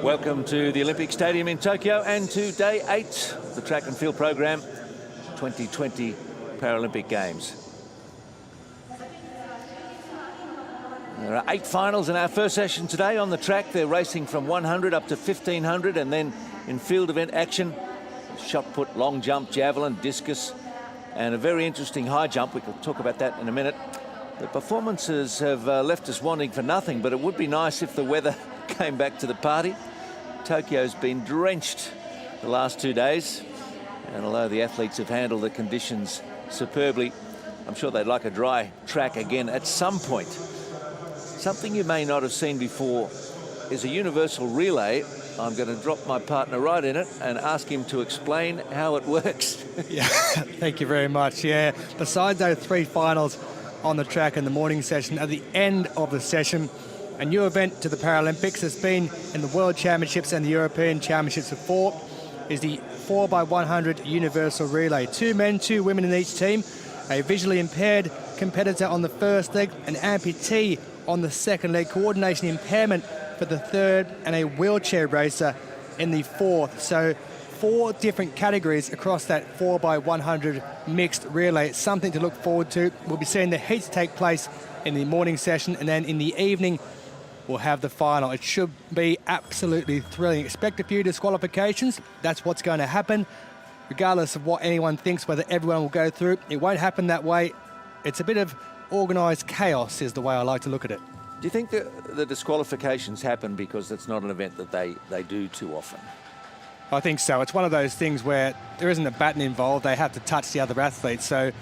Welcome to the Olympic Stadium in Tokyo and to day 8 of the track and field program, 2020 Paralympic Games. There are 8 finals in our first session today on the track. They're racing from 100 up to 1500, and then in field event action, shot put, long jump, javelin, discus, and a very interesting high jump. We can talk about that in a minute. The performances have left us wanting for nothing, but it would be nice if the weather came back to the party. Tokyo's been drenched the last 2 days, and although the athletes have handled the conditions superbly, I'm sure they'd like a dry track again at some point. Something you may not have seen before is a universal relay. I'm going to drop my partner right in it and ask him to explain how it works. Yeah, thank you very much. Yeah, besides those 3 finals on the track in the morning session, at the end of the session, a new event to the Paralympics has been in the World Championships and the European Championships before, is the 4x100 universal relay. 2 men, 2 women in each team, a visually impaired competitor on the first leg, an amputee on the second leg, coordination impairment for the third, and a wheelchair racer in the fourth. So 4 different categories across that 4x100 mixed relay. It's something to look forward to. We'll be seeing the heats take place in the morning session, and then in the evening we'll have the final. It should be absolutely thrilling. Expect a few disqualifications. That's what's going to happen. Regardless of what anyone thinks, whether everyone will go through, it won't happen that way. It's a bit of organised chaos is the way I like to look at it. Do you think that the disqualifications happen because it's not an event that they do too often? I think so. It's one of those things where there isn't a baton involved. They have to touch the other athletes. So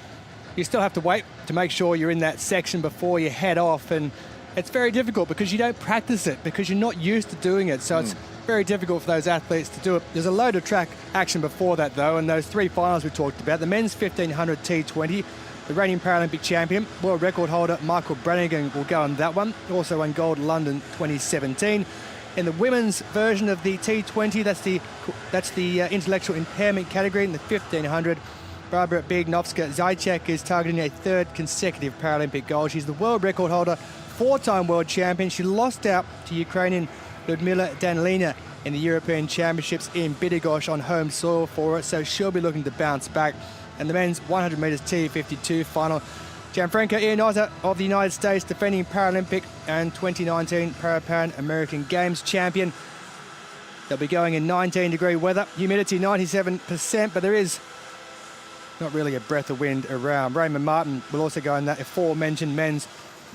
you still have to wait to make sure you're in that section before you head off. And it's very difficult because you don't practice it, because you're not used to doing it. So it's very difficult for those athletes to do it. There's a load of track action before that, though, and those 3 finals we talked about. The men's 1500 T20, the reigning Paralympic champion, world record holder Michael Brannigan will go on that one. Also won gold London 2017. In the women's version of the T20, that's the intellectual impairment category. In the 1500, Barbara Biegnovska-Zajcek is targeting a 3rd consecutive Paralympic gold. She's the world record holder, 4-time world champion. She lost out to Ukrainian Lyudmila Danilina in the European Championships in Bydgoszcz on home soil for it, so she'll be looking to bounce back. And the men's 100 meters T52 final, Gianfranco Iannota of the United States, defending Paralympic and 2019 Pan American Games champion. They'll be going in 19-degree weather, humidity 97%, but there is not really a breath of wind around. Raymond Martin will also go in that aforementioned men's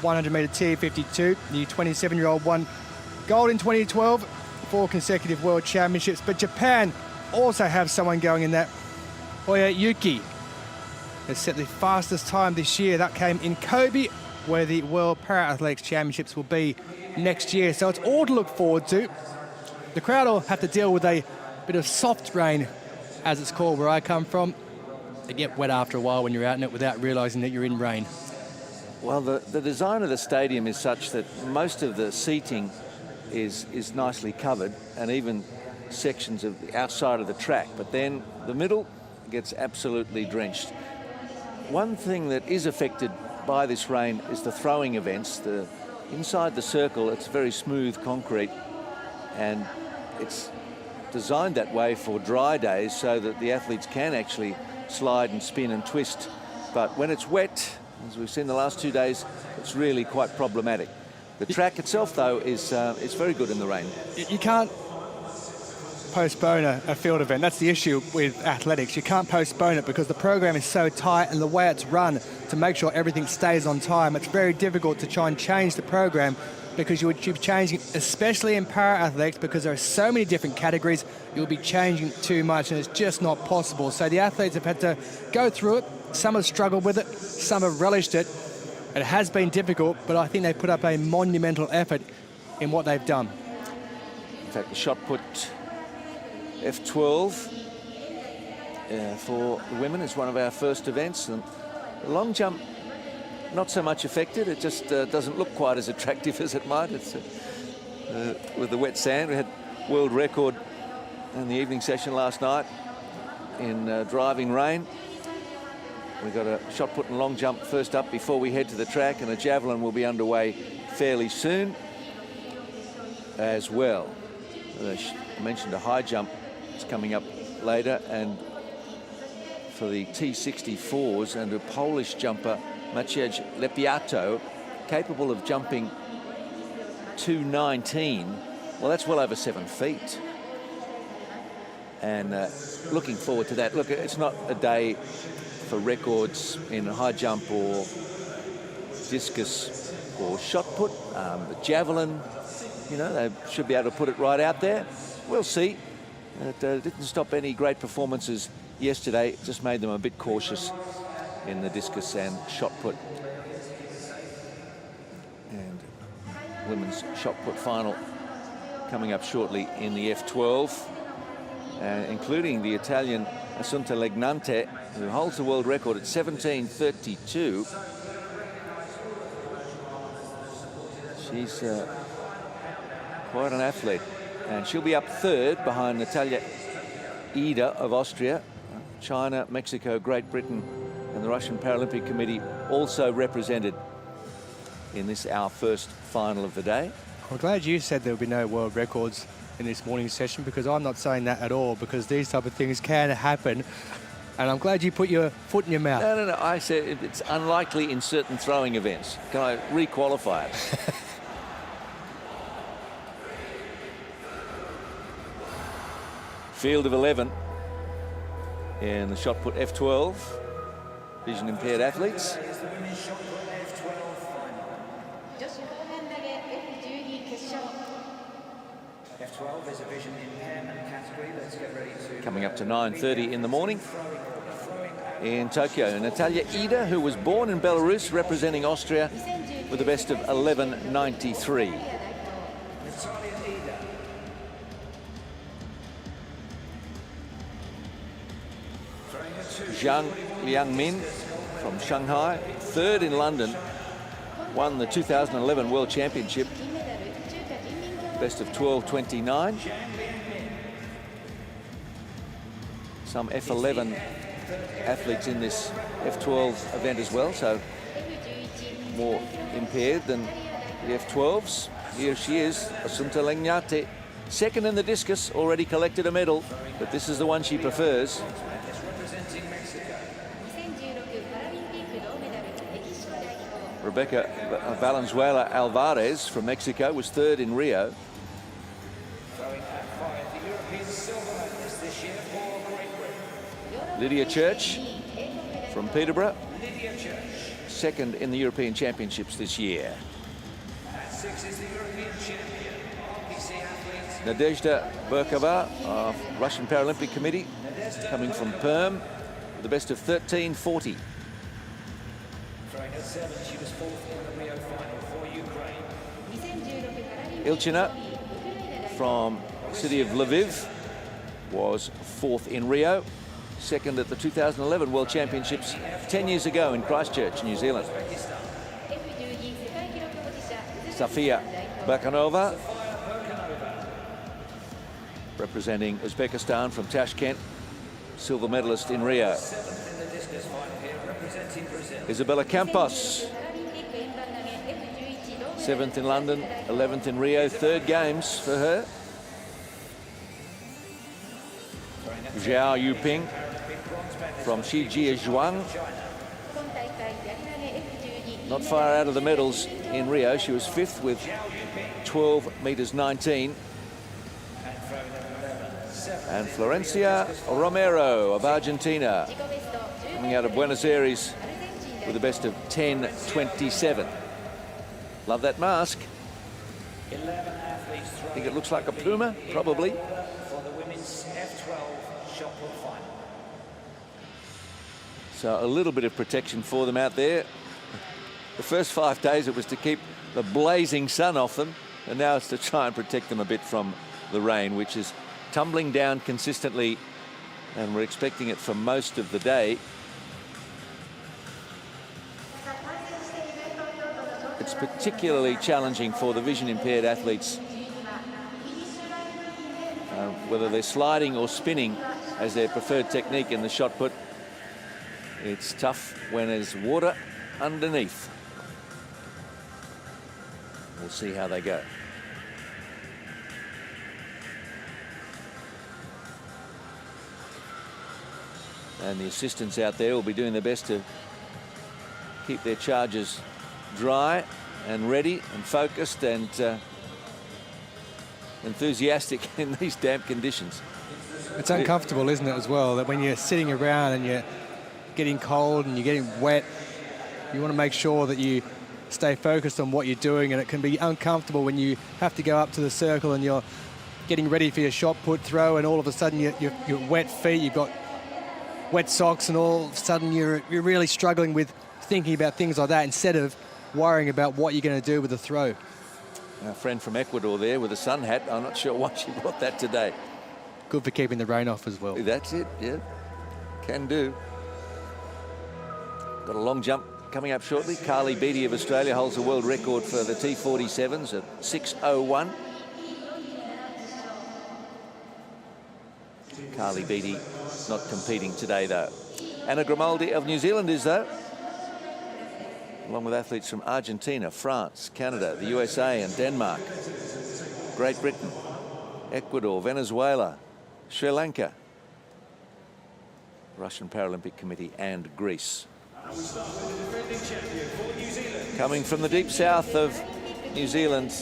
100 meter T52. The 27-year-old won gold in 2012, 4 consecutive world championships, but Japan also have someone going in that. Oya Yuki has set the fastest time this year. That came in Kobe, where the World Para-Athletics Championships will be next year. So it's all to look forward to. The crowd will have to deal with a bit of soft rain, as it's called where I come from. They get wet after a while when you're out in it without realising that you're in rain. Well, the design of the stadium is such that most of the seating is nicely covered, and even sections of the outside of the track, but then the middle gets absolutely drenched. One thing that is affected by this rain is the throwing events. Inside the circle, it's very smooth concrete, and it's designed that way for dry days so that the athletes can actually slide and spin and twist. But when it's wet, as we've seen the last 2 days, it's really quite problematic. The track itself, though, is very good in the rain. You can't postpone a field event. That's the issue with athletics. You can't postpone it because the program is so tight, and the way it's run to make sure everything stays on time, it's very difficult to try and change the program because you're changing, especially in para-athletics, because there are so many different categories, you'll be changing too much, and it's just not possible. So the athletes have had to go through it. Some have struggled with it, some have relished it. It has been difficult, but I think they put up a monumental effort in what they've done. In fact, the shot put F12 for the women is one of our first events, and the long jump not so much affected. It just doesn't look quite as attractive as it might. It's with the wet sand. We had world record in the evening session last night in driving rain. We've got a shot put and long jump first up before we head to the track, and a javelin will be underway fairly soon as well. I mentioned a high jump. It's coming up later, and for the T64s, and a Polish jumper, Maciej Lepiato, capable of jumping 219. Well, that's well over 7 feet. And looking forward to that. Look, it's not a day for records in high jump or discus or shot put. The javelin, you know, they should be able to put it right out there. We'll see. It didn't stop any great performances yesterday. It just made them a bit cautious in the discus and shot put. And women's shot put final coming up shortly in the F12, including the Italian Assunta Legnante, who holds the world record at 17:32. She's quite an athlete, and she'll be up third behind Natalia Ida of Austria. China, Mexico, Great Britain, and the Russian Paralympic Committee also represented in this, our first final of the day. I'm glad you said there will be no world records in this morning's session, because I'm not saying that at all, because these type of things can happen. And I'm glad you put your foot in your mouth. No. I said it's unlikely in certain throwing events. Can I re-qualify it? Field of 11 in the shot put F12. Vision impaired athletes. F12 is a vision impairment category. Let's get ready to... Coming up to 9:30 in the morning in Tokyo. Natalia Ida, who was born in Belarus, representing Austria with a best of 11:93. Zhang Liangmin from Shanghai, third in London, won the 2011 World Championship, best of 12:29. Some F11 athletes in this F12 event as well, so more impaired than the F12s. Here she is, Assunta Legnate, second in the discus, already collected a medal, but this is the one she prefers. Rebecca Valenzuela Alvarez from Mexico was third in Rio. Lydia Church from Peterborough, second in the European Championships this year. Nadezhda Burkova of Russian Paralympic Committee, coming from Perm, with the best of 13:40. Ilchina from the city of Lviv was fourth in Rio, second at the 2011 World Championships 10 years ago in Christchurch, New Zealand. Safia Bakanova, representing Uzbekistan from Tashkent, silver medalist in Rio. Isabella Campos, 7th in London, 11th in Rio, third games for her. Zhao Yuping from Shijiazhuang, not far out of the medals in Rio. She was 5th with 12 meters 19. And Florencia Romero of Argentina, coming out of Buenos Aires with a best of 10:27. Love that mask. I think it looks like a puma, probably. For the women's F12 shot put final. So a little bit of protection for them out there. The first 5 days it was to keep the blazing sun off them, and now it's to try and protect them a bit from the rain, which is tumbling down consistently, and we're expecting it for most of the day. It's particularly challenging for the vision impaired athletes, whether they're sliding or spinning as their preferred technique in the shot put. It's tough when there's water underneath. We'll see how they go. And the assistants out there will be doing their best to keep their charges dry and ready and focused and enthusiastic in these damp conditions. It's uncomfortable, isn't it, as well, that when you're sitting around and you're getting cold and you're getting wet, you want to make sure that you stay focused on what you're doing, and it can be uncomfortable when you have to go up to the circle and you're getting ready for your shot put throw, and all of a sudden you're wet feet, you've got wet socks, and all of a sudden you're really struggling with thinking about things like that instead of worrying about what you're going to do with the throw. Our friend from Ecuador there with a sun hat, I'm not sure why she brought that today. Good for keeping the rain off as well. That's it, yeah. Can do. Got a long jump coming up shortly. Carly Beatty of Australia holds the world record for the T47s at 6:01. Carly Beatty not competing today, though. Anna Grimaldi of New Zealand is, though, along with athletes from Argentina, France, Canada, the USA and Denmark, Great Britain, Ecuador, Venezuela, Sri Lanka, Russian Paralympic Committee and Greece. Coming from the deep south of New Zealand,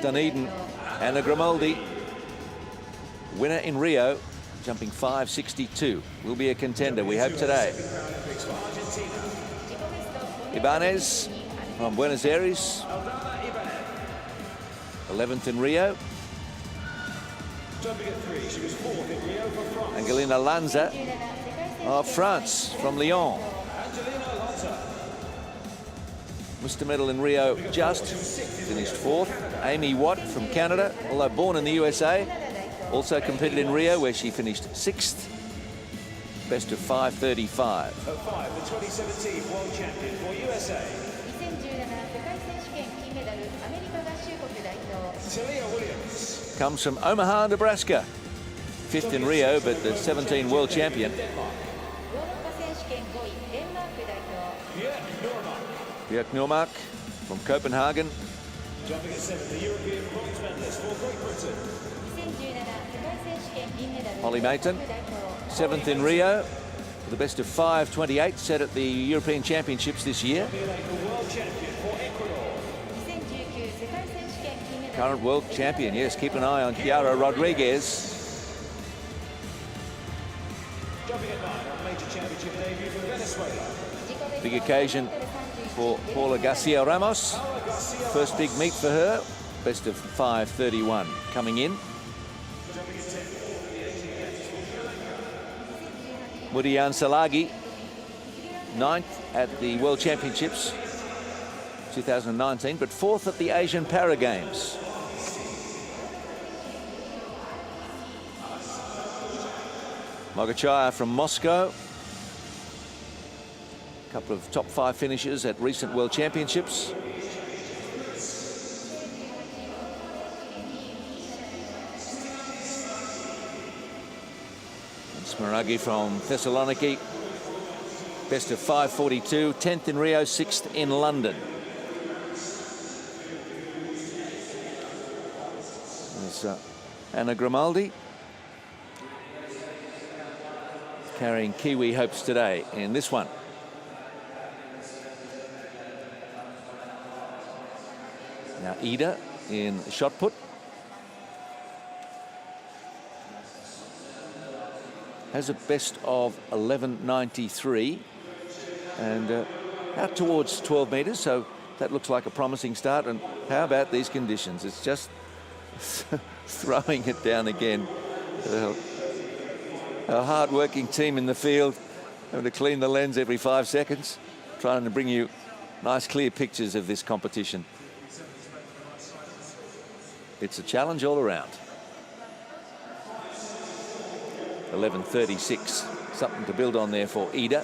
Dunedin, Anna Grimaldi, winner in Rio, jumping 5.62. Will be a contender, we hope, today. Ibanez from Buenos Aires, 11th in Rio. Angelina Lanza of France, from Lyon. Mr. Medal in Rio just finished 4th. Amy Watt from Canada, although born in the USA, also competed in Rio where she finished 6th. Best of 5:35. The 2017 World Champion for USA. Talia Williams. Comes from Omaha, Nebraska. 5th in Rio, but the 17 world champion. Björk Nørmark from Copenhagen. Jumping at 7th, the European bronze medalist for Great Britain. Holly Mayton, 7th in Rio, with the best of 5:28 set at the European Championships this year. The world champion for Ecuador. Current world champion, yes, keep an eye on Chiara Rodriguez. Jumping at 9 on major championship debut for Venezuela. Big occasion for Paula Garcia Ramos. First big meet for her, best of 5:31 coming in. Mudian Salagi, 9th at the World Championships 2019, but 4th at the Asian Para Games. Mogachaya from Moscow. A couple of top 5 finishes at recent World Championships. Smaragi from Thessaloniki, best of 5:42, 10th in Rio, 6th in London. There's Anna Grimaldi carrying Kiwi hopes today in this one. Now Ida in shot put. Has a best of 11.93 and out towards 12 metres, so that looks like a promising start. And how about these conditions? It's just throwing it down again. A hard-working team in the field, having to clean the lens every 5 seconds, trying to bring you nice, clear pictures of this competition. It's a challenge all around. 11.36, something to build on there for Ida.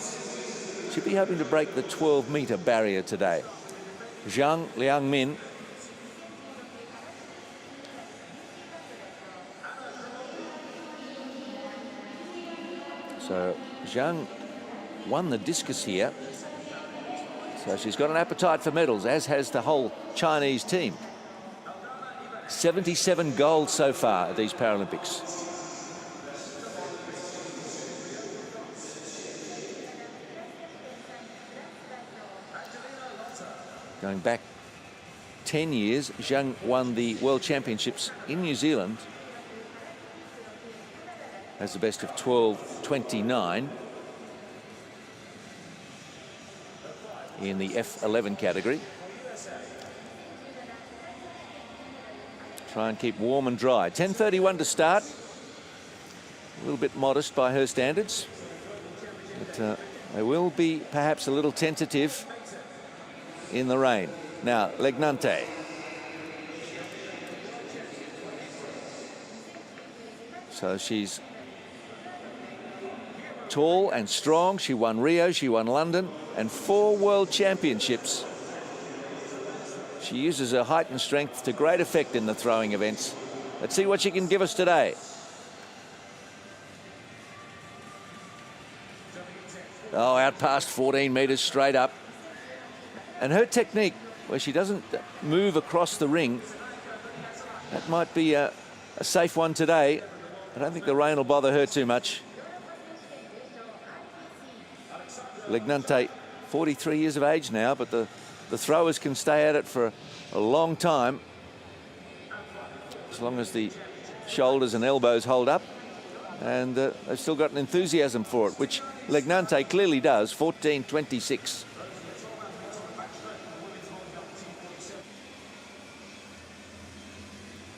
Should be hoping to break the 12-metre barrier today. Zhang Liangmin. So Zhang won the discus here. So she's got an appetite for medals, as has the whole Chinese team. 77 gold so far at these Paralympics. Going back 10 years, Zhang won the World Championships in New Zealand as the best of 12:29 in the F11 category. Try and keep warm and dry. 10:31 to start. A little bit modest by her standards, but they will be perhaps a little tentative in the rain. Now, Legnante. So she's tall and strong. She won Rio, she won London, and 4 World Championships. She uses her height and strength to great effect in the throwing events. Let's see what she can give us today. Oh, out past 14 metres straight up. And her technique, where she doesn't move across the ring, that might be a safe one today. I don't think the rain will bother her too much. Legnante, 43 years of age now, but the throwers can stay at it for a long time, as long as the shoulders and elbows hold up. And they've still got an enthusiasm for it, which Legnante clearly does. 14:26.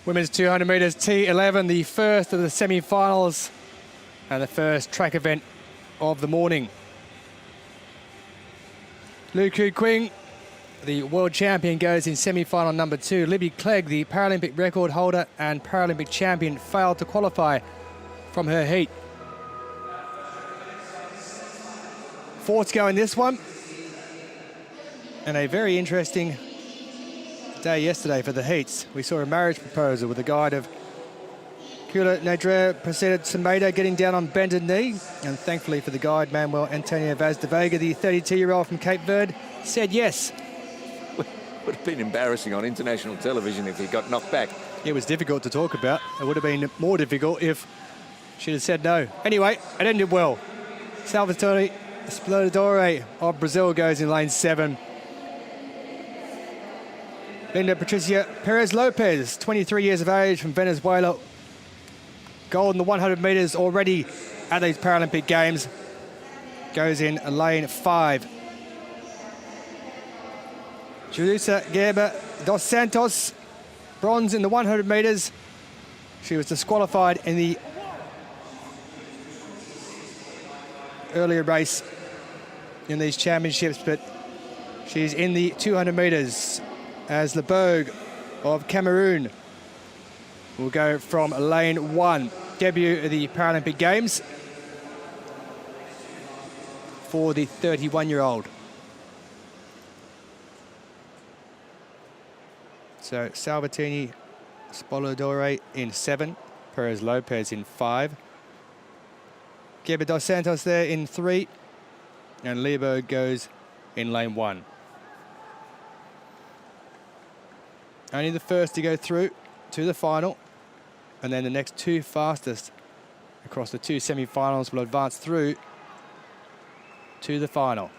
Women's 200 metres T11, the first of the semi-finals and the first track event of the morning. Lu Ku Qing, the world champion, goes in semi-final number 2. Libby Clegg, the Paralympic record holder and Paralympic champion, failed to qualify from her heat. 4 to go in this one. And a very interesting day yesterday for the heats. We saw a marriage proposal with the guide of Kula Nadrea Preceded Sameda getting down on bended knee, and thankfully for the guide, Manuel Antonio Vaz de Vega, the 32-year-old from Cape Verde, said yes. Would have been embarrassing on international television if he got knocked back. It was difficult to talk about. It would have been more difficult if she'd have said no. Anyway, it ended well. Salvatore Esplodore of Brazil goes in lane 7. Linda Patricia Perez Lopez, 23 years of age, from Venezuela. Gold in the 100 metres already at these Paralympic Games. Goes in lane 5. Julissa Gerber dos Santos, bronze in the 100 metres. She was disqualified in the earlier race in these championships, but she's in the 200 metres as Lebogue of Cameroon will go from lane 1. Debut of the Paralympic Games for the 31-year-old. So Salvatini Spolodore in 7, Perez Lopez in 5. Gerber dos Santos there in 3, and Lebogue goes in lane 1. Only the first to go through to the final, and then the next 2 fastest across the 2 semi-finals will advance through to the final.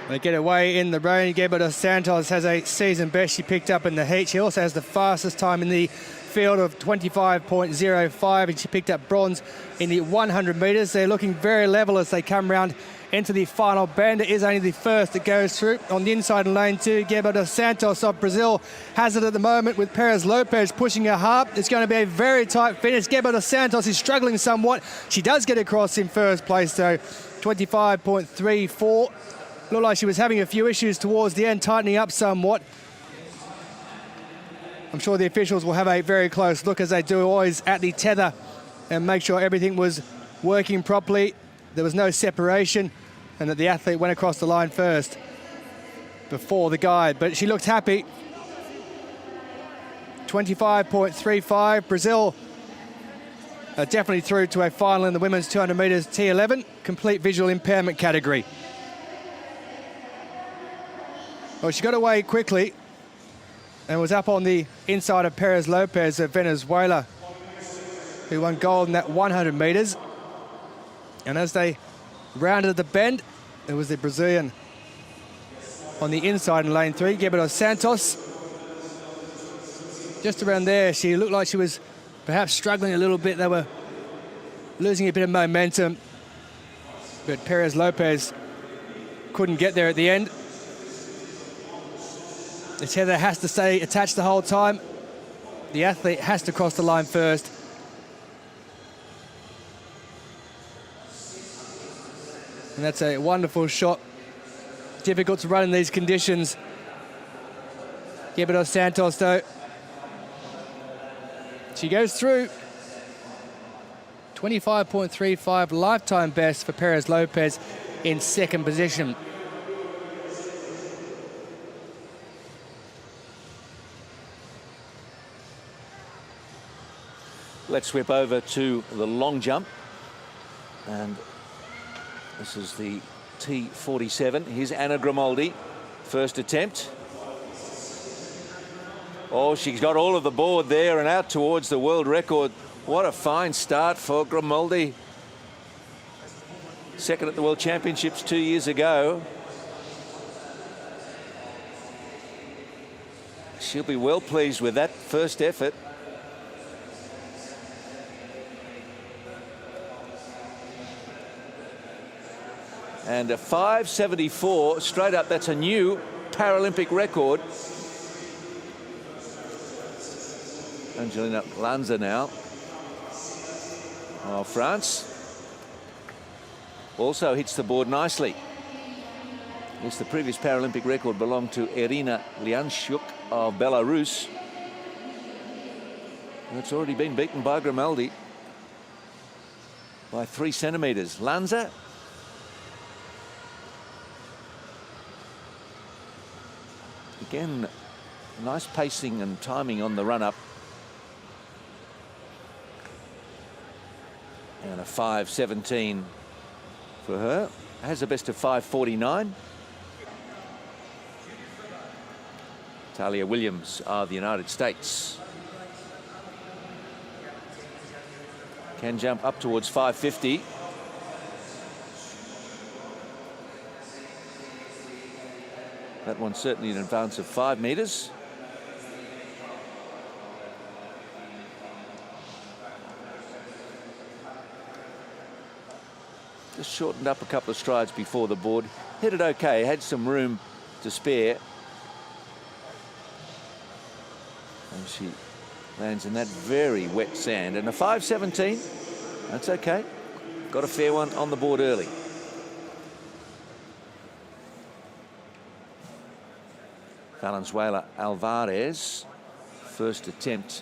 They get away in the rain. Gerber dos Santos has a season best she picked up in the heat. She also has the fastest time in the field of 25.05, and she picked up bronze in the 100 metres. They're looking very level as they come round into the final bend. It is only the first that goes through. On the inside in lane 2, Gerber dos Santos of Brazil has it at the moment, with Perez Lopez pushing her hard. It's going to be a very tight finish. Gerber dos Santos is struggling somewhat. She does get across in first place though, 25.34. Looked like she was having a few issues towards the end, tightening up somewhat. I'm sure the officials will have a very close look, as they do always at the tether, and make sure everything was working properly. There was no separation, and that the athlete went across the line first before the guide. But she looked happy. 25.35. Brazil definitely through to a final in the women's 200 metres T11, complete visual impairment category. Well, she got away quickly and was up on the inside of Perez Lopez of Venezuela, who won gold in that 100 metres. And as they rounded the bend, it was the Brazilian on the inside in lane 3, Meters Santos. Just around there, she looked like she was perhaps struggling a little bit. They were losing a bit of momentum, but Perez Lopez couldn't get there at the end. The tether has to stay attached the whole time. The athlete has to cross the line first. And that's a wonderful shot. Difficult to run in these conditions. Meters Santos, though, she goes through. 25.35 lifetime best for Perez Lopez in second position. Let's whip over to the long jump. And this is the T47. Here's Anna Grimaldi. First attempt. Oh, she's got all of the board there and out towards the world record. What a fine start for Grimaldi. Second at the World Championships 2 years ago. She'll be well pleased with that first effort. And a 5:74 straight up. That's a new Paralympic record. Angelina Lanza now of France. Also hits the board nicely. Yes, the previous Paralympic record belonged to Irina Lyanchuk of Belarus. And it's already been beaten by Grimaldi by 3 centimetres. Lanza. Again, nice pacing and timing on the run-up. And a 5:17 for her. Has a best of 5:49. Talia Williams of the United States. Can jump up towards 5:50. That one's certainly in advance of 5 metres. Just shortened up a couple of strides before the board. Hit it okay, had some room to spare. And she lands in that very wet sand. And a 5:17, that's okay. Got a fair one on the board early. Valenzuela Alvarez, first attempt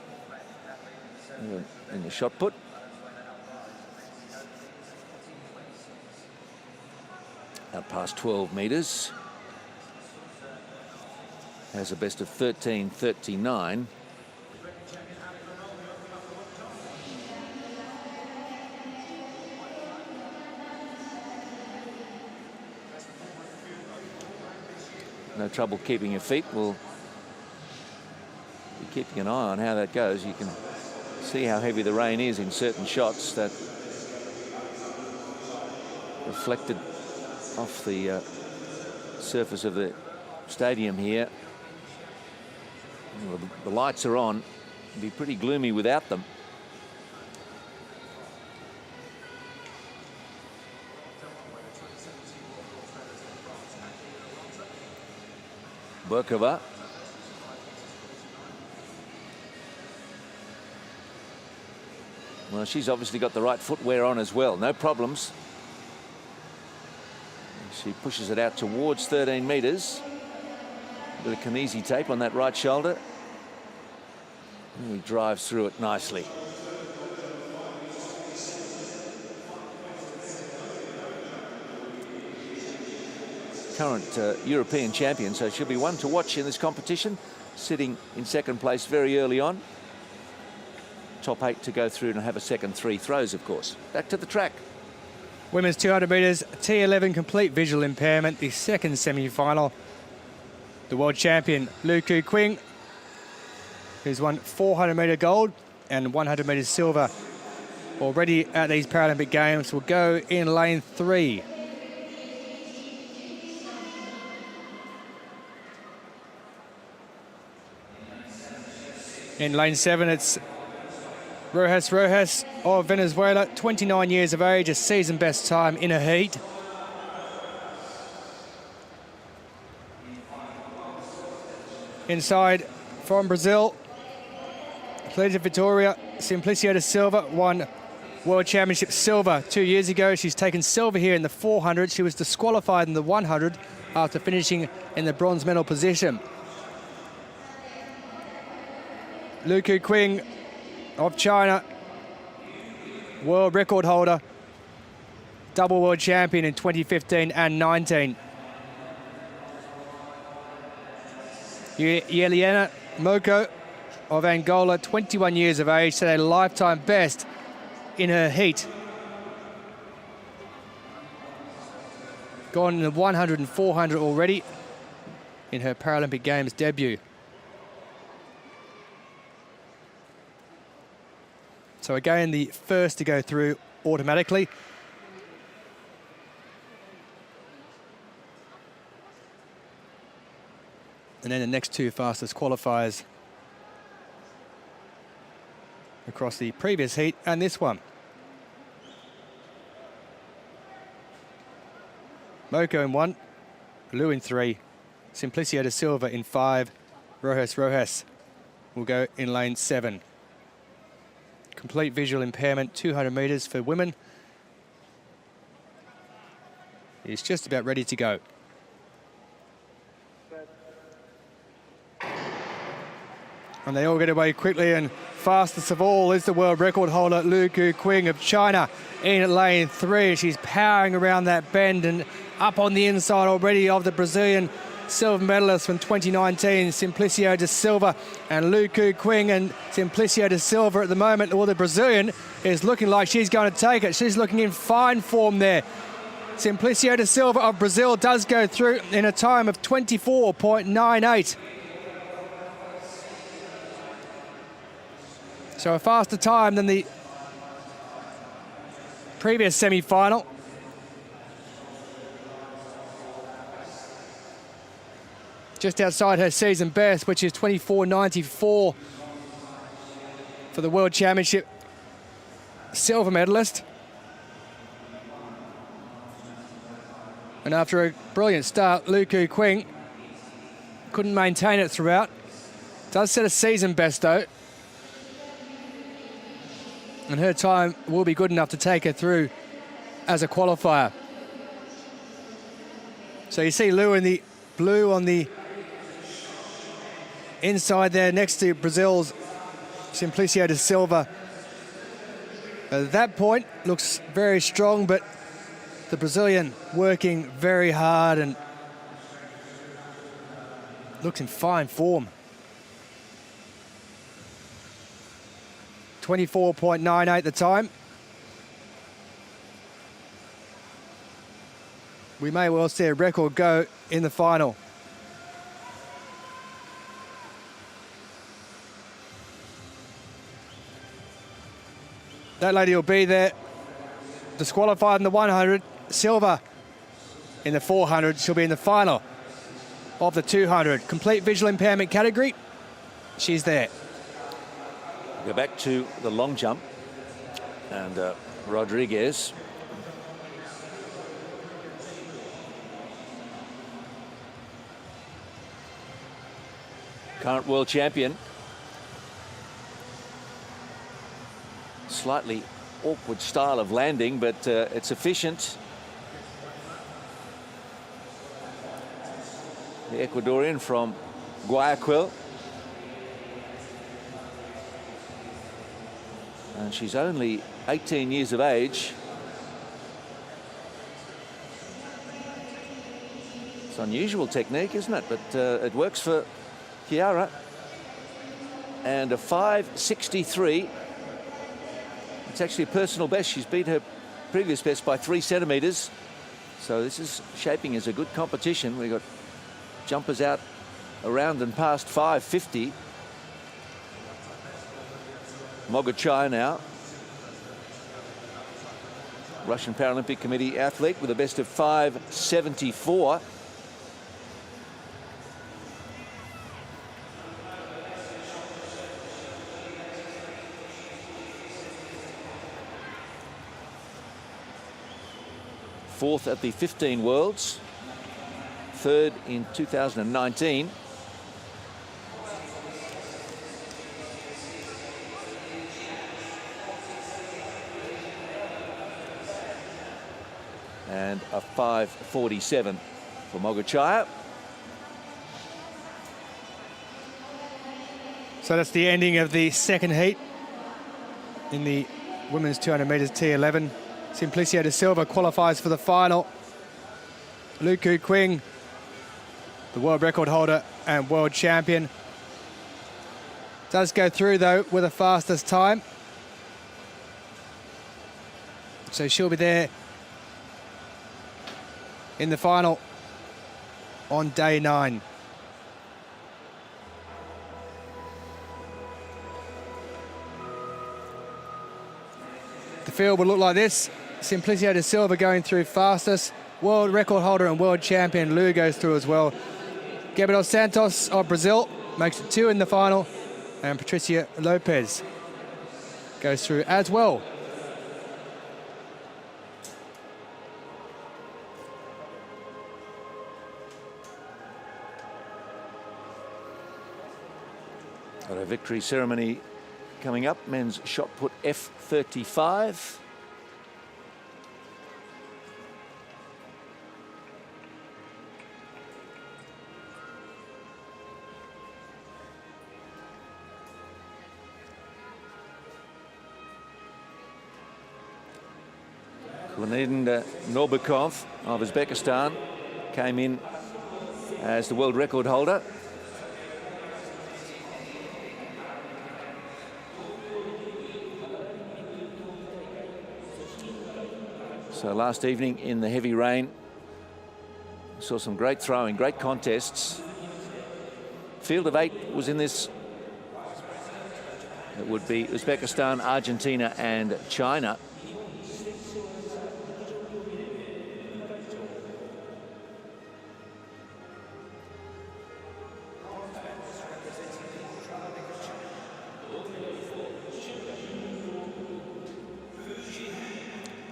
in the shot put. Out past 12 metres. Has a best of 13:39. No trouble keeping your feet. We'll be keeping an eye on how that goes. You can see how heavy the rain is in certain shots that reflected off the surface of the stadium here. Well, the lights are on. It'd be pretty gloomy without them. Burkova. Well, she's obviously got the right footwear on as well. No problems. She pushes it out towards 13 metres. Bit of kinesi tape on that right shoulder. And he drives through it nicely. Current European champion, so she'll be one to watch in this competition, sitting in second place very early on. top 8 to go through and have a second 3 throws, of course. Back to the track. Women's 200 metres, T11 complete visual impairment, the second semi-final. The world champion, Lu Ku Qing, who's won 400 metre gold and 100 metres silver already at these Paralympic Games, will go in lane 3. In lane 7, it's Rojas of Venezuela, 29 years of age, a season best time in a heat. Inside from Brazil, Cleide Vitória Simplicio da Silva won World Championship silver 2 years ago. She's taken silver here in the 400. She was disqualified in the 100 after finishing in the bronze medal position. Lu Ku Qing of China, world record holder, double world champion in 2015 and 19. Yeliana Moko of Angola, 21 years of age, set a lifetime best in her heat. Gone in the 100 and 400 already in her Paralympic Games debut. So again, the first to go through automatically. And then the next 2 fastest qualifiers across the previous heat and this one. Moko in 1, Lu in 3, Simplicio da Silva in 5, Rojas will go in lane 7. Complete visual impairment, 200 metres for women. He's just about ready to go. And they all get away quickly, and fastest of all is the world record holder, Lu Ku Qing of China, in lane 3. She's powering around that bend and up on the inside already of the Brazilian silver medalist from 2019, Simplicio da Silva. And Lu Ku Qing and Simplicio da Silva at the moment, well, the Brazilian is looking like she's going to take it. She's looking in fine form there. Simplicio da Silva of Brazil does go through in a time of 24.98. So a faster time than the previous semi-final. Just outside her season best, which is 24.94 for the World Championship silver medalist. And after a brilliant start, Lu Ku Qing couldn't maintain it throughout. Does set a season best though. And her time will be good enough to take her through as a qualifier. So you see Lu in the blue on the inside there next to Brazil's Simplicio da Silva. At that point, looks very strong, but the Brazilian working very hard and looks in fine form. 24.98 the time. We may well see a record go in the final. That lady will be there, disqualified in the 100, silver in the 400. She'll be in the final of the 200. Complete visual impairment category, she's there. Go back to the long jump, and Rodriguez. Current world champion. Slightly awkward style of landing, but it's efficient. The Ecuadorian from Guayaquil. And she's only 18 years of age. It's unusual technique, isn't it? But it works for Chiara. And a 5.63 It's actually a personal best. She's beat her previous best by 3 centimetres. So this is shaping as a good competition. We've got jumpers out around and past 5:50. Mogachai now. Russian Paralympic Committee athlete with a best of 5:74. Fourth at the 15 Worlds, third in 2019. And a 5:47 for Mogachai. So that's the ending of the second heat in the women's 200 metres T11. Simplicio de Silva qualifies for the final. Lu Ku Qing, the world record holder and world champion, does go through though with the fastest time. So she'll be there in the final on day 9. The field will look like this. Simplicio de Silva going through fastest. World record holder and world champion Lu goes through as well. Gabriel Santos of Brazil makes it 2 in the final. And Patricia Lopez goes through as well. Got a victory ceremony coming up. Men's shot put F35. Leonid Norbekov of Uzbekistan came in as the world record holder. So last evening in the heavy rain, saw some great throwing, great contests. Field of 8 was in this. It would be Uzbekistan, Argentina and China.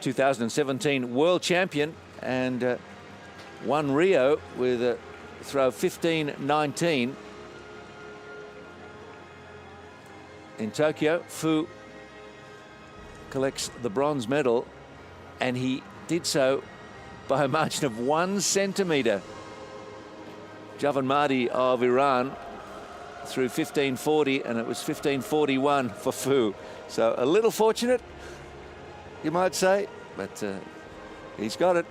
...2017 world champion and won Rio with a throw 15:19 in Tokyo. Fu collects the bronze medal, and he did so by a margin of 1 centimetre. Javelin Mahdi of Iran threw 15:40, and it was 15:41 for Fu. So a little fortunate, you might say, but he's got it.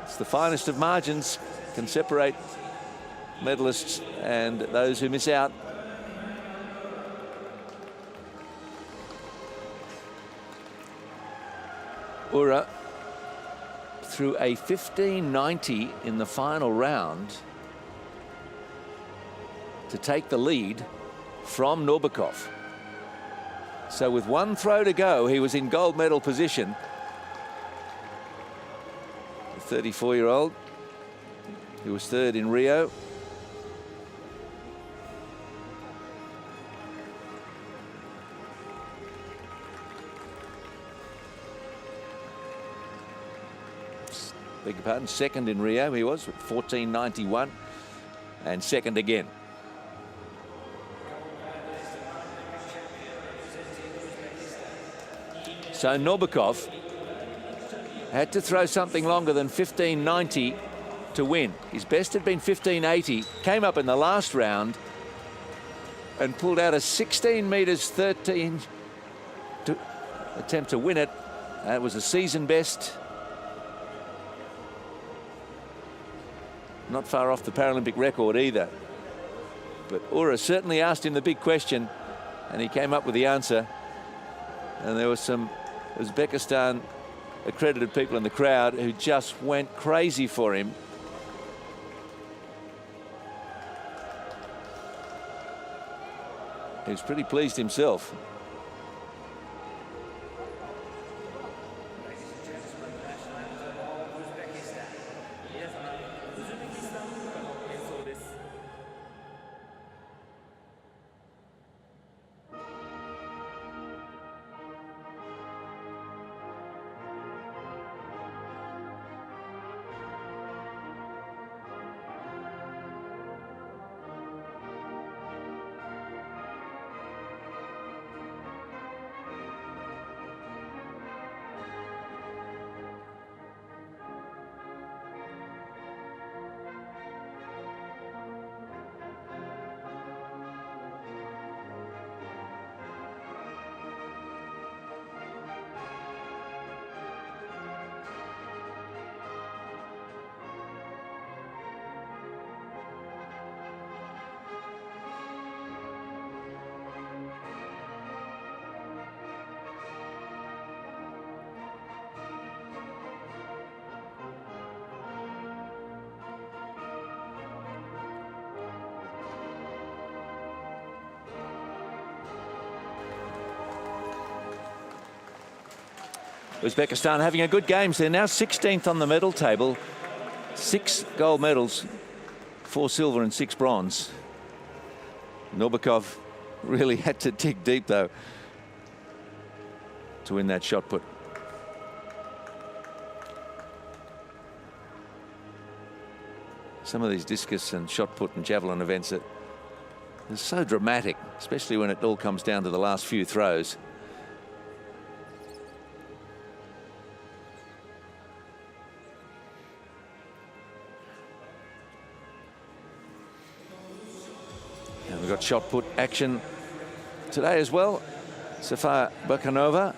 It's the finest of margins, can separate medalists and those who miss out. Ura threw a 15:90 in the final round to take the lead from Norbekov. So with 1 throw to go, he was in gold medal position. The 34-year-old, who was 3rd in Rio. Beg your pardon, 2nd in Rio he was, with 14:91, and 2nd again. So Norbekov had to throw something longer than 15:90 to win. His best had been 15:80, came up in the last round and pulled out a 16 metres 13 to attempt to win it. That was a season best. Not far off the Paralympic record either. But Ura certainly asked him the big question, and he came up with the answer. And there were some Uzbekistan accredited people in the crowd who just went crazy for him. He was pretty pleased himself. Uzbekistan having a good games. They're now 16th on the medal table. 6 gold medals, 4 silver and 6 bronze. Norbakov really had to dig deep, though, to win that shot put. Some of these discus and shot put and javelin events are so dramatic, especially when it all comes down to the last few throws. And we've got shot put action today as well. Safia Burkanova.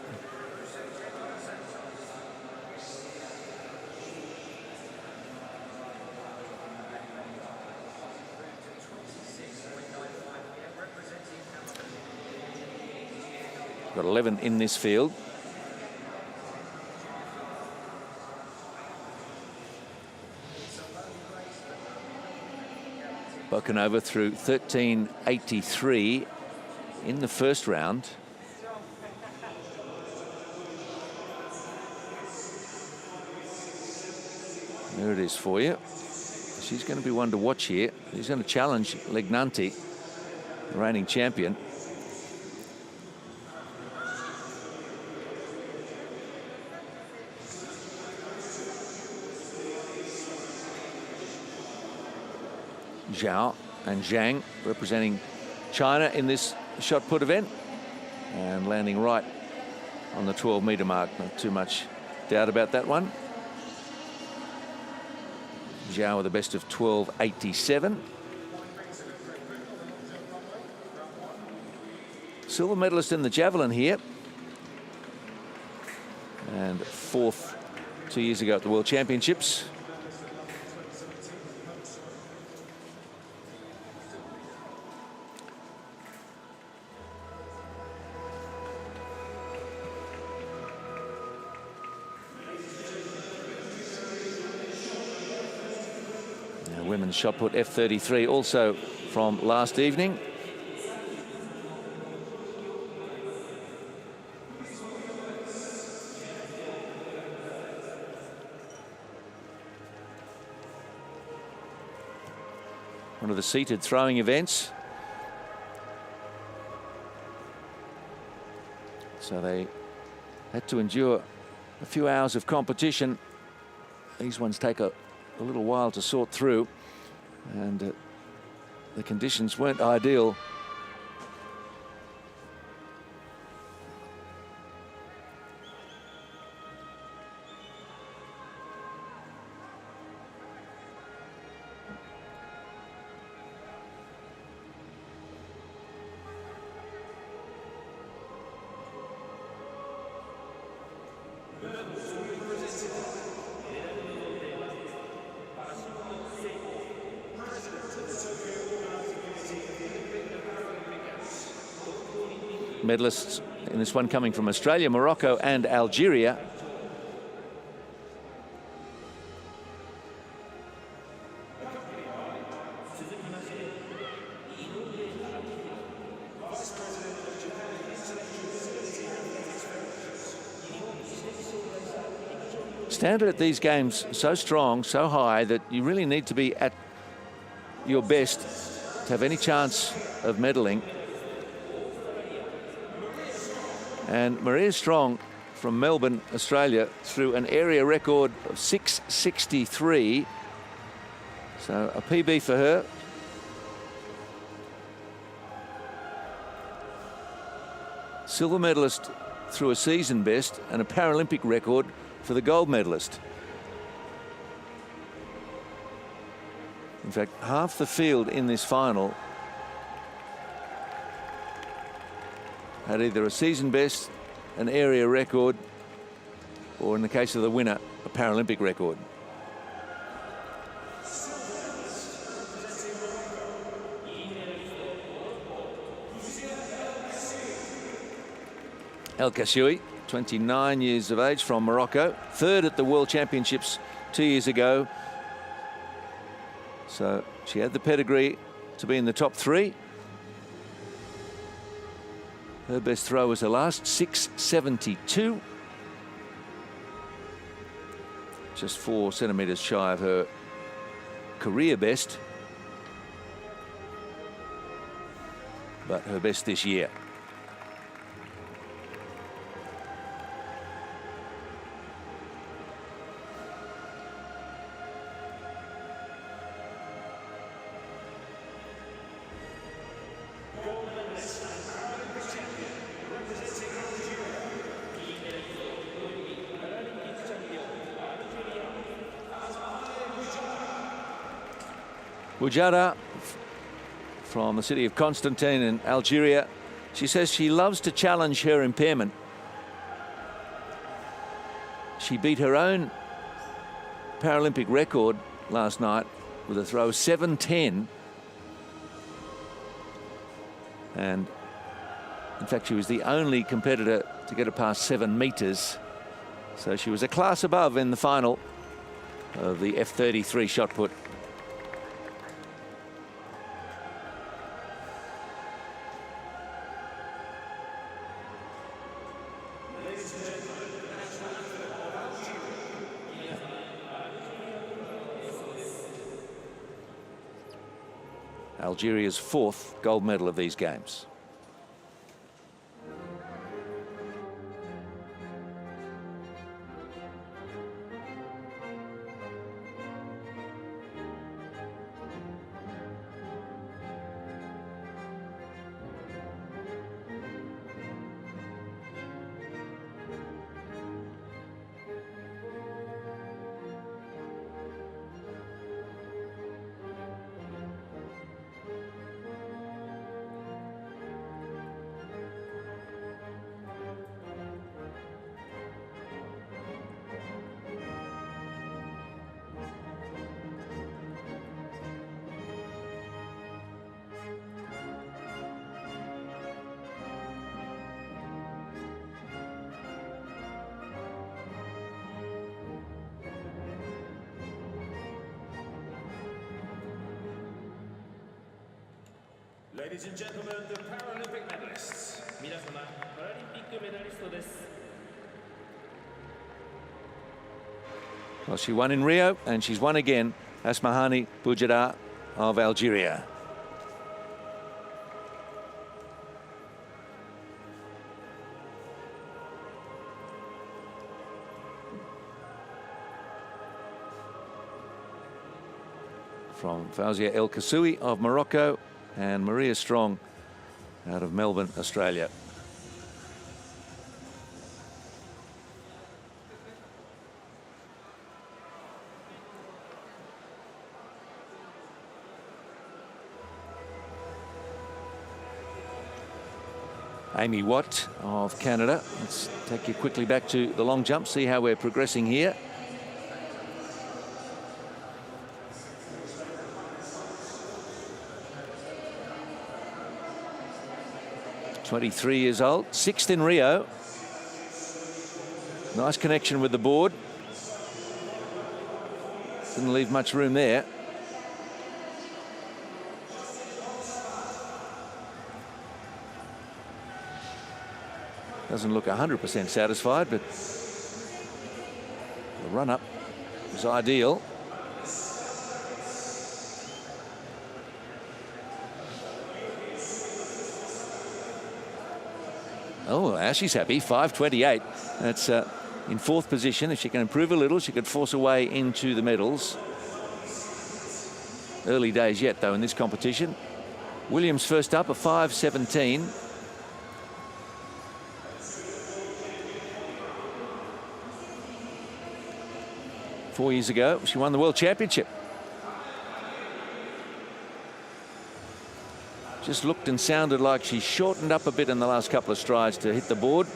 Got 11 in this field. Burkanova through 13.83 in the first round. There it is for you. She's going to be one to watch here. She's going to challenge Lignanti, the reigning champion. Zhao and Zhang representing China in this shot put event, and landing right on the 12-meter mark. Not too much doubt about that one. Zhao with the best of 12.87. Silver medalist in the javelin here, and 4th 2 years ago at the World Championships. Women's shot put F33 also from last evening. One of the seated throwing events. So they had to endure a few hours of competition. These ones take a little while to sort through, and the conditions weren't ideal. Medalists in this one coming from Australia, Morocco and Algeria. Standard at these games so strong, so high, that you really need to be at your best to have any chance of medaling. And Maria Strong from Melbourne, Australia, threw an area record of 6:63. So a PB for her. Silver medalist through a season best and a Paralympic record for the gold medalist. In fact, half the field in this final had either a season best, an area record, or in the case of the winner, a Paralympic record. El Kashoui, 29 years of age, from Morocco, third at the World Championships 2 years ago. So she had the pedigree to be in the top three. Her best throw was her last, 6:72. Just 4 centimetres shy of her career best, but her best this year. Boujara from the city of Constantine in Algeria. She says she loves to challenge her impairment. She beat her own Paralympic record last night with a throw 7:10. And in fact, she was the only competitor to get it past 7 meters. So she was a class above in the final of the F33 shot put. Algeria's 4th gold medal of these games. Ladies and gentlemen, the Paralympic medalists. 皆様、パラリンピックメダリストです。 Well, she won in Rio, and she's won again. Asmahani Boujara of Algeria. From Fawzia El Kassoui of Morocco, and Maria Strong out of Melbourne, Australia. Amy Watt of Canada. Let's take you quickly back to the long jump, see how we're progressing here. 23 years old, 6th in Rio. Nice connection with the board. Didn't leave much room there. Doesn't look 100% satisfied, but the run-up was ideal. Oh, now she's happy, 5:28. That's in 4th position. If she can improve a little, she could force her way into the medals. Early days yet, though, in this competition. Williams first up, a 5:17. Four years ago, she won the World Championship. Just looked and sounded like she shortened up a bit in the last couple of strides to hit the board.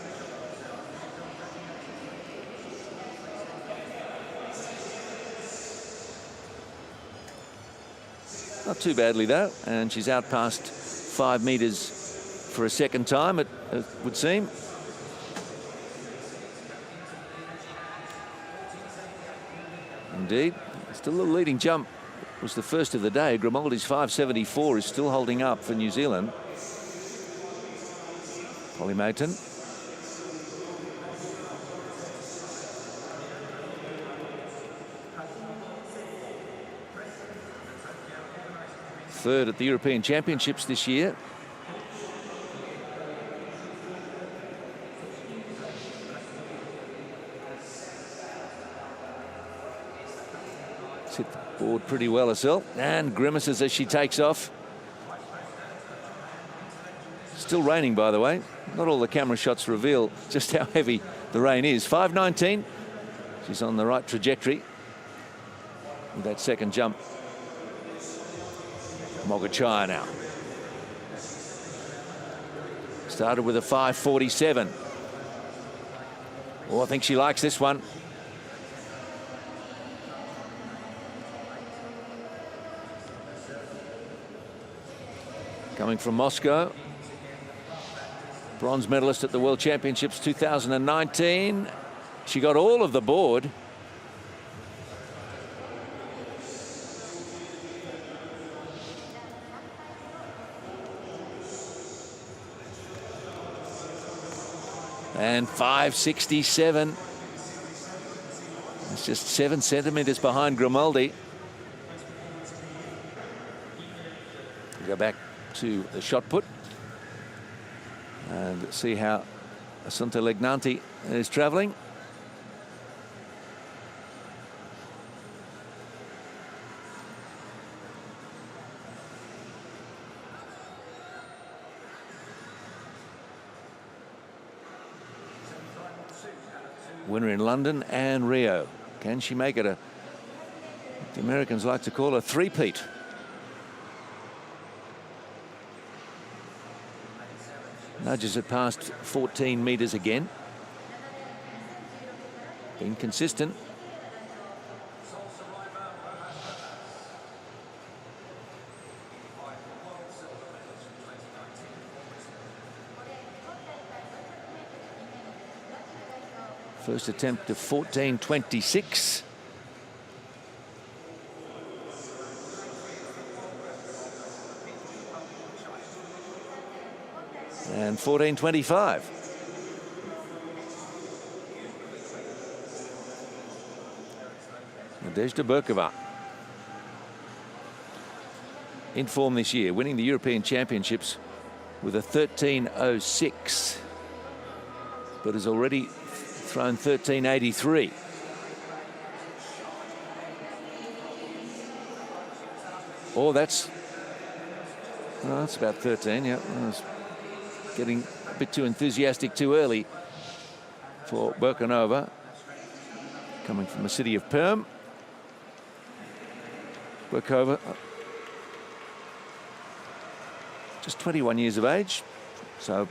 Not too badly, though, and she's out past 5 meters for a second time, it would seem. Indeed, still a leading jump. Was the first of the day. Grimaldi's 5:74 is still holding up for New Zealand. Polly Mayton. Third at the European Championships this year. Hit the board pretty well herself, and grimaces as she takes off. Still raining, by the way. Not all the camera shots reveal just how heavy the rain is. 5:19. She's on the right trajectory with that second jump. Mogachaya now. Started with a 5:47. Oh, I think she likes this one. Coming from Moscow, bronze medalist at the World Championships 2019. She got all of the board. And 5:67. It's just 7 centimeters behind Grimaldi. We go back to the shot put and see how Assunta Legnanti is travelling. Winner in London and Rio. Can she make it a, the Americans like to call a three-peat? Nudges it past 14 meters again. Been consistent. First attempt of 14:26. And 14:25. Nadezhda Berkova in form this year, winning the European Championships with a 13:06, but has already thrown 13:83. Oh, that's about 13. Yeah, I was getting a bit too enthusiastic too early for Berkanova, coming from the city of Perm. Berkova, just 21 years of age, so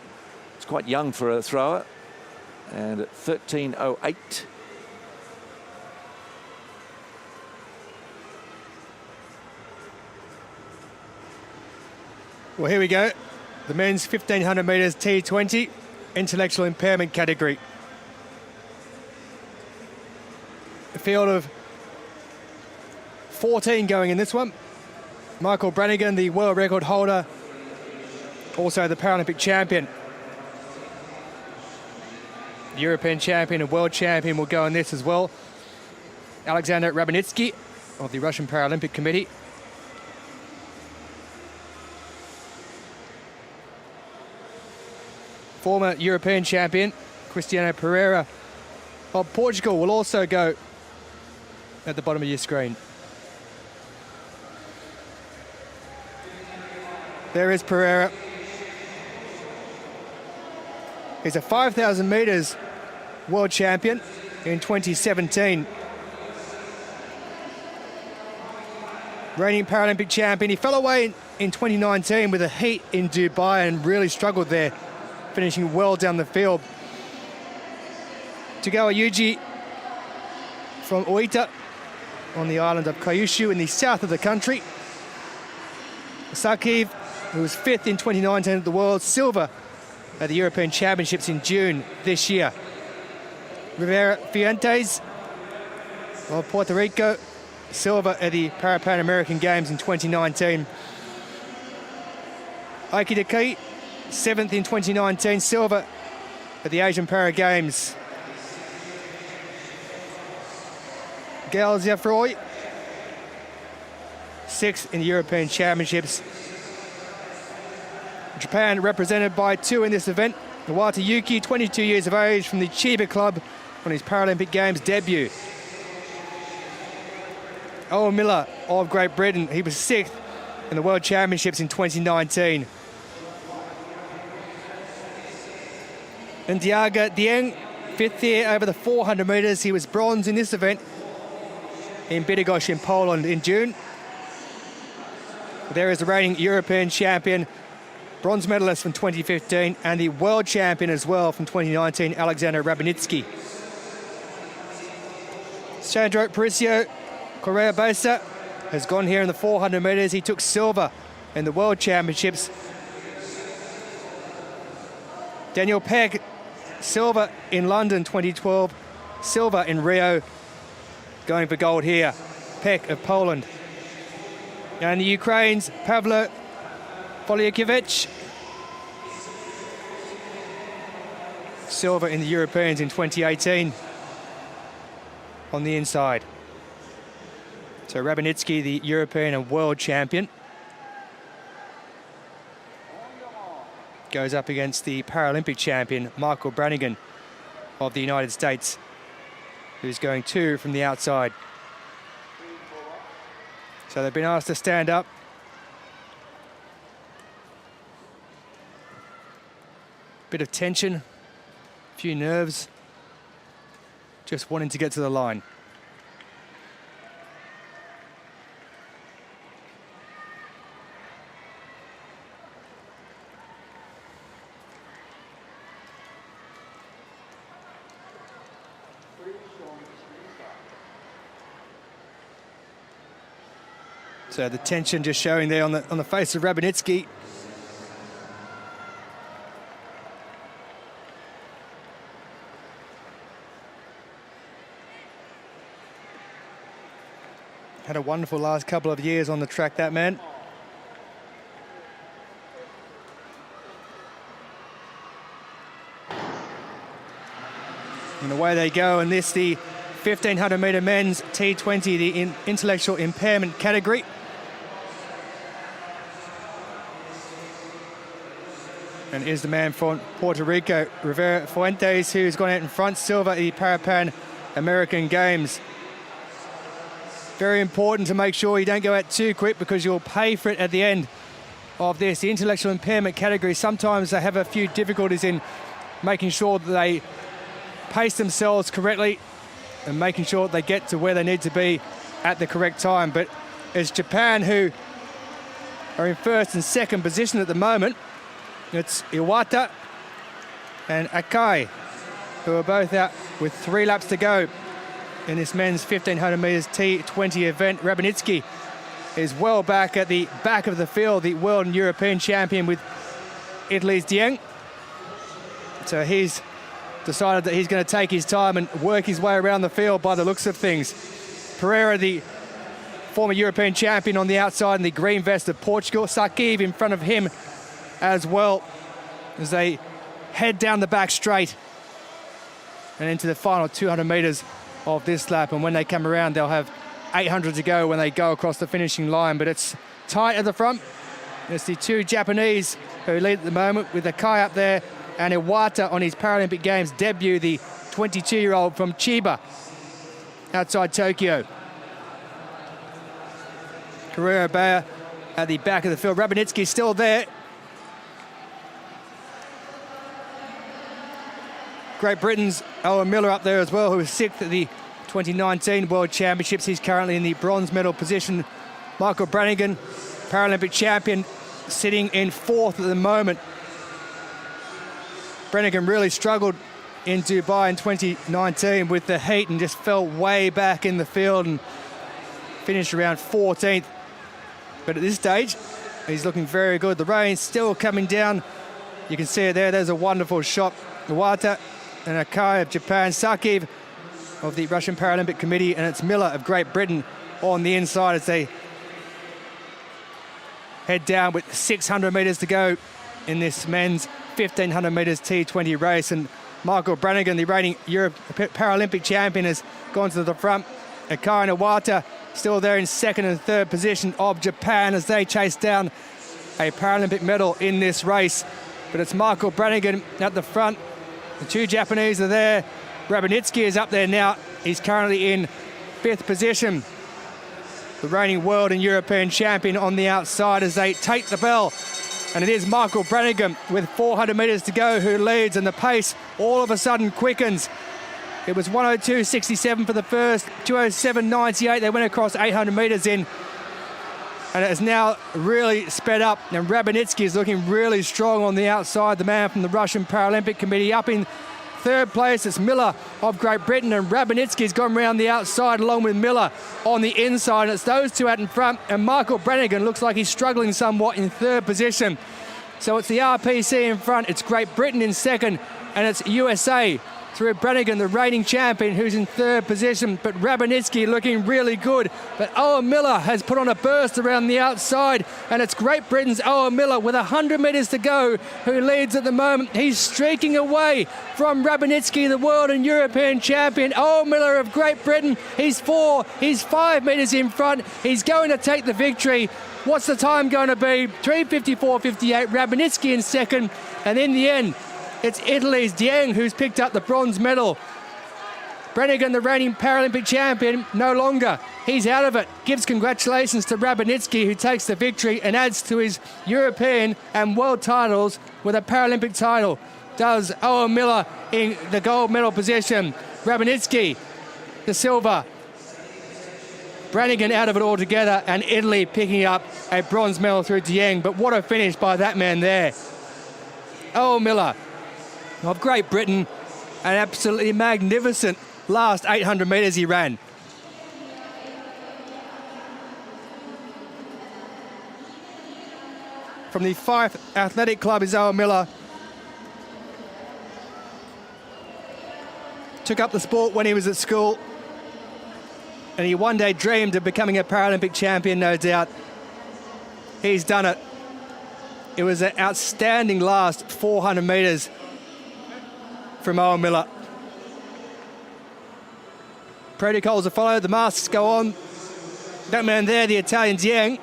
it's quite young for a thrower. And at 13:08. Well, here we go. the men's 1500 metres T20 intellectual impairment category. A field of 14 going in this one. Michael Brannigan, the world record holder, also the Paralympic champion. European champion and world champion will go in this as well. Alexander Rabinski of the Russian Paralympic Committee. Former European champion Cristiano Pereira of Portugal will also go at the bottom of your screen. There is Pereira. He's a 5,000 metres world champion in 2017. Reigning Paralympic champion. He fell away in 2019 with a heat in Dubai and really struggled there, finishing well down the field. Tagawa Yuji from Oita on the island of Kyushu in the south of the country. Sakiv, who was 5th in 2019 at the World, silver at the European Championships in June this year. Rivera Fuentes of Puerto Rico, silver at the Pan American Games in 2019. Aiki Daki, 7th in 2019, silver at the Asian Para Games. Gail Ziafroy, 6th in the European Championships. Japan represented by 2 in this event. Iwata Yuki, 22 years of age, from the Chiba Club on his Paralympic Games debut. Owen Miller of Great Britain, he was 6th in the World Championships in 2019. Ndiaga Dieng, 5th year over the 400 metres. He was bronze in this event in Bydgoszcz in Poland in June. There is the reigning European champion, bronze medalist from 2015, and the world champion as well from 2019, Alexander Rabinski. Sandro Parisio Correa Besa has gone here in the 400 metres. He took silver in the World Championships. Daniel Peck, silver in London 2012, silver in Rio, going for gold here. Peck of Poland. And the Ukraine's Pavlo Polyakevich, silver in the Europeans in 2018 on the inside. So Rabinski, the European and world champion, goes up against the Paralympic champion, Michael Brannigan of the United States, who's going 2 from the outside. So they've been asked to stand up. Bit of tension, a few nerves, just wanting to get to the line. So the tension just showing there on the face of Rabinski. Had a wonderful last couple of years on the track, that man. And away they go, and this the 1500 metre men's T20, the intellectual impairment category. And is the man from Puerto Rico, Rivera Fuentes, who's gone out in front, silver at the Pan American Games. Very important to make sure you don't go out too quick, because you'll pay for it at the end of this. The intellectual impairment category, sometimes they have a few difficulties in making sure that they pace themselves correctly and making sure that they get to where they need to be at the correct time. But it's Japan who are in first and second position at the moment. It's Iwata and Akai, who are both out with 3 laps to go in this men's 1500 metres T20 event. Rabinski is well back at the back of the field, the world and European champion, with Italy's Dieng. So he's decided that he's going to take his time and work his way around the field by the looks of things. Pereira, the former European champion, on the outside in the green vest of Portugal. Sakiv in front of him as well as they head down the back straight and into the final 200 metres of this lap. And when they come around, they'll have 800 to go when they go across the finishing line. But it's tight at the front. It's the two Japanese who lead at the moment, with Akai up there and Iwata on his Paralympic Games debut, the 22-year-old from Chiba outside Tokyo. Carrera Bayer at the back of the field. Rabinski still there. Great Britain's Owen Miller up there as well, who was sixth at the 2019 World Championships. He's currently in the bronze medal position. Michael Brannigan, Paralympic champion, sitting in fourth at the moment. Brannigan really struggled in Dubai in 2019 with the heat and just fell way back in the field and finished around 14th. But at this stage, he's looking very good. The rain's still coming down. You can see it there. There's a wonderful shot. Iwata and Akai of Japan, Sakiv of the Russian Paralympic Committee, and it's Miller of Great Britain on the inside as they head down with 600 metres to go in this men's 1500 metres T20 race. And Michael Brannigan, the reigning Paralympic champion, has gone to the front. Akai and Iwata still there in second and third position of Japan as they chase down a Paralympic medal in this race. But it's Michael Brannigan at the front. The two Japanese are there. Rabinski is up there now. He's currently in fifth position. The reigning world and European champion on the outside as they take the bell. And it is Michael Brannigan with 400 metres to go who leads, and the pace all of a sudden quickens. It was 102.67 for the first, 207.98. They went across 800 metres in. And it has now really sped up. And Rabinski is looking really strong on the outside. The man from the Russian Paralympic Committee up in third place. It's Miller of Great Britain, and Rabinski's gone around the outside along with Miller on the inside. And it's those two out in front. And Michael Brannigan looks like he's struggling somewhat in third position. So it's the RPC in front. It's Great Britain in second. And it's USA through Brannigan, the reigning champion, who's in third position. But Rabinski looking really good. But Owen Miller has put on a burst around the outside, and it's Great Britain's Owen Miller with 100 metres to go who leads at the moment. He's streaking away from Rabinski, the world and European champion. Owen Miller of Great Britain, he's 5 metres in front. He's going to take the victory. What's the time going to be? 3:54.58. Rabinski in second, and in the end, it's Italy's Dieng who's picked up the bronze medal. Brannigan, the reigning Paralympic champion, no longer. He's out of it. Gives congratulations to Rabinski, who takes the victory and adds to his European and world titles with a Paralympic title. Does Owen Miller in the gold medal position. Rabinski, the silver. Brannigan out of it altogether, and Italy picking up a bronze medal through Dieng. But what a finish by that man there. Owen Miller of Great Britain, an absolutely magnificent last 800 metres he ran. From the Fife Athletic Club is Owen Miller. Took up the sport when he was at school, and he one day dreamed of becoming a Paralympic champion, no doubt. He's done it. It was an outstanding last 400 metres from Owen Miller. Protocols are followed, the masks go on. That man there, the Italian Dieng,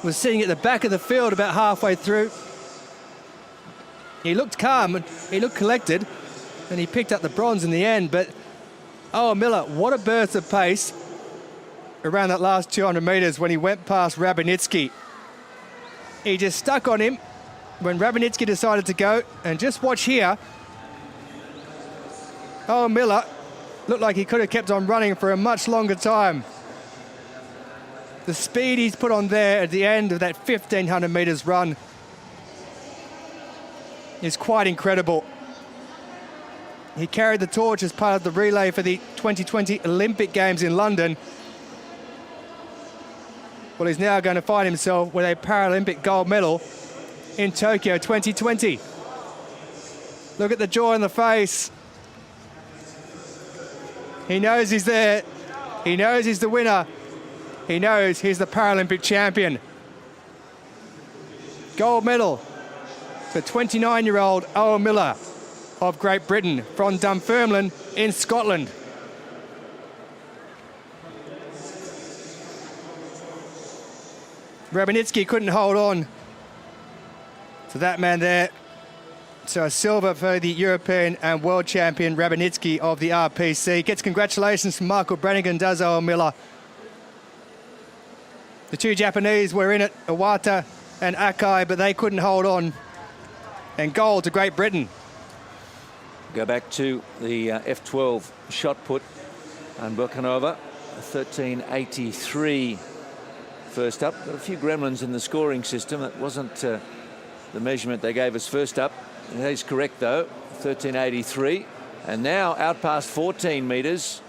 was sitting at the back of the field about halfway through. He looked calm, and he looked collected, and he picked up the bronze in the end. But Owen Miller, what a burst of pace around that last 200 metres when he went past Rabinski. He just stuck on him when Rabinski decided to go, and just watch here. Owen Miller looked like he could have kept on running for a much longer time. The speed he's put on there at the end of that 1,500 metres run is quite incredible. He carried the torch as part of the relay for the 2020 Olympic Games in London. Well, he's now going to find himself with a Paralympic gold medal in Tokyo 2020. Look at the joy on the face. He knows he's there. He knows he's the winner. He knows he's the Paralympic champion. Gold medal for 29-year-old Owen Miller of Great Britain from Dunfermline in Scotland. Rabinski couldn't hold on to that man there. So a silver for the European and world champion Rabinski of the RPC. Gets congratulations from Michael Brannigan, does Owen Miller. The two Japanese were in it, Iwata and Akai, but they couldn't hold on. And gold to Great Britain. Go back to the F12 shot put and Burkanova, 13.83 first up. Got a few gremlins in the scoring system. That wasn't the measurement they gave us first up. That is correct though, 13.83. And now out past 14 metres.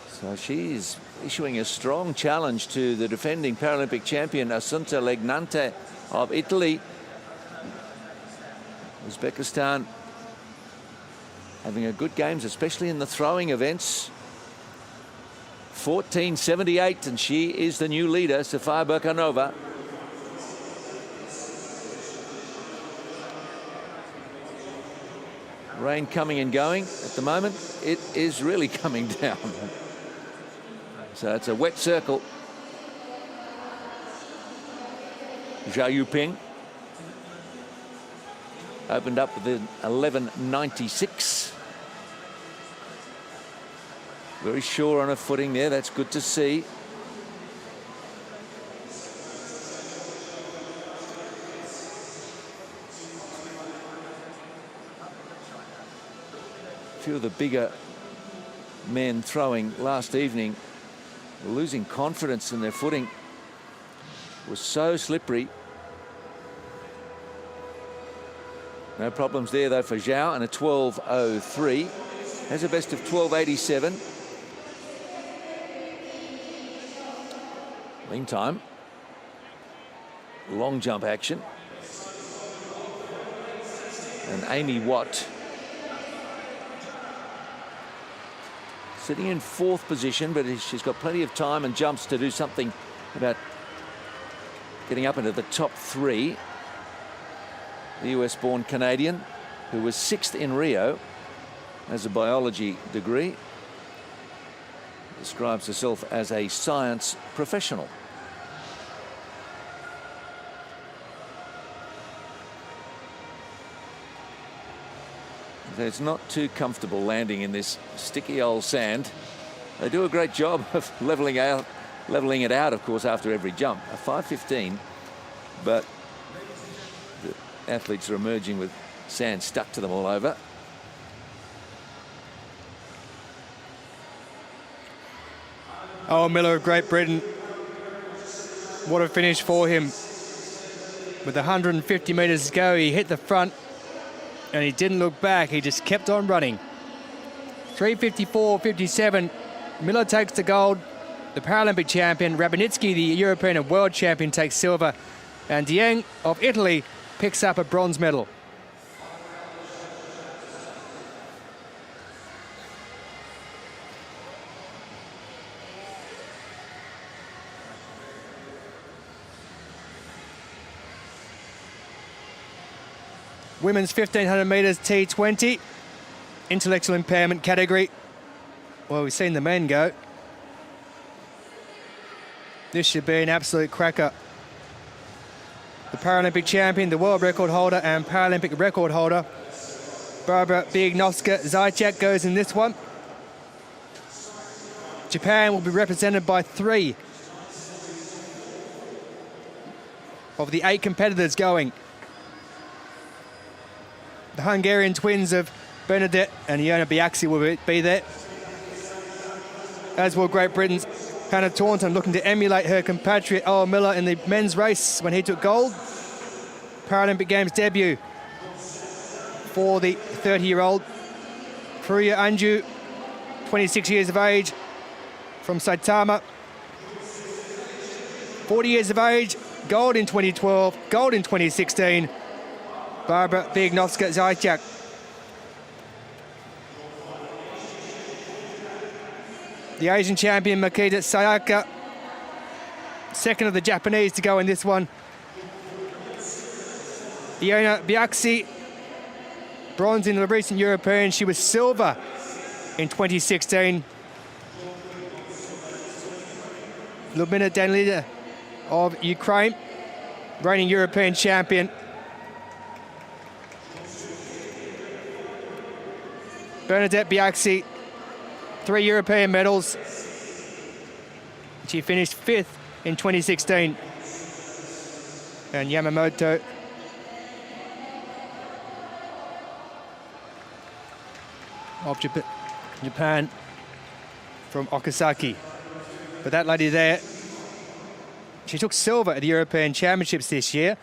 So she's issuing a strong challenge to the defending Paralympic champion Assunta Legnante of Italy. Uzbekistan having a good games, especially in the throwing events. 14.78, and she is the new leader, Sofia Burkanova. Rain coming and going at the moment. It is really coming down. So it's a wet circle. Zhao Yuping opened up with an 11.96. Very sure on her footing there. That's good to see. A few of the bigger men throwing last evening were losing confidence in their footing. It was so slippery. No problems there though for Zhao, and a 12.03. Has a best of 12.87. Meantime, long jump action. And Amy Watt sitting in fourth position, but she's got plenty of time and jumps to do something about getting up into the top three. The US-born Canadian, who was sixth in Rio, has a biology degree, describes herself as a science professional. It's not too comfortable landing in this sticky old sand. They do a great job of leveling it out, of course, after every jump. A 5.15, but the athletes are emerging with sand stuck to them all over. Owen Miller of Great Britain. What a finish for him. With 150 metres to go, he hit the front and he didn't look back. He just kept on running. 3:54.57. Miller takes the gold. The Paralympic champion, Rabinski, the European and world champion, takes silver. And Dieng of Italy picks up a bronze medal. Women's 1500 metres T20, intellectual impairment category. Well, we've seen the men go. This should be an absolute cracker. The Paralympic champion, the world record holder and Paralympic record holder, Barbara Biagnowska-Zajac, goes in this one. Japan will be represented by 3 of the 8 competitors going. The Hungarian twins of Bernadette and Iona Biaxi will be there, as will Great Britain's Hannah Taunton, looking to emulate her compatriot Owen Miller in the men's race when he took gold. Paralympic Games debut for the 30-year-old. Furuya Anju, 26 years of age, from Saitama. 40 years of age, gold in 2012, gold in 2016. Barbara Biegnovska-Zajac. The Asian champion Makita Sayaka, second of the Japanese to go in this one. Iona Biaksi, bronze in the recent European. She was silver in 2016. Lyudmila Danilina of Ukraine, reigning European champion. Bernadette Biaksi, 3 European medals. She finished 5th in 2016. And Yamamoto of Japan from Okazaki. But that lady there, she took silver at the European Championships this year.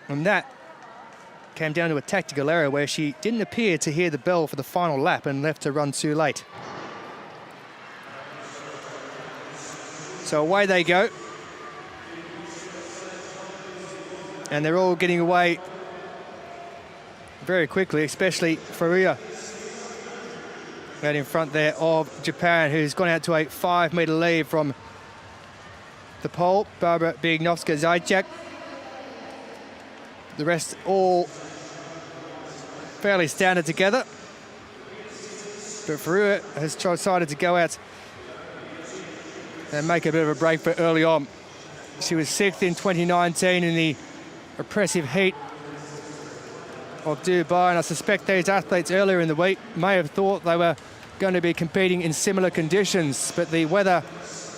And that came down to a tactical error where she didn't appear to hear the bell for the final lap and left her run too late. So away they go. And they're all getting away very quickly, especially Furuya out in front there of Japan, who's gone out to a 5-metre lead from the pole. Barbara Biegnovska-Zajac. The rest all fairly standard together. But Furuya has decided to go out and make a bit of a break for early on. She was 6th in 2019 in the oppressive heat of Dubai, and I suspect these athletes earlier in the week may have thought they were going to be competing in similar conditions, but the weather,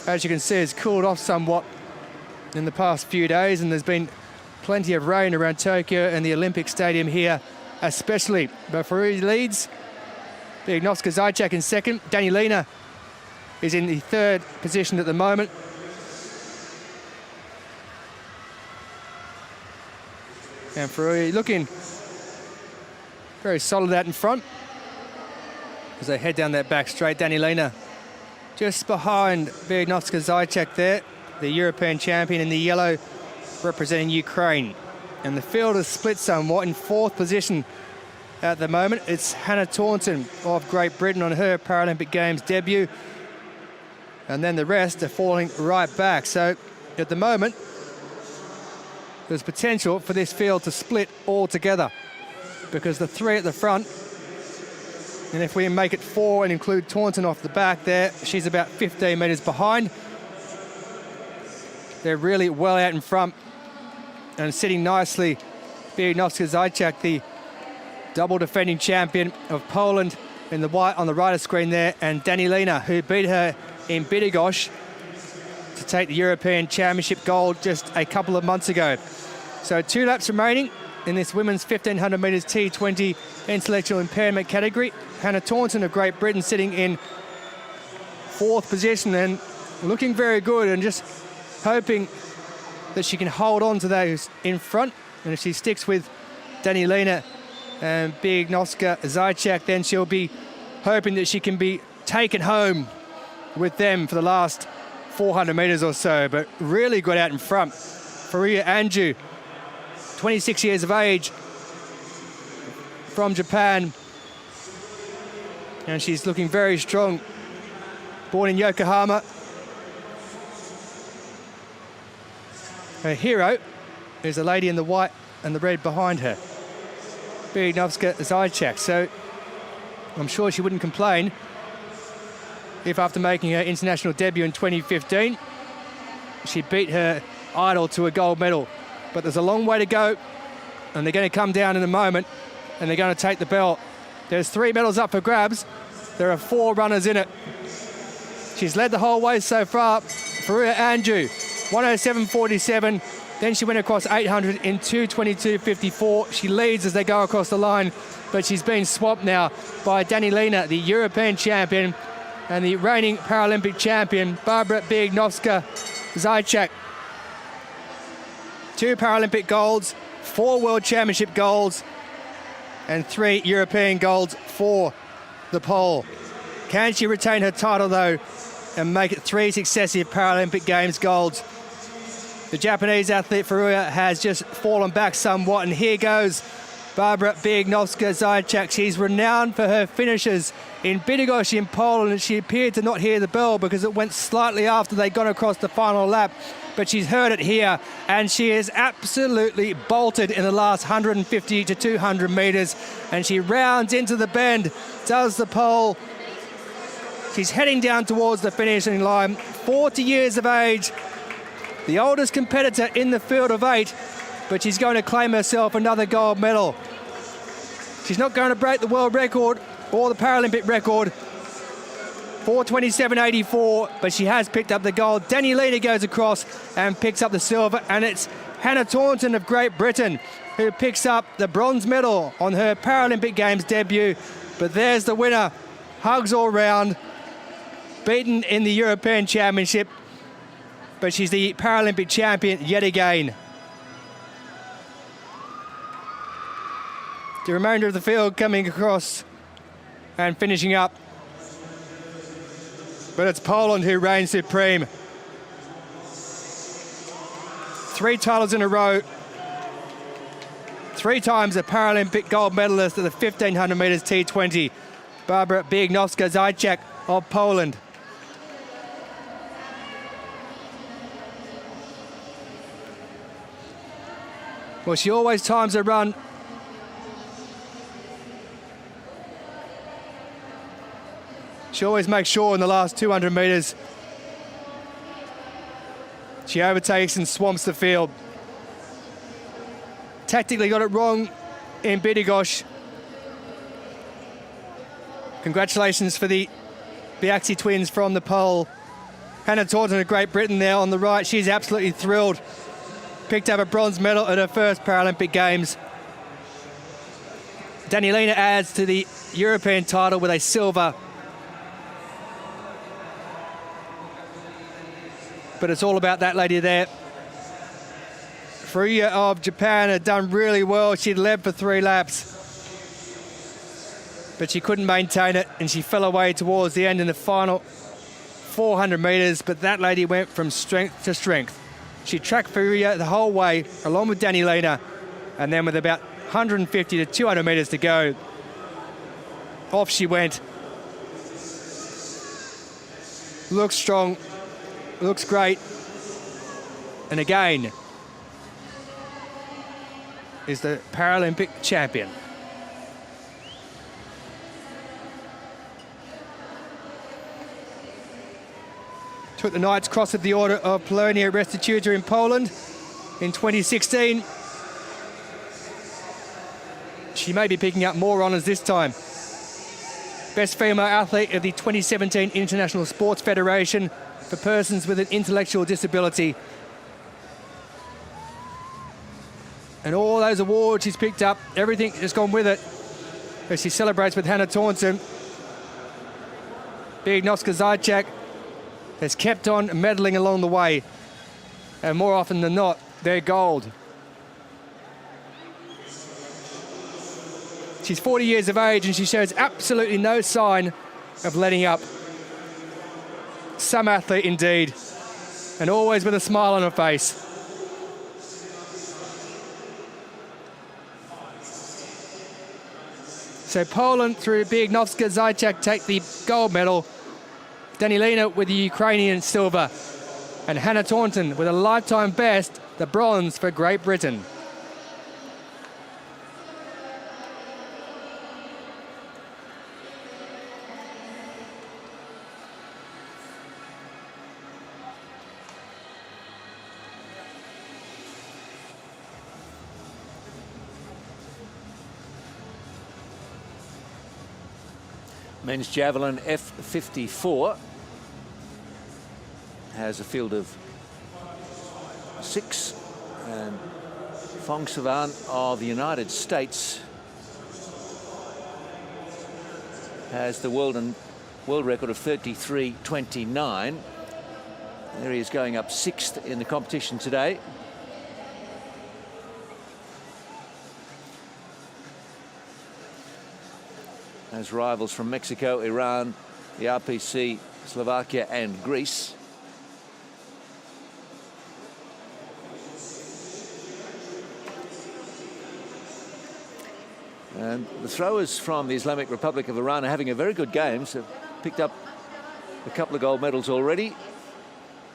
as you can see, has cooled off somewhat in the past few days, and there's been plenty of rain around Tokyo and the Olympic Stadium here especially. But Furuya leads, Biegnovska-Zajac in second. Danilina is in the 3rd position at the moment. And Furuya looking very solid out in front as they head down that back straight. Danilina just behind Biegnovska-Zajac there, the European champion in the yellow, representing Ukraine. And the field is split somewhat. In 4th position at the moment, it's Hannah Taunton of Great Britain on her Paralympic Games debut. And then the rest are falling right back. So at the moment, there's potential for this field to split altogether, because the 3 at the front, and if we make it 4 and include Taunton off the back there, she's about 15 metres behind. They're really well out in front and sitting nicely. Biegnovska-Zajac, the double defending champion of Poland, in the white on the right of screen there, and Danilina, who beat her in Bydgoszcz to take the European Championship gold just a couple of months ago. So 2 laps remaining in this women's 1500 metres T20 intellectual impairment category. Hannah Taunton of Great Britain sitting in 4th position and looking very good, and just hoping that she can hold on to those in front. And if she sticks with Danilina and Biegnovska-Zajac, then she'll be hoping that she can be taken home with them for the last 400 metres or so. But really good out in front. Furuya Anju, 26 years of age, from Japan, and she's looking very strong. Born in Yokohama. Her hero is the lady in the white and the red behind her, Biegnovska-Zajac. So I'm sure she wouldn't complain if, after making her international debut in 2015, she beat her idol to a gold medal. But there's a long way to go, and they're going to come down in a moment, and they're going to take the belt. There's 3 medals up for grabs. There are 4 runners in it. She's led the whole way so far. Furuya Anju, 107.47. Then she went across 800 in 2:22.54. She leads as they go across the line, but she's been swamped now by Danilina, the European champion, and the reigning Paralympic champion, Barbara Biegnovska-Zajac. 2 Paralympic golds, 4 World Championship golds, and 3 European golds for the pole. Can she retain her title, though, and make it 3 successive Paralympic Games golds? The Japanese athlete Furuya has just fallen back somewhat, and here goes Barbara Biegnovska-Zajac. She's renowned for her finishes in Bydgoszcz in Poland, and she appeared to not hear the bell because it went slightly after they got across the final lap. But she's heard it here, and she is absolutely bolted in the last 150 to 200 metres, and she rounds into the bend, does the pole. She's heading down towards the finishing line, 40 years of age, the oldest competitor in the field of 8, but she's going to claim herself another gold medal. She's not going to break the world record or the Paralympic record, 4:27.84, but she has picked up the gold. Danielina goes across and picks up the silver, and it's Hannah Taunton of Great Britain who picks up the bronze medal on her Paralympic Games debut. But there's the winner, hugs all round, beaten in the European Championship, but she's the Paralympic champion yet again. The remainder of the field coming across and finishing up. But it's Poland who reigns supreme. 3 titles in a row. 3 times a Paralympic gold medalist at the 1500 metres T20. Barbara Biegnovska-Zajac of Poland. Well, she always times her run. She always makes sure in the last 200 metres she overtakes and swamps the field. Tactically got it wrong in Bydgoszcz. Congratulations for the Beatty twins from the pole. Hannah Taunton of Great Britain there on the right. She's absolutely thrilled. Picked up a bronze medal at her first Paralympic Games. Danielina adds to the European title with a silver. But it's all about that lady there. Furuya of Japan had done really well. She'd led for 3 laps, but she couldn't maintain it, and she fell away towards the end in the final 400 metres. But that lady went from strength to strength. She tracked Furuya the whole way, along with Danielina, and then with about 150 to 200 metres to go, off she went. Looks strong. Looks great, and again is the Paralympic champion. Took the Knights Cross of the Order of Polonia Restituta in Poland in 2016. She may be picking up more honours this time. Best female athlete of the 2017 International Sports Federation for persons with an intellectual disability. And all those awards she's picked up, everything has gone with it as she celebrates with Hannah Taunton. Biegnovska-Zajac has kept on medaling along the way, and more often than not, they're gold. She's 40 years of age, and she shows absolutely no sign of letting up. Some athlete indeed, and always with a smile on her face. So Poland, through Biegnovska-Zajac, take the gold medal. Danielina with the Ukrainian silver, and Hannah Taunton with a lifetime best, the bronze for Great Britain. Men's Javelin F54 has a field of 6, and Fong Savan of the United States has the world record of 33.29. There he is, going up 6th in the competition today. As rivals from Mexico, Iran, the RPC, Slovakia and Greece. And the throwers from the Islamic Republic of Iran are having a very good game. So picked up a couple of gold medals already.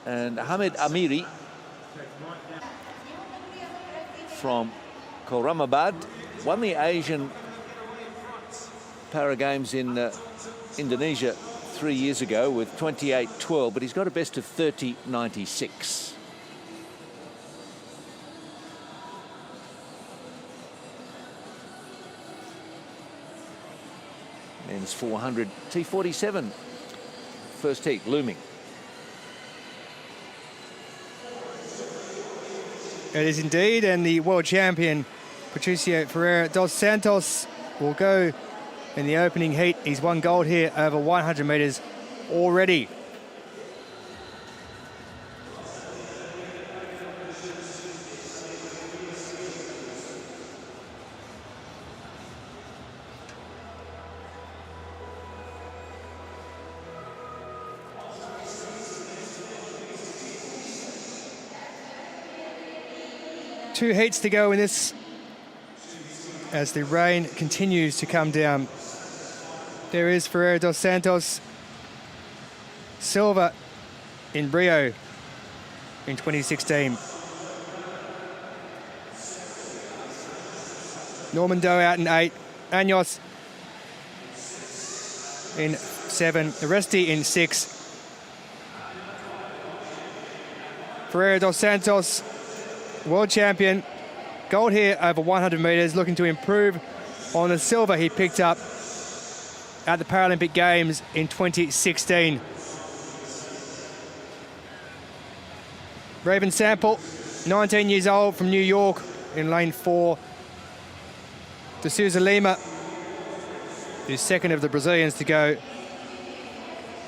And Hamid Amiri from Khorramabad won the Asian Para Games in Indonesia 3 years ago with 28.12, but he's got a best of 30.96. Men's 400 T47 first heat looming. It is indeed, and the world champion Patricio Ferreira dos Santos will go in the opening heat. He's won gold here over 100 metres already. Two heats to go in this as the rain continues to come down. There is Ferreira dos Santos, silver in Rio in 2016. Norman Doe out in 8, Anyos in 7, Aresti in 6. Ferreira dos Santos, world champion, gold here over 100 metres, looking to improve on the silver he picked up at the Paralympic Games in 2016. Raven Sample, 19 years old, from New York, in lane 4. D'Souza Lima, who's second of the Brazilians to go.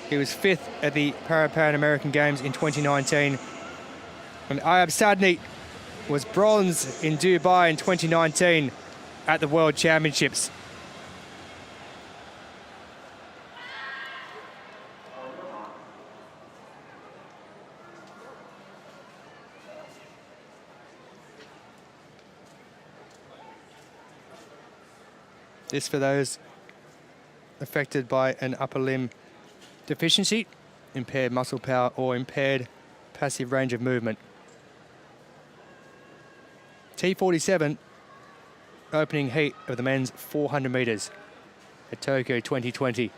He was 5th at the Pan American Games in 2019. And Ayab Sadni was bronze in Dubai in 2019 at the World Championships. This for those affected by an upper limb deficiency, impaired muscle power, or impaired passive range of movement. T47, opening heat of the men's 400 metres at Tokyo 2020.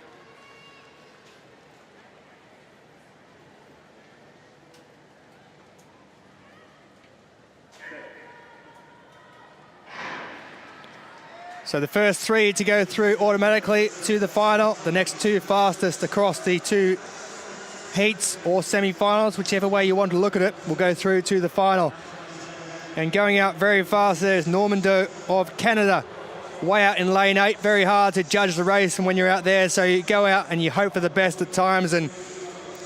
So the first 3 to go through automatically to the final. The next 2 fastest across the 2 heats or semi-finals, whichever way you want to look at it, will go through to the final. And going out very fast there's Norman Doe of Canada, way out in lane 8. Very hard to judge the race from when you're out there, so you go out and you hope for the best at times. And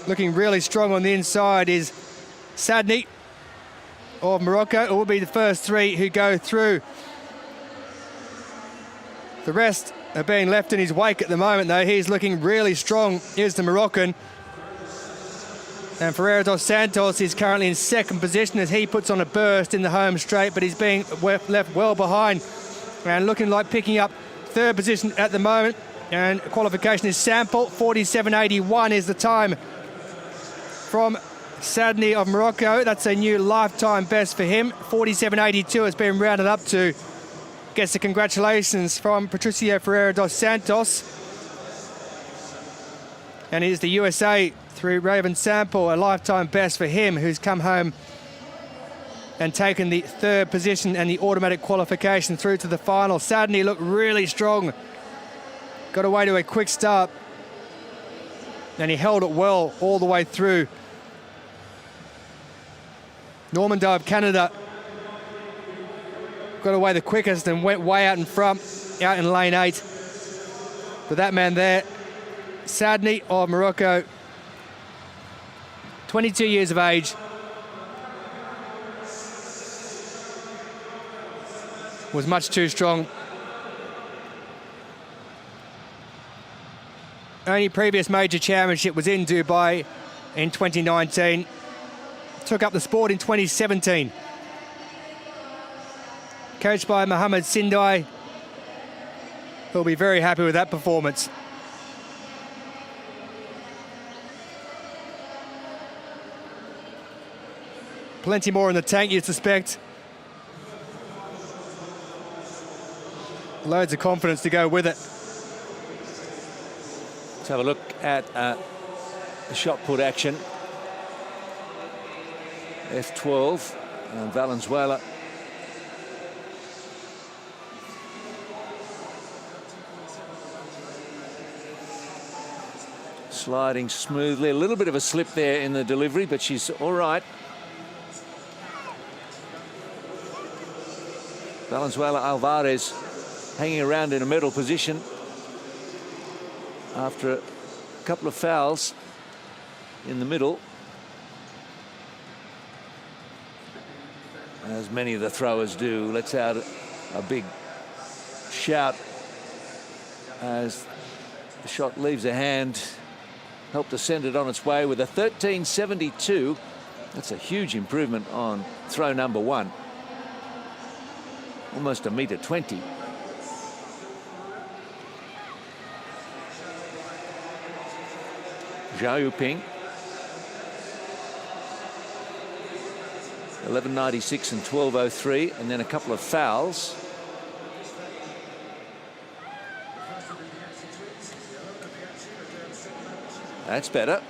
looking really strong on the inside is Sadni of Morocco. It will be the first 3 who go through. The rest are being left in his wake at the moment, though. He's looking really strong, is the Moroccan. And Ferreira dos Santos is currently in 2nd position as he puts on a burst in the home straight, but he's being left well behind and looking like picking up 3rd position at the moment. And qualification is Sample, 47.81 is the time from Sadni of Morocco. That's a new lifetime best for him. 47.82 has been rounded up to. Gets the congratulations from Patricio Ferreira dos Santos. And here's the USA through Raven Sample, a lifetime best for him, who's come home and taken the 3rd position and the automatic qualification through to the final. Sadni looked really strong. Got away to a quick start. And he held it well all the way through. Norman Doe of Canada got away the quickest and went way out in front, out in lane 8. But that man there, Sadni of Morocco, 22 years of age, was much too strong. Only previous major championship was in Dubai in 2019. Took up the sport in 2017. Coached by Mohammed Sindai. He'll be very happy with that performance. Plenty more in the tank, you'd suspect. Loads of confidence to go with it. Let's have a look at the shot put action. F12 and Valenzuela. Sliding smoothly, a little bit of a slip there in the delivery, but she's all right. Valenzuela Alvarez hanging around in a medal position after a couple of fouls in the middle. As many of the throwers do, lets out a big shout as the shot leaves her hand. Helped to send it on its way with a 13.72. That's a huge improvement on throw number 1. Almost a metre 20. Zhao Yuping. 11.96 and 12.03, and then a couple of fouls. That's better.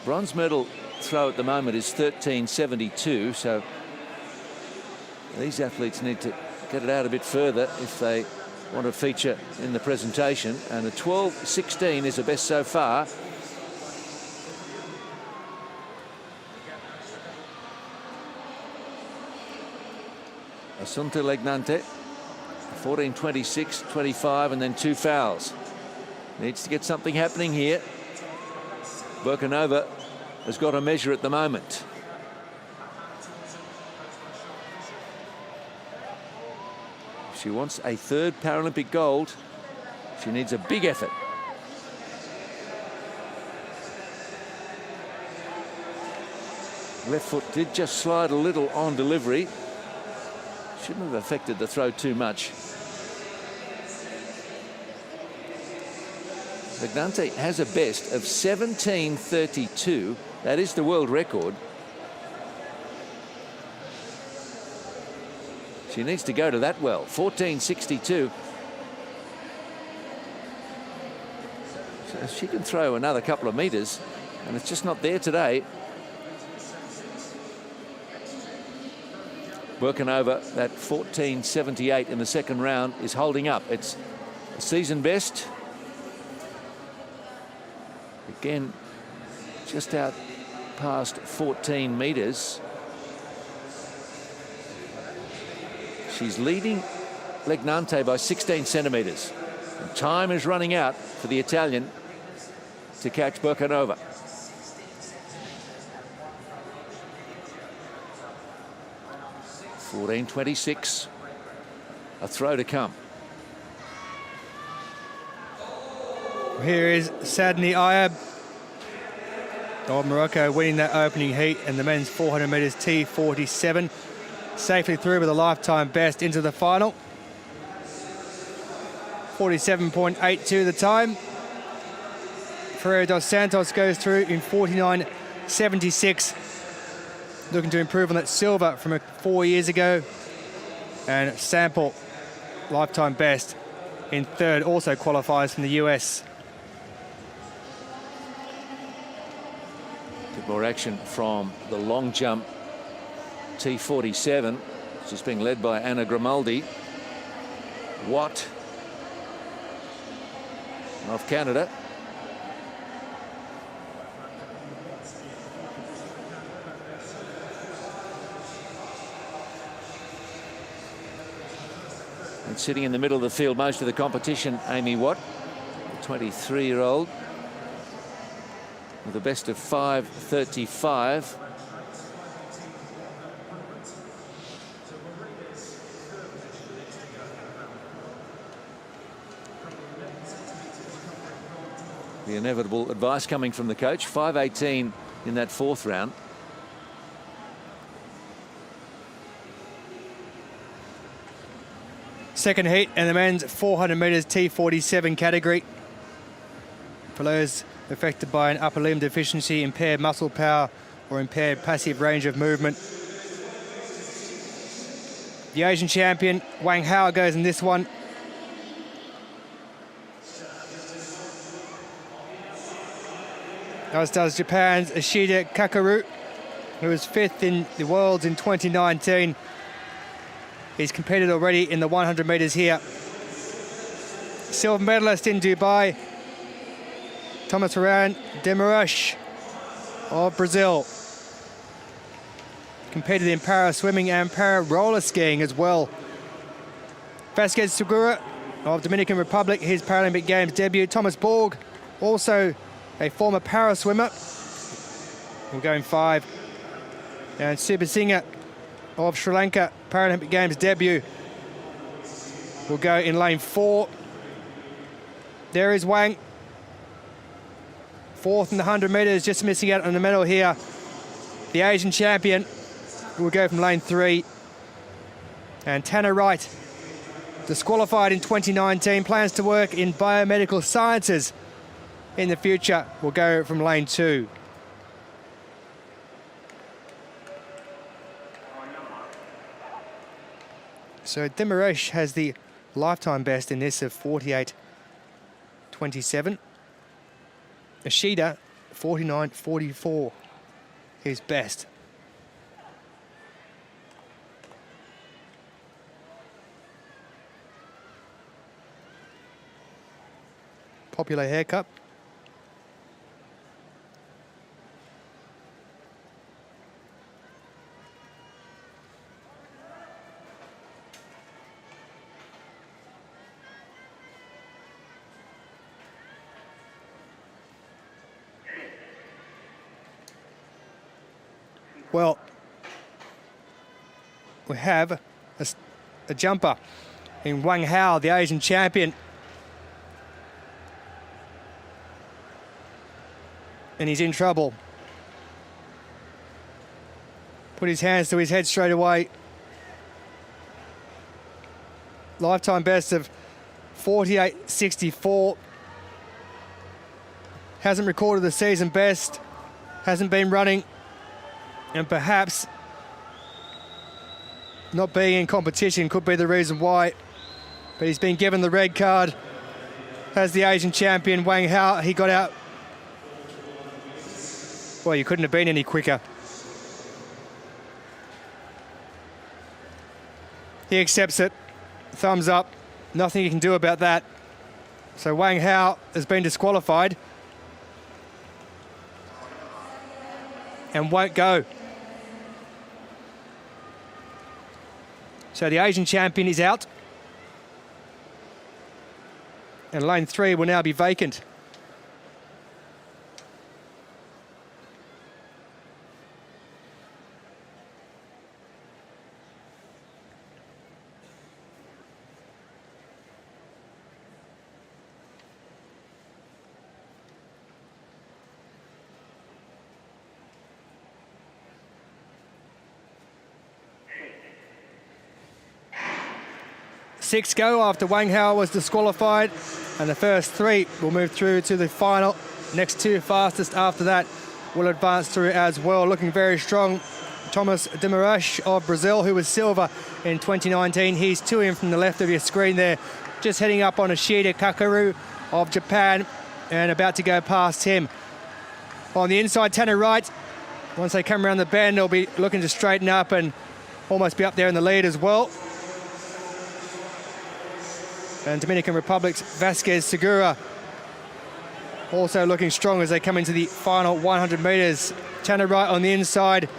Bronze medal throw at the moment is 13.72, so these athletes need to get it out a bit further if they want to feature in the presentation, and a 12.16 is the best so far. Assunta Legnante, 14.26, 25, and then 2 fouls. Needs to get something happening here. Burkanova has got a measure at the moment. If she wants a 3rd Paralympic gold, she needs a big effort. Left foot did just slide a little on delivery. Shouldn't have affected the throw too much. Legnante has a best of 17.32. That is the world record. She needs to go to that well. 14.62. So she can throw another couple of meters, and it's just not there today. Burkanova, that 14.78 in the second round, is holding up. It's a season best. Again, just out past 14 meters. She's leading Legnante by 16 centimeters. And time is running out for the Italian to catch Burkanova. $14.26. A throw to come. Here is Sadni Ayab of Morocco winning that opening heat in the men's 400 metres T47. Safely through with a lifetime best into the final. 47.82 the time. Ferreira dos Santos goes through in 49.76. Looking to improve on that silver from 4 years ago. And Sample, lifetime best in 3rd, also qualifies from the US. Bit more action from the long jump T47. It's just being led by Anna Grimaldi. Watt of Canada. And sitting in the middle of the field most of the competition, Amy Watt, the 23-year-old, with a best of 5.35. The inevitable advice coming from the coach. 5.18 in that fourth round. Second heat in the men's 400 metres T47 category. For those affected by an upper limb deficiency, impaired muscle power, or impaired passive range of movement. The Asian champion, Wang Hao, goes in this one. As does Japan's Ishida Kakaru, who was 5th in the Worlds in 2019. He's competed already in the 100 metres here. Silver medalist in Dubai, Thomas Demirous of Brazil. Competed in para swimming and para roller skiing as well. Vasquez Segura of Dominican Republic, his Paralympic Games debut. Thomas Borg, also a former para swimmer, will go in 5. And Subasinghe of Sri Lanka, Paralympic Games debut, will go in lane 4. There is Wang, 4th in the 100 metres, just missing out on the medal here. The Asian champion will go from lane 3. And Tanner Wright, disqualified in 2019, plans to work in biomedical sciences in the future, will go from lane 2. So Demirous has the lifetime best in this of 48.27. Ishida, 49.44, his best. Popular haircut. Well, we have a jumper in Wang Hao, the Asian champion. And he's in trouble. Put his hands to his head straight away. Lifetime best of 48.64. Hasn't recorded the season best. Hasn't been running. And perhaps not being in competition could be the reason why. But he's been given the red card as the Asian champion, Wang Hao. He got out. Well, you couldn't have been any quicker. He accepts it. Thumbs up. Nothing you can do about that. So Wang Hao has been disqualified and won't go. So the Asian champion is out. And lane 3 will now be vacant. Six go after Wang Hao was disqualified, and the first 3 will move through to the final. Next 2 fastest after that will advance through as well. Looking very strong, Thomas Demirous of Brazil, who was silver in 2019. He's 2 in from the left of your screen there, just heading up on Ishida Kakaru of Japan, and about to go past him. On the inside, Tanner Wright. Once they come around the bend, they'll be looking to straighten up and almost be up there in the lead as well. And Dominican Republic's Vasquez Segura also looking strong as they come into the final 100 metres. Tanner Wright on the inside,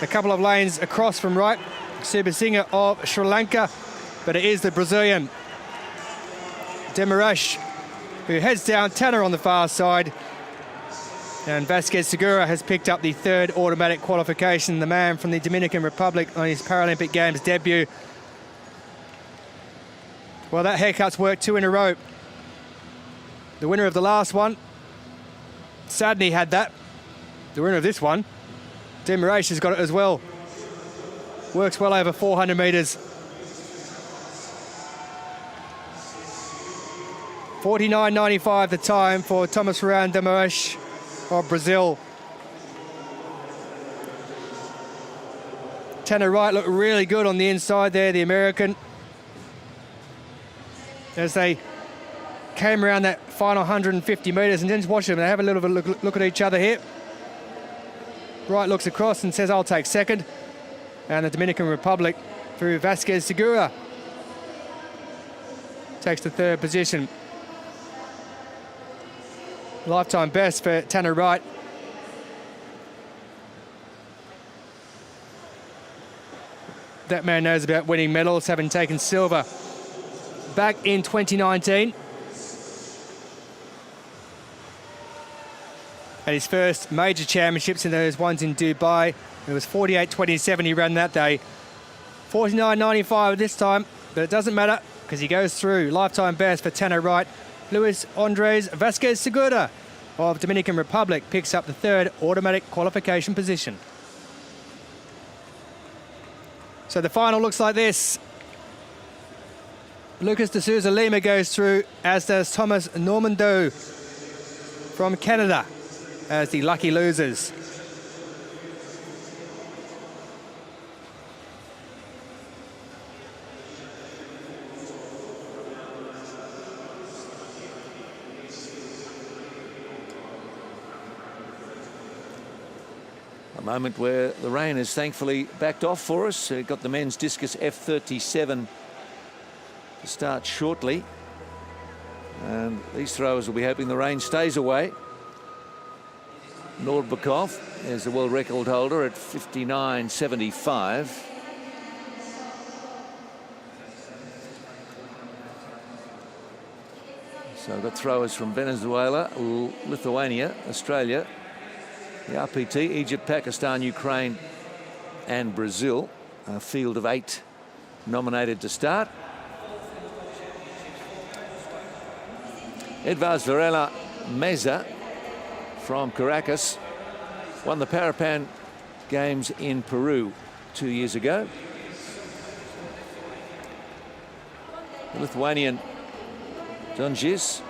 a couple of lanes across from Wright. Subasinghe of Sri Lanka, but it is the Brazilian Demirous who heads down. Tanner on the far side. And Vasquez Segura has picked up the 3rd automatic qualification, the man from the Dominican Republic on his Paralympic Games debut. Well, that haircut's worked 2 in a row. The winner of the last one, Sadney, had that. the winner of this one. Demirache has got it as well. Works well over 400 metres. 49.95 the time for Thomas Rayan Demirache of Brazil. Tanner Wright looked really good on the inside there, the American. As they came around that final 150 metres, and then just watch them, they have a little bit of a look at each other here. Wright looks across and says, I'll take second. And the Dominican Republic, through Vasquez Segura, takes the third position. Lifetime best for Tanner Wright. That man knows about winning medals, having taken silver back in 2019. At his first major championships in those ones in Dubai. It was 48.27 he ran that day. 49.95 this time, but it doesn't matter because he goes through. Lifetime best for Tanner Wright. Luis Andres Vasquez Segura of Dominican Republic picks up the third automatic qualification position. So the final looks like this. Lucas de Souza Lima goes through, as does Thomas Normando from Canada as the lucky losers. A moment where the rain has thankfully backed off for us. Got the men's Discus F37 to start shortly. And these throwers will be hoping the rain stays away. Nordbakov is the world record holder at 59.75. So I've got throwers from Venezuela, Lithuania, Australia, the RPT, Egypt, Pakistan, Ukraine and Brazil. A field of 8 nominated to start. Edvars Varela Meza from Caracas won the Paralympic Games in Peru 2 years ago. The Lithuanian Donjis,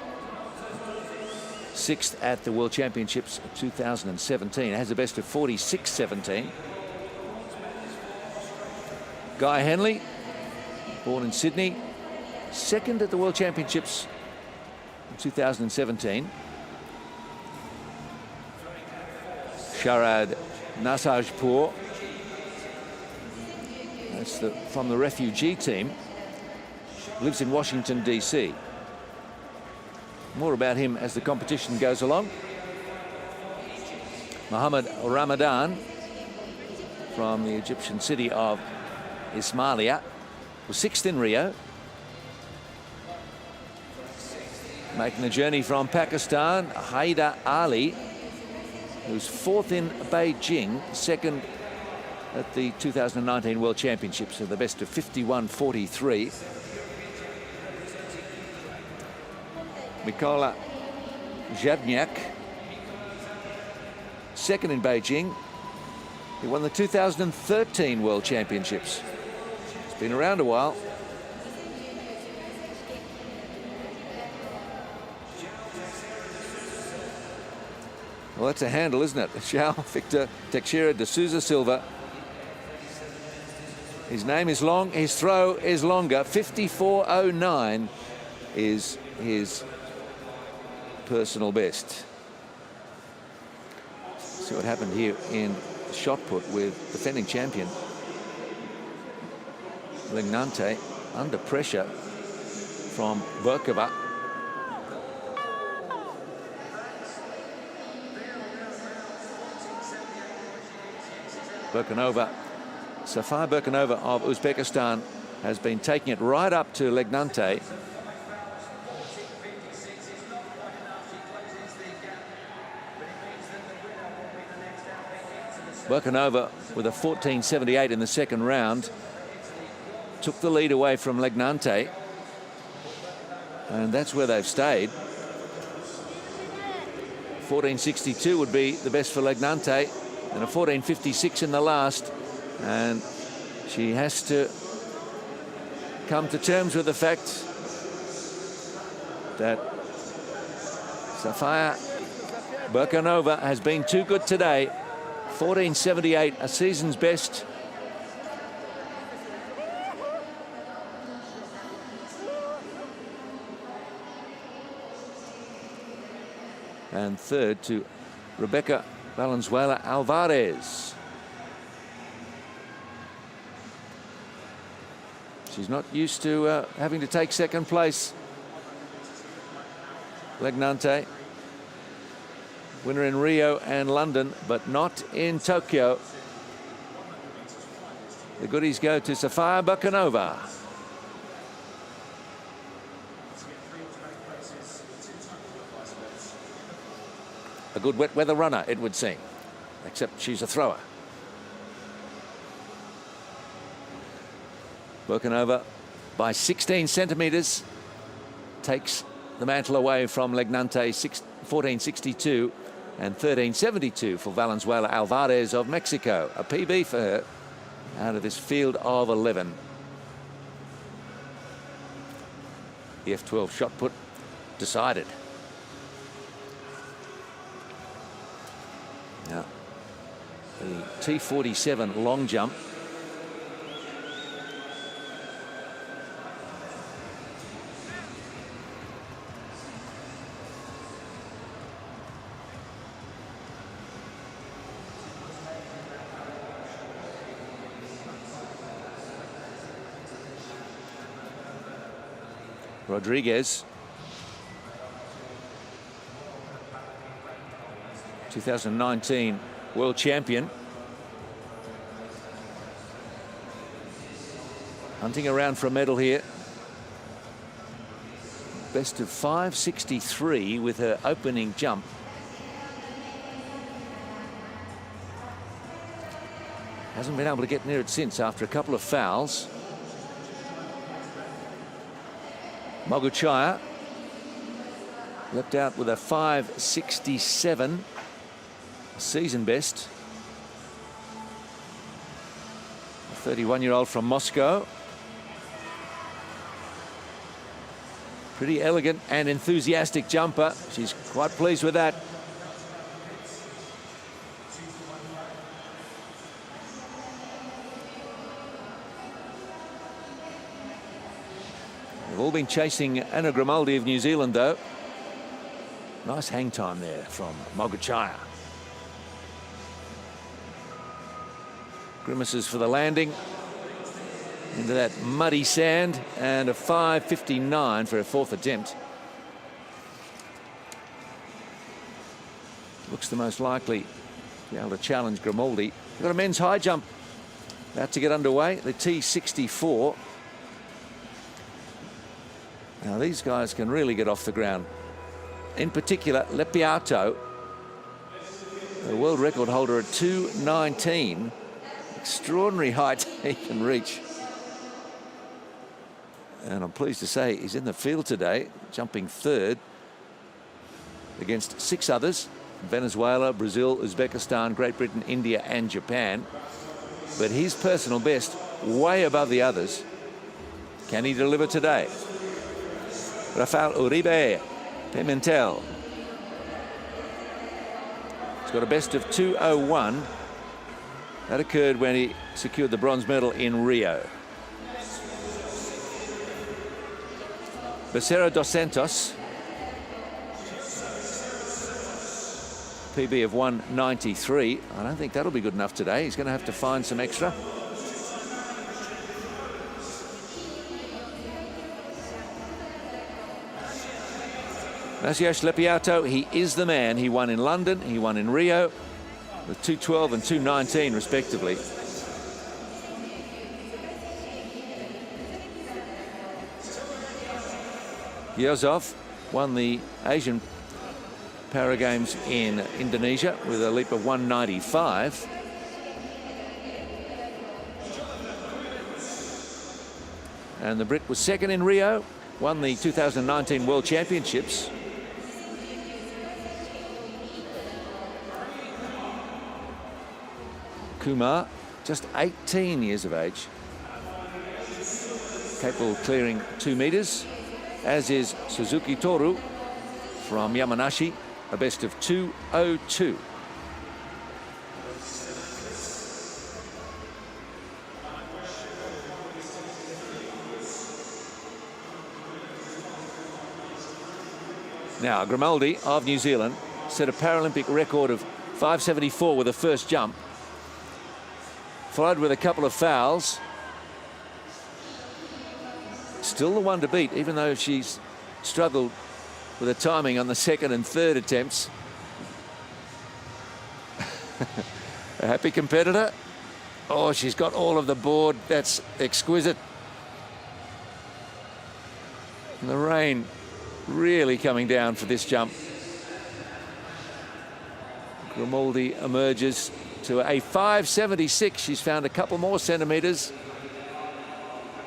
6th at the World Championships of 2017, has a best of 46.17. Guy Henley, born in Sydney, 2nd at the World Championships in 2017. Sharad Nasajpour, that's from the refugee team, lives in Washington, D.C. More about him as the competition goes along. Mohammed Ramadan from the Egyptian city of Ismailia was 6th in Rio. Making the journey from Pakistan, Haider Ali, who's 4th in Beijing, 2nd at the 2019 World Championships, so the best of 51.43. Mikola Žabnyak, 2nd in Beijing. He won the 2013 World Championships. It's been around a while. Well, that's a handle, isn't it? João Victor Teixeira de Souza Silva. His name is long, his throw is longer. 54.09 is his personal best. See what happened here in shot put with defending champion Lignante under pressure from Berkova. Safar Berkanova of Uzbekistan has been taking it right up to Lignante. Berkanova with a 14.78 in the second round took the lead away from Lignante, and that's where they've stayed. 14.62 would be the best for Legnante, and a 14.56 in the last. And she has to come to terms with the fact that Sofia Burkanova has been too good today. 14.78, a season's best. And third to Rebecca Valenzuela Alvarez. She's not used to having to take second place. Legnante, winner in Rio and London, but not in Tokyo. The goodies go to Sofia Burkanova. A good wet weather runner, it would seem, except she's a thrower. Burkanova, by 16 centimetres, takes the mantle away from Legnante. 14.62 and 13.72 for Valenzuela Alvarez of Mexico. A PB for her out of this field of 11. The F12 shot put decided. Now, the T47 long jump. Rodriguez, 2019 world champion, hunting around for a medal here. Best of 5.63 with her opening jump. Hasn't been able to get near it since after a couple of fouls. Moguchaya leapt out with a 5.67, season best. A 31-year-old from Moscow. Pretty elegant and enthusiastic jumper. She's quite pleased with that. They've all been chasing Anna Grimaldi of New Zealand, though. Nice hang time there from Moguchaya. Grimaces for the landing into that muddy sand, and a 5.59 for her fourth attempt. Looks the most likely to be able to challenge Grimaldi. We've got a men's high jump about to get underway, the T64. Now these guys can really get off the ground. In particular, Lepiato, the world record holder at 2.19. Extraordinary height he can reach. And I'm pleased to say he's in the field today, jumping third against 6 others: Venezuela, Brazil, Uzbekistan, Great Britain, India and Japan. But his personal best way above the others. Can he deliver today? Rafael Uribe Pimentel. He's got a best of 2.01. That occurred when he secured the bronze medal in Rio. Becerra dos Santos, PB of 1.93. I don't think that'll be good enough today. He's going to have to find some extra. Maciej Lepiato, he is the man. He won in London, he won in Rio, with 2.12 and 2.19 respectively. Yozov won the Asian Para Games in Indonesia with a leap of 1.95. And the Brit was second in Rio, won the 2019 World Championships. Kumar, just 18 years of age. Capable of clearing 2 meters, as is Suzuki Toru from Yamanashi, a best of 2:02. Now, Grimaldi of New Zealand set a Paralympic record of 5:74 with the first jump, followed with a couple of fouls. Still the one to beat, even though she's struggled with the timing on the second and third attempts. A happy competitor. Oh, she's got all of the board. That's exquisite. And the rain really coming down for this jump. Grimaldi emerges to a 5:76. She's found a couple more centimetres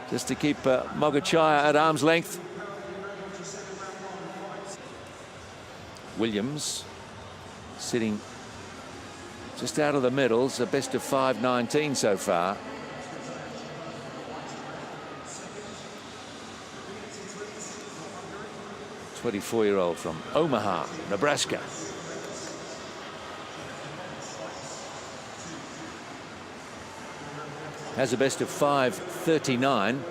just to keep Mogachaya at arm's length. Williams sitting just out of the medals, a best of 5:19 so far. A 24-year-old from Omaha, Nebraska. Has a best of 5:39.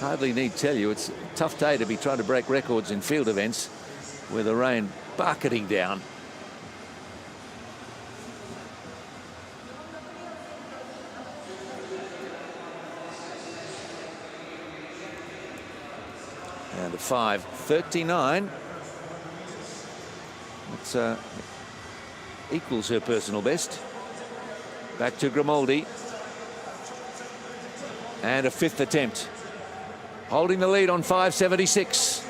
Hardly need tell you, it's a tough day to be trying to break records in field events with the rain bucketing down. And a 5:39. It equals her personal best. Back to Grimaldi. And a 5th attempt. Holding the lead on 5:76.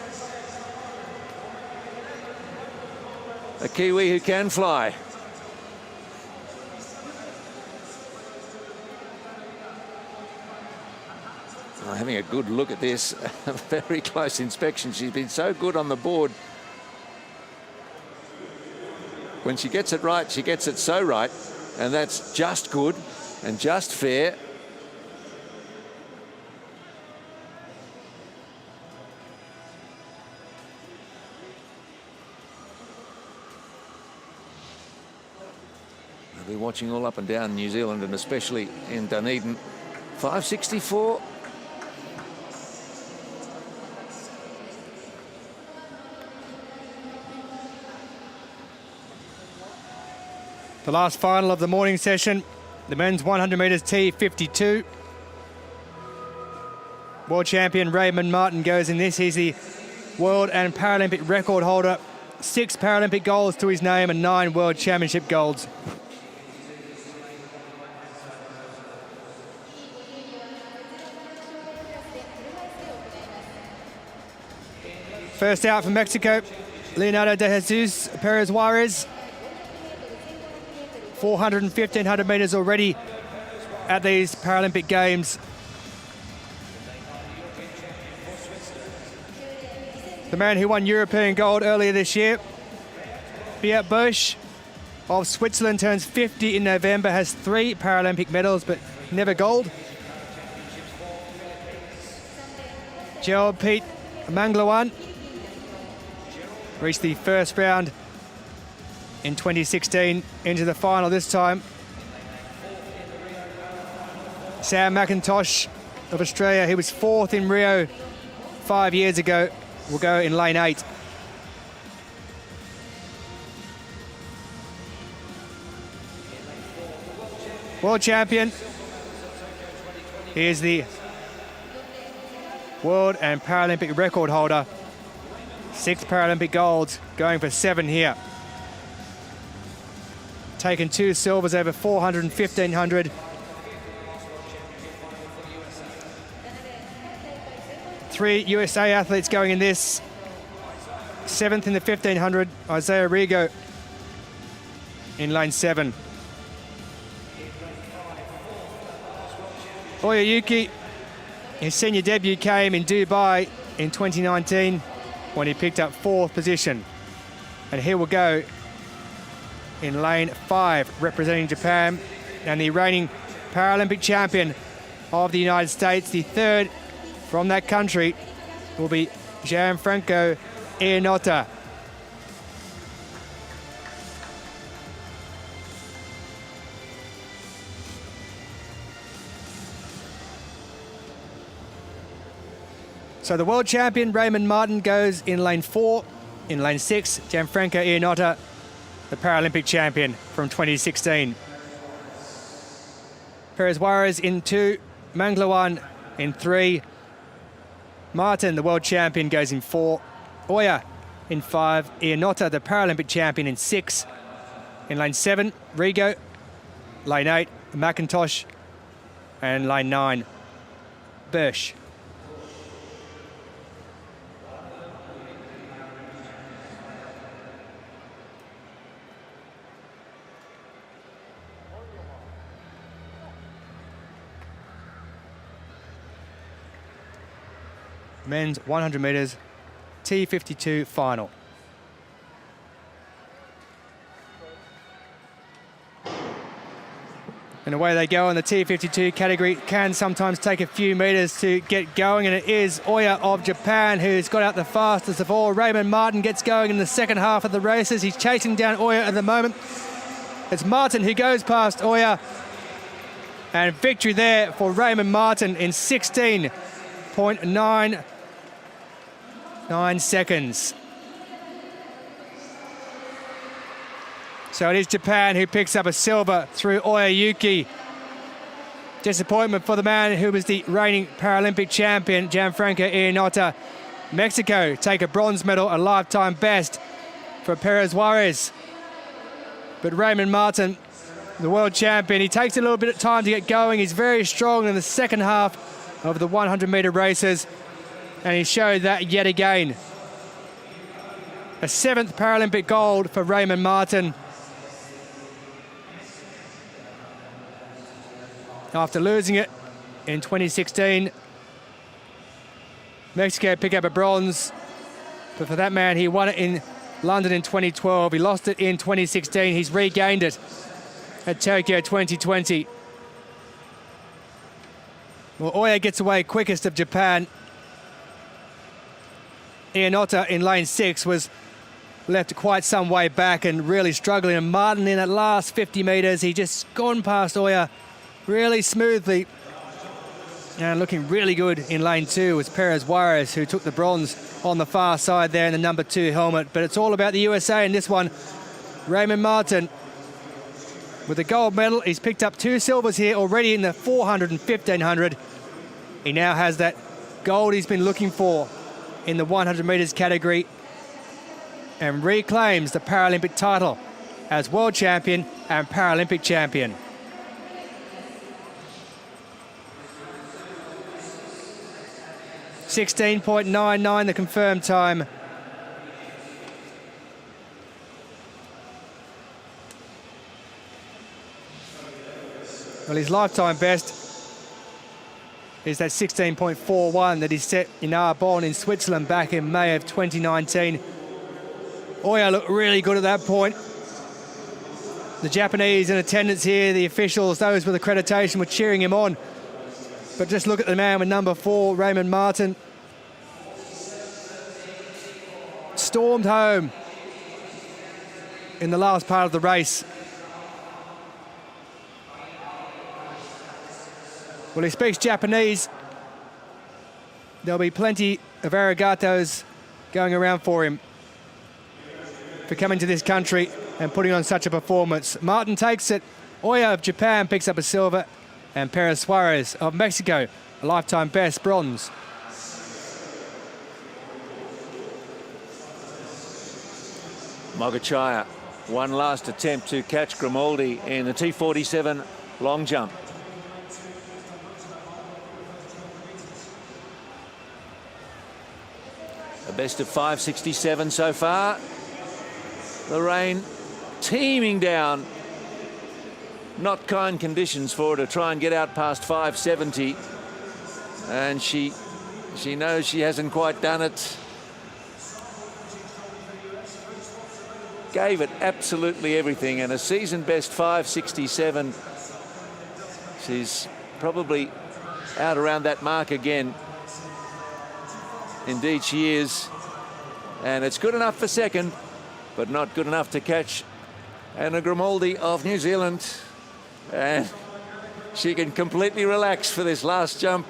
A Kiwi who can fly. Having a good look at this, a very close inspection. She's been so good on the board. When she gets it right, she gets it so right. And that's just good and just fair. They'll be watching all up and down New Zealand, and especially in Dunedin. 5:64. The last final of the morning session, the men's 100 metres T52. World champion Raymond Martin goes in this. He's the world and Paralympic record holder. 6 Paralympic golds to his name and 9 world championship golds. First out for Mexico, Leonardo de Jesus Perez Juarez. 400 and 1500 metres already at these Paralympic Games. The man who won European gold earlier this year, Beat Bosch of Switzerland, turns 50 in November, has 3 Paralympic medals but never gold. Gerald Pete Manglawan reached the first round in 2016, into the final this time. Sam McIntosh of Australia, he was 4th in Rio 5 years ago, will go in lane 8. World champion. He is the world and Paralympic record holder. 6 Paralympic golds, going for 7 here. Taken 2 silvers over 400 and 1500. 3 USA athletes going in this. 7th in the 1500, Isaiah Rigo in lane 7. Oyayuki, his senior debut came in Dubai in 2019 when he picked up 4th position. And here will go in lane 5, representing Japan, and the reigning Paralympic champion of the United States, the third from that country, will be Gianfranco Iannota. So the world champion, Raymond Martin, goes in lane 4. In lane 6, Gianfranco Iannota, the Paralympic champion from 2016. Perez Juarez in 2, Manglawan in 3. Martin, the world champion, goes in 4. Oya in 5. Iannota, the Paralympic champion, in 6. In lane 7, Rigo. Lane 8, McIntosh. And lane 9, Birch. Men's 100 metres, T52 final. And away they go in the T52 category. Can sometimes take a few metres to get going, and it is Oya of Japan who's got out the fastest of all. Raymond Martin gets going in the second half of the races. He's chasing down Oya at the moment. It's Martin who goes past Oya. And victory there for Raymond Martin in 16.99 seconds. So it is Japan who picks up a silver through Oyayuki. Disappointment for the man who was the reigning Paralympic champion, Gianfranco Iannota. Mexico take a bronze medal, a lifetime best for Perez Juarez. But Raymond Martin, the world champion, he takes a little bit of time to get going. He's very strong in the second half of the 100-metre races, and he showed that yet again. A 7th Paralympic gold for Raymond Martin. After losing it in 2016, Mexico picked up a bronze, but for that man, he won it in London in 2012. He lost it in 2016. He's regained it at Tokyo 2020. Well, Oya gets away quickest of Japan. Iannota in lane 6 was left quite some way back and really struggling. And Martin in that last 50 metres, he just gone past Oya really smoothly. And looking really good in lane 2 was Perez Juarez, who took the bronze on the far side there in the number 2 helmet. But it's all about the USA in this one. Raymond Martin with the gold medal. He's picked up 2 silvers here already in the 400 and 1500. He now has that gold he's been looking for in the 100 metres category and reclaims the Paralympic title as world champion and Paralympic champion. .99 the confirmed time. Well, his lifetime best is that 16.41 that he set in Arbonne in Switzerland back in May of 2019. Oya looked really good at that point. The Japanese in attendance here, the officials, those with accreditation, were cheering him on. But just look at the man with number 4, Raymond Martin. Stormed home in the last part of the race. Well, he speaks Japanese. There'll be plenty of arigatos going around for him for coming to this country and putting on such a performance. Martin takes it. Oya of Japan picks up a silver, and Perez Juarez of Mexico, a lifetime best, bronze. Mogachaya, one last attempt to catch Grimaldi in the T47 long jump. A best of 5:67 so far. The rain teeming down. Not kind conditions for her to try and get out past 5:70. And she knows she hasn't quite done it. gave it absolutely everything, and a season best 5:67. She's probably out around that mark again. Indeed she is, and it's good enough for second, but not good enough to catch Anna Grimaldi of New Zealand, and she can completely relax for this last jump.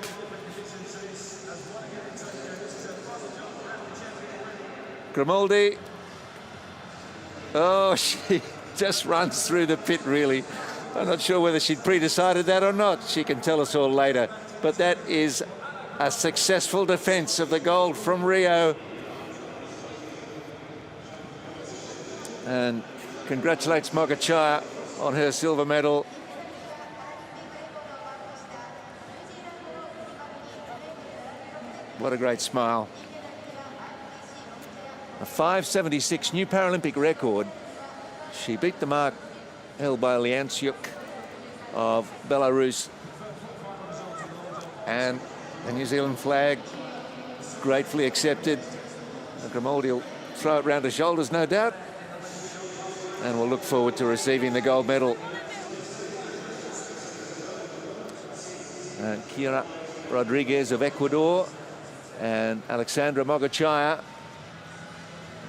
Grimaldi, oh, she just runs through the pit, really. I'm not sure whether she'd pre-decided that or not. She can tell us all later. But that is a successful defence of the gold from Rio. And congratulates Mogachaya on her silver medal. What a great smile. A 5:76 new Paralympic record. She beat the mark held by Liansyuk of Belarus. And the New Zealand flag gratefully accepted. Grimaldi will throw it round her shoulders, no doubt. And we'll look forward to receiving the gold medal. And Kira Rodriguez of Ecuador and Alexandra Mogachaya,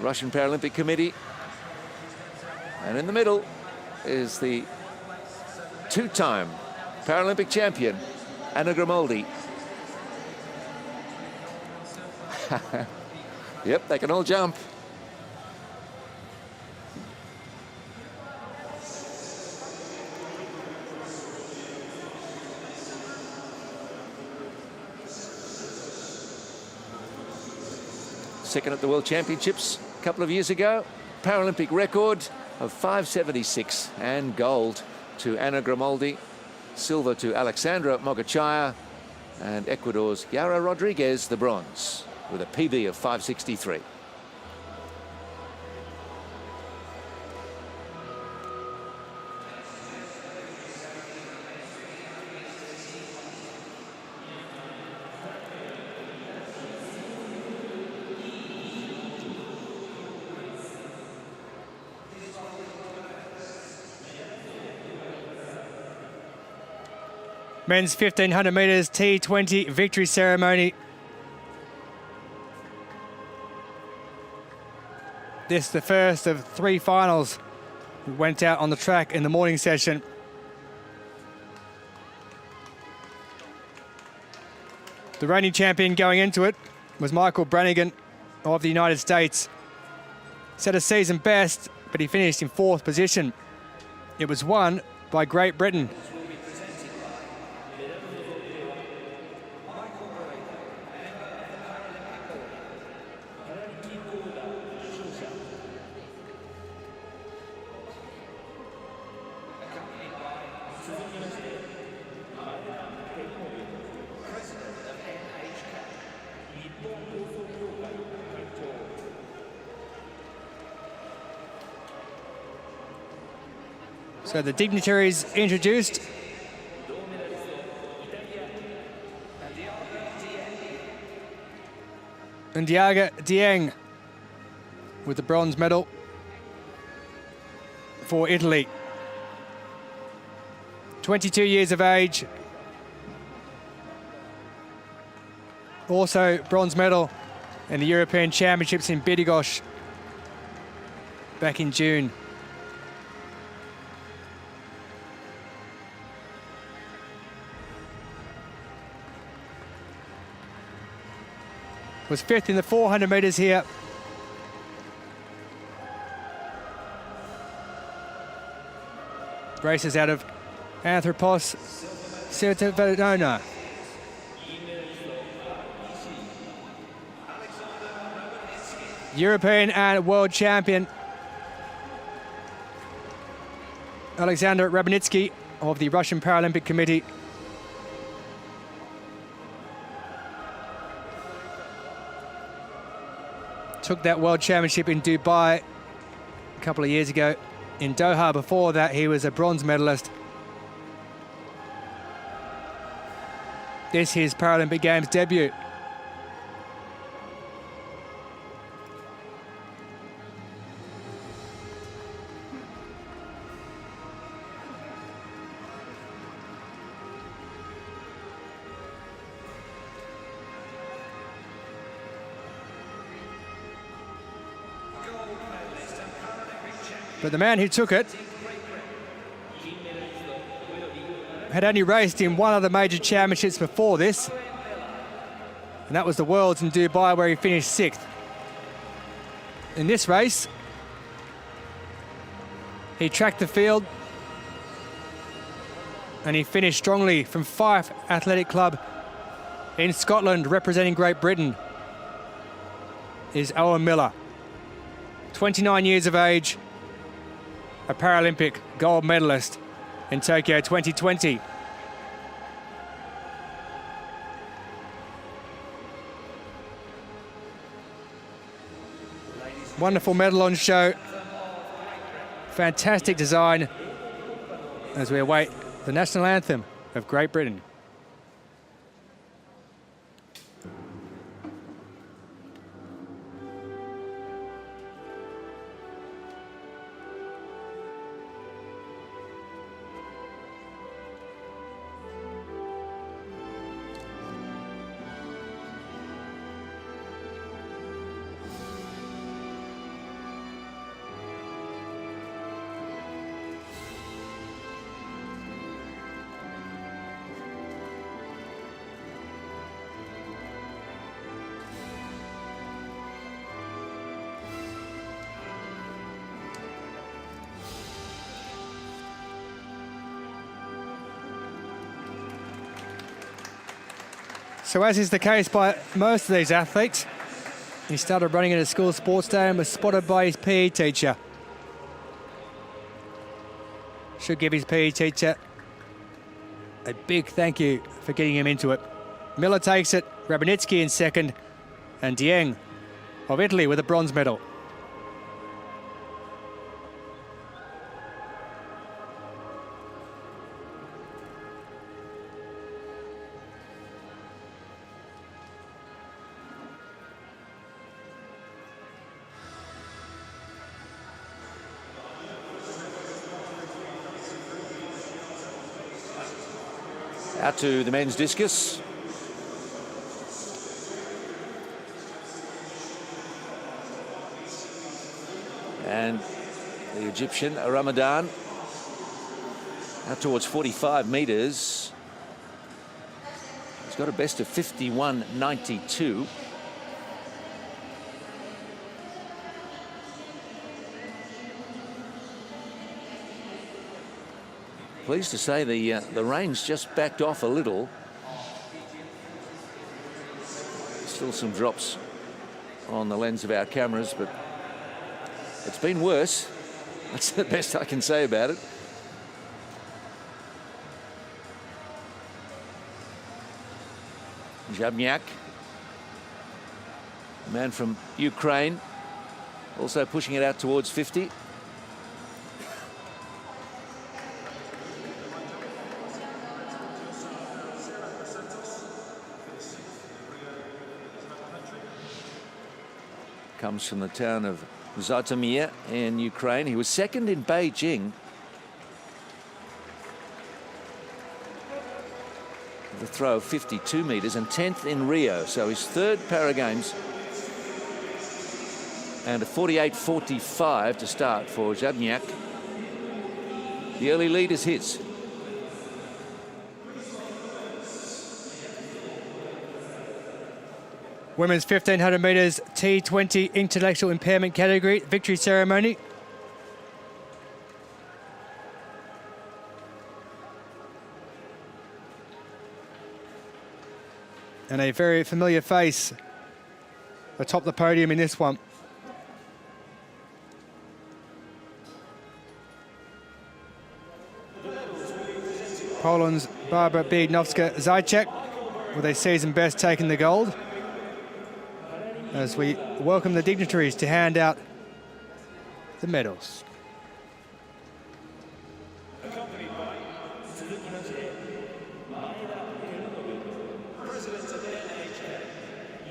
Russian Paralympic Committee. And in the middle is the two-time Paralympic champion, Anna Grimaldi. Yep, they can all jump. Second at the World Championships a couple of years ago. Paralympic record of 5:76 and gold to Anna Grimaldi, silver to Alexandra Mogachaya, and Ecuador's Yara Rodriguez the bronze with a PB of 5:63. Men's 1500 metres T20 victory ceremony. This is the first of three finals who went out on the track in the morning session. The reigning champion going into it was Michael Brannigan of the United States. Set a season best, but he finished in fourth position. It was won by Great Britain. So the dignitaries introduced. Ndiaga Dieng with the bronze medal for Italy. 22 years of age. Also bronze medal in the European Championships in Bydgoszcz back in June. Was fifth in the 400 metres here. Races out of Anthropos Sirtavadona. European and world champion Alexander Rabinski of the Russian Paralympic Committee. Took that World Championship in Dubai a couple of years ago. In Doha before that, he was a bronze medalist. This is his Paralympic Games debut. But the man who took it had only raced in one of the major championships before this, and that was the Worlds in Dubai, where he finished 6th. In this race, he tracked the field and he finished strongly from Fife Athletic Club in Scotland. Representing Great Britain is Owen Miller, 29 years of age, a Paralympic gold medalist in Tokyo 2020. Wonderful medal on show. Fantastic design as we await the national anthem of Great Britain. So as is the case by most of these athletes, he started running at a school sports day and was spotted by his PE teacher. Should give his PE teacher a big thank you for getting him into it. Miller takes it, Rabinski in second, and Dieng of Italy with a bronze medal. Out to the men's discus. And the Egyptian, Ramadan, out towards 45 metres. He's got a best of 51.92. Pleased to say the range just backed off a little. Still some drops on the lens of our cameras, but it's been worse. That's the best I can say about it. Jabniak, a man from Ukraine, also pushing it out towards 50. Comes from the town of Zhytomyr in Ukraine. He was second in Beijing. The throw of 52 metres and 10th in Rio. So his third Para Games. And a 48.45 to start for Jabniak. The early lead is his. Women's 1500 metres T20 intellectual impairment category victory ceremony. And a very familiar face atop the podium in this one. Poland's Barbara Biednowska-Zajcek with a season best taking the gold. As we welcome the dignitaries to hand out the medals. Accompanied by Suzuki Noshie, Maeda Hironobu, President of the NHK,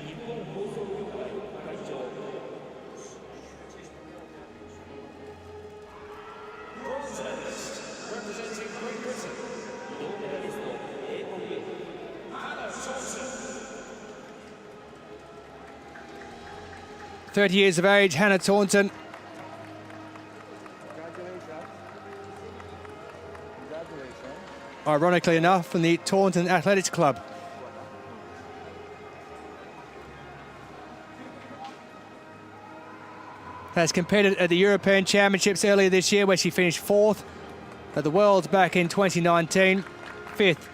Nippon Hoso Kyokai Kaichou. Bronze medalist, representing Great Britain, gold medalist AOU, Hannah Taunton. 30 years of age, Hannah Taunton. ironically enough, from the Taunton Athletics Club. Has competed at the European Championships earlier this year, where she finished 4th. At the Worlds back in 2019, 5th.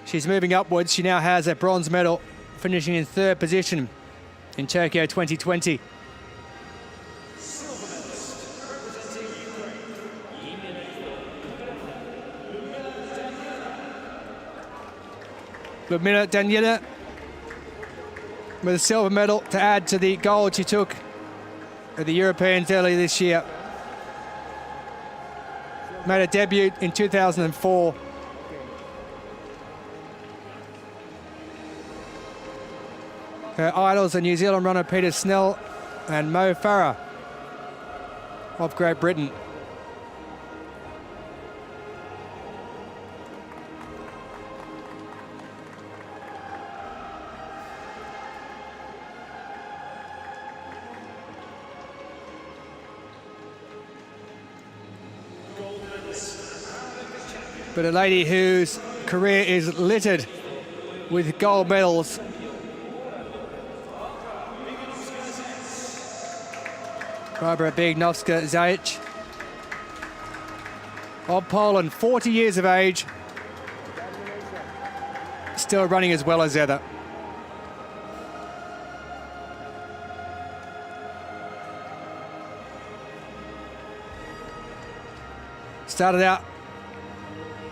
She's moving upwards. She now has a bronze medal, finishing in 3rd position in Tokyo 2020. Ludmila Daniela with a silver medal to add to the gold she took at the Europeans earlier this year. Made a debut in 2004. Her idols are New Zealand runner Peter Snell and Mo Farah of Great Britain. But a lady whose career is littered with gold medals. Barbara Biednowska-Zajic of Poland, 40 years of age, still running as well as ever. Started out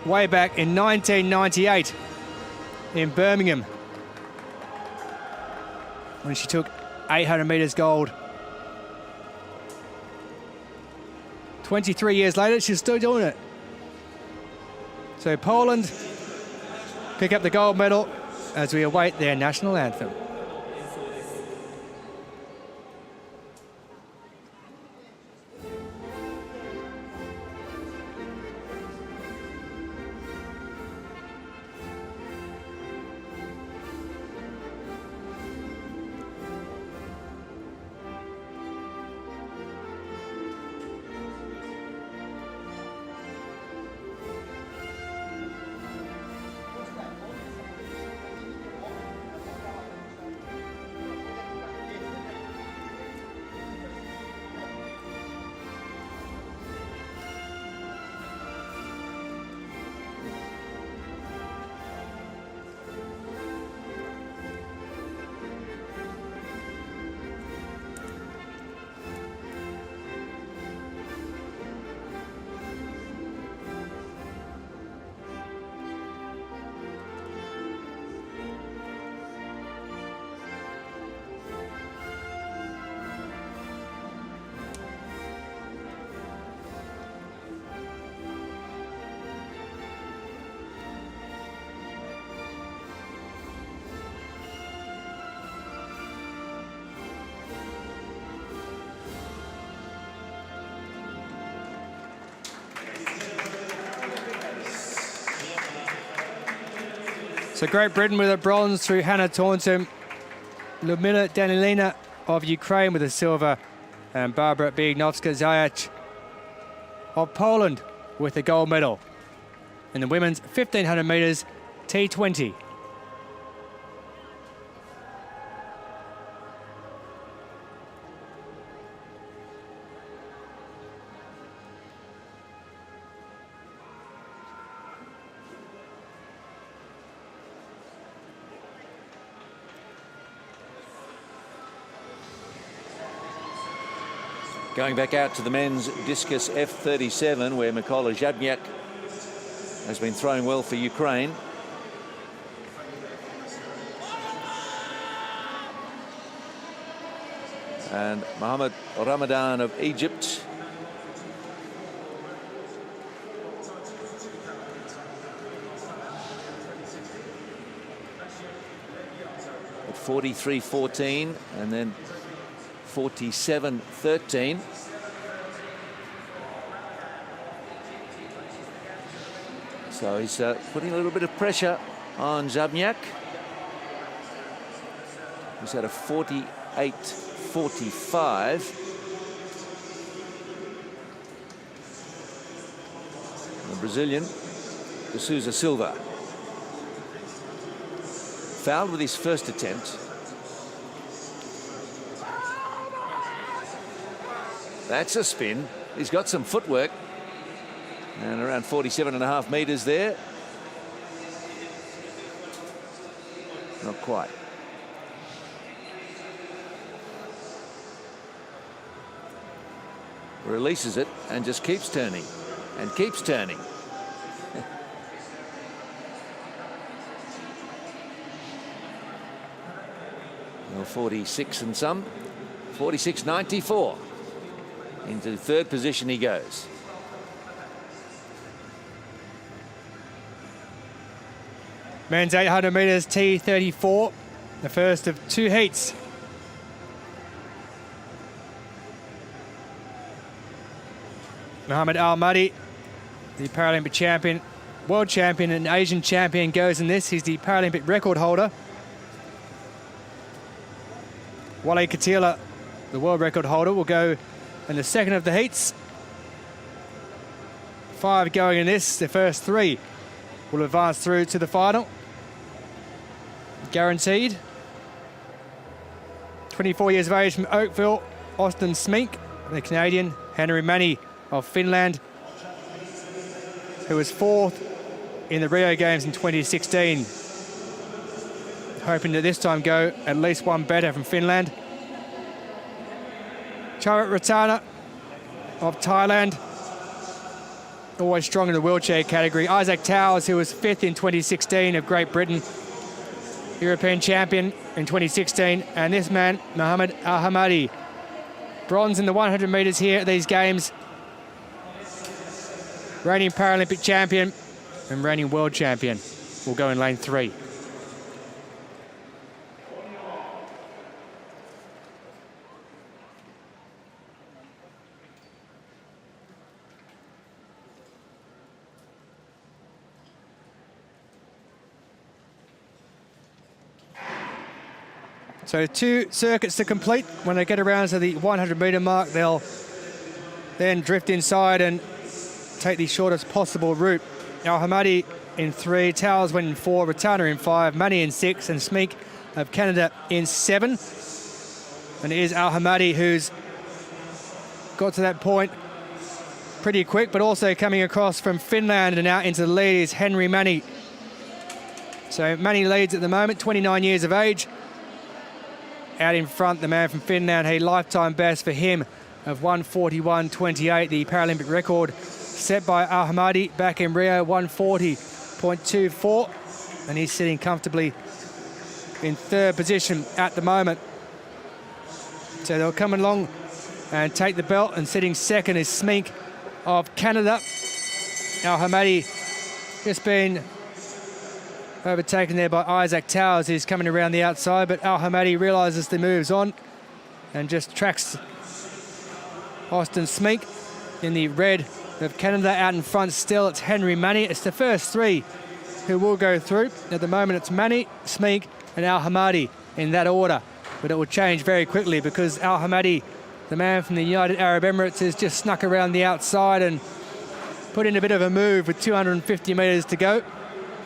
way back in 1998 in Birmingham when she took 800 metres gold. 23 years later, she's still doing it. So Poland pick up the gold medal as we await their national anthem. So Great Britain with a bronze through Hannah Taunton, Ludmila Danielina of Ukraine with a silver, and Barbara Biednowska-Zajic of Poland with a gold medal in the women's 1500 metres T20. Going back out to the men's Discus F37, where Mykola Zhabniak has been throwing well for Ukraine. And Mohammed Ramadan of Egypt. At 43.14 and then 47.13. So he's putting a little bit of pressure on Zhabniak. He's at a 48.45. Brazilian, D'Souza Silva. Fouled with his first attempt. That's a spin. He's got some footwork. And around 47.5 meters there. Not quite. Releases it and just keeps turning and keeps turning. Well, 46 and some. 46.94. Into third position he goes. Men's 800 metres T34, the first of two heats. Mohamed Al Mahdi, the Paralympic champion, world champion and Asian champion, goes in this. He's the Paralympic record holder. Wale Katila, the world record holder, will go in the second of the heats. 5 going in this. The first 3 will advance through to the final. Guaranteed. 24 years of age from Oakville, Austin Smink, the Canadian. Henry Mani of Finland, who was 4th in the Rio Games in 2016. Hoping to this time go at least one better from Finland. Charat Ratana of Thailand, always strong in the wheelchair category. Isaac Towers, who was 5th in 2016 of Great Britain, European champion in 2016. And this man, Mohamed Al Hamadi, bronze in the 100 metres here at these games. Reigning Paralympic champion and reigning world champion, will go in lane 3. So 2 circuits to complete. When they get around to the 100 metre mark, they'll then drift inside and take the shortest possible route. Al Hamadi in 3, Towers went in 4, Ratana in 5, Mani in 6, and Smink of Canada in 7. And it is Al Hamadi who's got to that point pretty quick, but also coming across from Finland and out into the lead is Henry Mani. So Mani leads at the moment, 29 years of age. Out in front, the man from Finland, a lifetime best for him of 141.28, the Paralympic record set by Al Hamadi back in Rio, 140.24, and he's sitting comfortably in 3rd position at the moment. So they'll come along and take the belt, and sitting 2nd is Smink of Canada. Al Hamadi just been overtaken there by Isaac Towers, who's coming around the outside, but Al Hamadi realises the move's on and just tracks Austin Smink in the red of Canada. Out in front still, it's Henry Mani. It's the first 3 who will go through. At the moment, it's Mani, Smink, and Al Hamadi in that order, but it will change very quickly because Al Hamadi, the man from the United Arab Emirates, has just snuck around the outside and put in a bit of a move with 250 metres to go.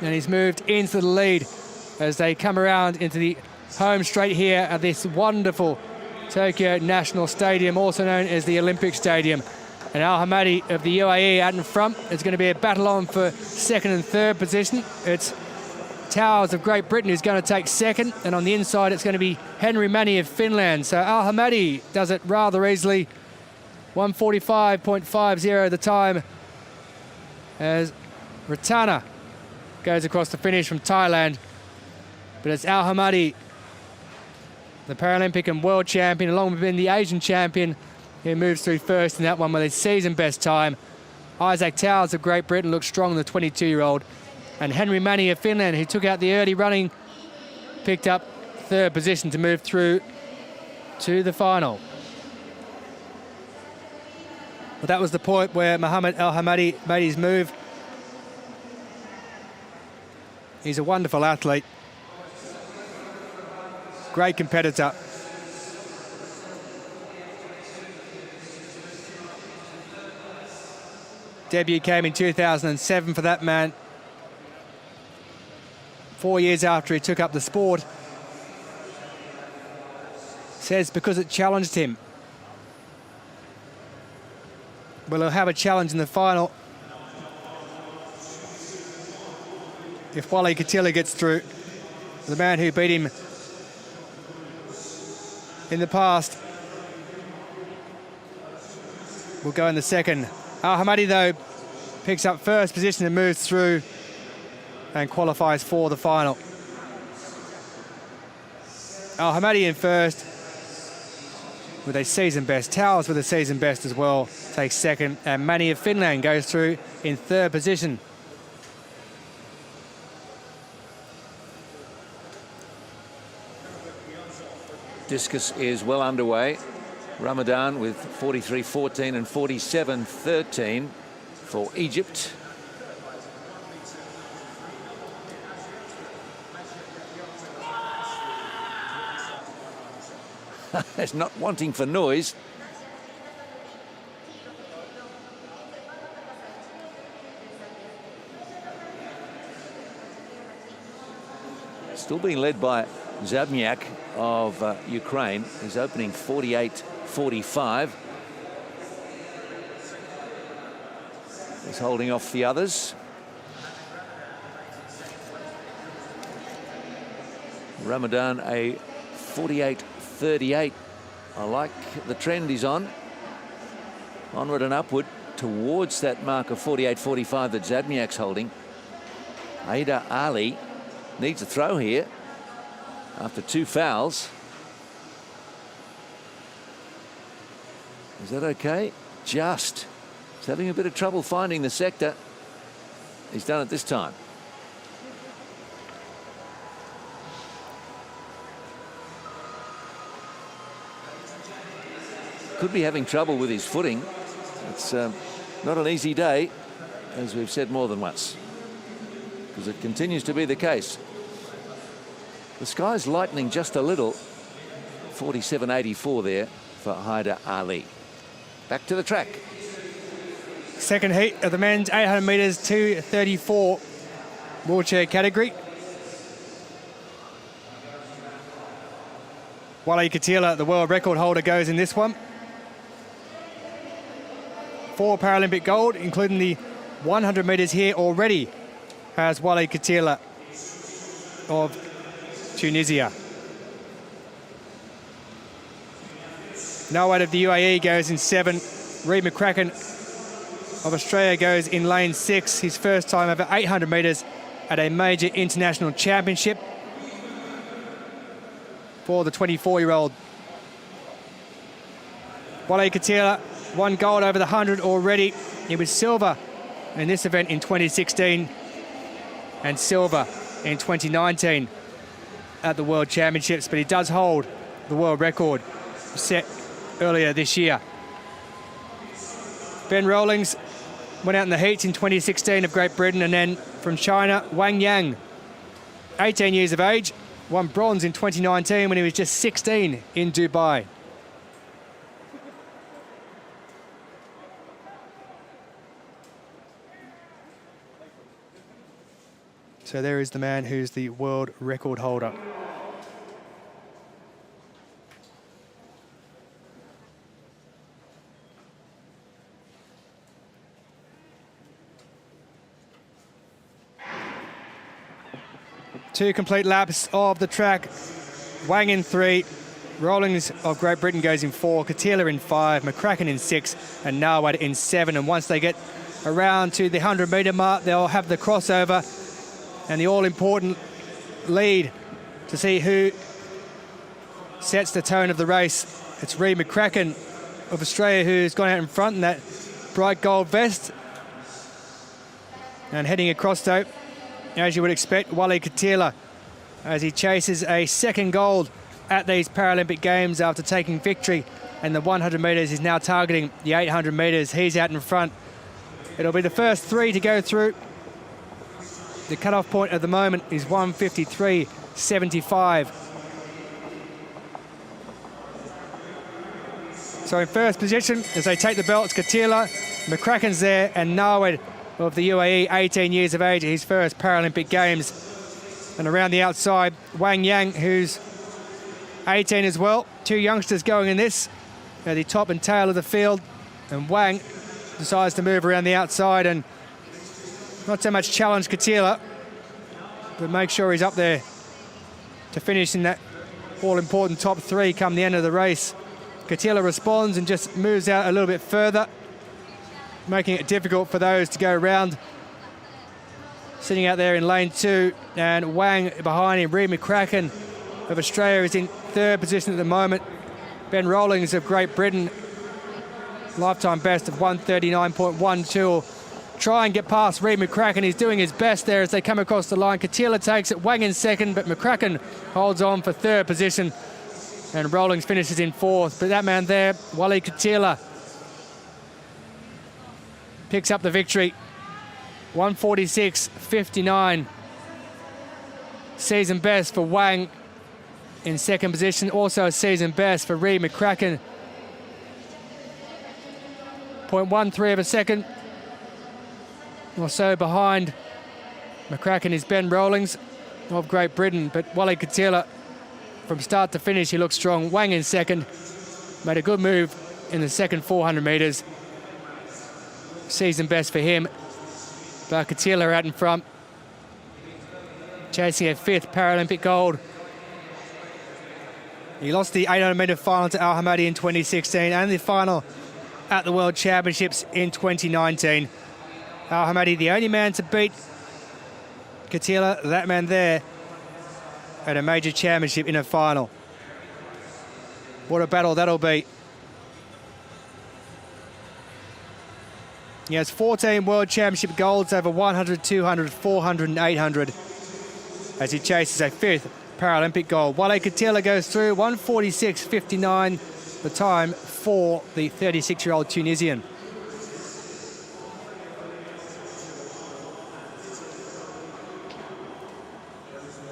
And he's moved into the lead as they come around into the home straight here at this wonderful Tokyo National Stadium, also known as the Olympic Stadium. And Al Hamadi of the UAE out in front. It's going to be a battle on for 2nd and 3rd position. It's Towers of Great Britain who's going to take 2nd, and on the inside it's going to be Henry Mani of Finland. So Al Hamadi does it rather easily. 145.50 the time as Ratana goes across the finish from Thailand. But it's Al Hamadi, the Paralympic and world champion, along with being the Asian champion, who moves through first in that one with his season best time. Isaac Towers of Great Britain looks strong, the 22-year-old. And Henry Mani of Finland, who took out the early running, picked up 3rd position to move through to the final. Well, that was the point where Mohamed Al Hamadi made his move. He's a wonderful athlete. Great competitor. Debut came in 2007 for that man. 4 years after he took up the sport. Says because it challenged him. Well, he'll have a challenge in the final. If Wally Katila gets through, the man who beat him in the past will go in the second. Al-Hamadi, though, picks up first position and moves through and qualifies for the final. Al-Hamadi in first with a season best. Towers with a season best as well takes second, and Mani of Finland goes through in third position. Discus is well underway. Ramadan with 43-14 and 47-13 for Egypt. It's not wanting for noise. Still being led by Zabniak of Ukraine. He's opening 48-45. He's holding off the others. Ramadan a 48-38. I like the trend he's on. Onward and upward towards that mark of 48-45 that Zabniak's holding. Ada Ali needs a throw here after 2 fouls. Is that okay? Just. He's having a bit of trouble finding the sector. He's done it this time. Could be having trouble with his footing. It's not an easy day, as we've said more than once, because it continues to be the case. The sky's lightening just a little. 47.84 there for Haider Ali. Back to the track. Second heat of the men's 800 metres, 2:34 wheelchair category. Wally Katila, the world record holder, goes in this one. 4 Paralympic gold, including the 100 metres here already, has Wally Katila of Tunisia. No out of the UAE goes in 7. Reid McCracken of Australia goes in lane 6. His first time over 800 metres at a major international championship for the 24-year-old. Wally Katila, 1 gold over the 100 already. He was silver in this event in 2016 and silver in 2019 at the World Championships, but he does hold the world record set earlier this year. Ben Rawlings went out in the heats in 2016 of Great Britain, and then from China, Wang Yang, 18 years of age, won bronze in 2019 when he was just 16 in Dubai. So there is the man who's the world record holder. Two complete laps of the track. Wang in 3, Rawlings of Great Britain goes in 4, Katila in 5, McCracken in 6, and Nawad in 7. And once they get around to the 100-metre mark, they'll have the crossover and the all-important lead to see who sets the tone of the race. It's Reid McCracken of Australia who's gone out in front in that bright gold vest. And heading across, though, as you would expect, Wally Katila, as he chases a second gold at these Paralympic Games after taking victory in the 100 metres. He's now targeting the 800 metres. He's out in front. It'll be the first 3 to go through. The cut-off point at the moment is 1:53.75. So in first position, as they take the belts, Katila, McCracken's there, and Nawed of the UAE, 18 years of age, at his first Paralympic Games. And around the outside, Wang Yang, who's 18 as well. Two youngsters going in this at the top and tail of the field. And Wang decides to move around the outside and not so much challenge Katila, but make sure he's up there to finish in that all-important top three come the end of the race. Katila responds and just moves out a little bit further, making it difficult for those to go around. Sitting out there in lane 2, and Wang behind him. Uribe McCracken of Australia is in third position at the moment. Ben Rawlings of Great Britain, lifetime best of 139.12. Try and get past Uribe McCracken. He's doing his best there as they come across the line. Katila takes it, Wang in second, but McCracken holds on for third position. And Rawlings finishes in fourth. But that man there, Wally Katila, picks up the victory. 146.59. Season best for Wang in second position. Also a season best for Uribe McCracken. 0.13 of a second or so behind McCracken is Ben Rawlings of Great Britain. But Wally Katila, from start to finish, he looks strong. Wang in second, made a good move in the second 400 metres. Season best for him. But Katila out in front, chasing a fifth Paralympic gold. He lost the 800-metre final to Al Hamadi in 2016 and the final at the World Championships in 2019. Al Hamadi, the only man to beat Katila, that man there, at a major championship in a final. What a battle that'll be. He has 14 World Championship golds over 100, 200, 400 and 800 as he chases a fifth Paralympic gold. Wale Katila goes through 146.59, the time for the 36-year-old Tunisian.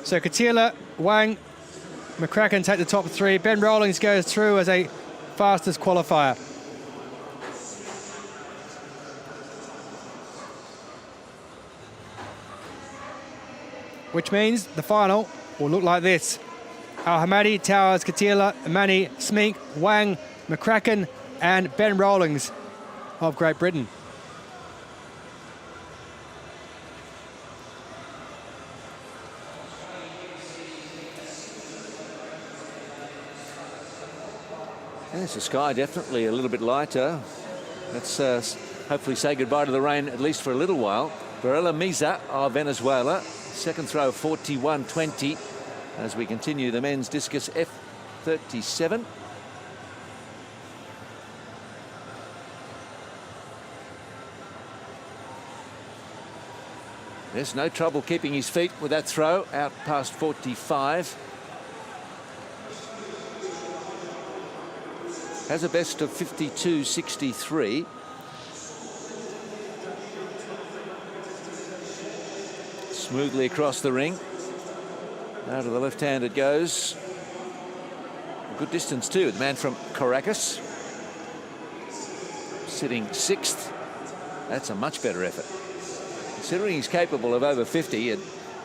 So Katila, Wang, McCracken take the top three. Ben Rawlings goes through as a fastest qualifier. Which means the final will look like this. Al Hamadi, Towers, Katila, Mani, Smink, Wang, McCracken and Ben Rawlings of Great Britain. Yes, the sky definitely a little bit lighter. Let's hopefully say goodbye to the rain, at least for a little while. Barela Misa of Venezuela, second throw 41.20 as we continue the men's Discus F 37. There's no trouble keeping his feet with that throw out past 45. Has a best of 52.63. Smoothly across the ring. Now to the left hand it goes. A good distance too. The man from Caracas, sitting sixth. That's a much better effort. Considering he's capable of over 50, I'd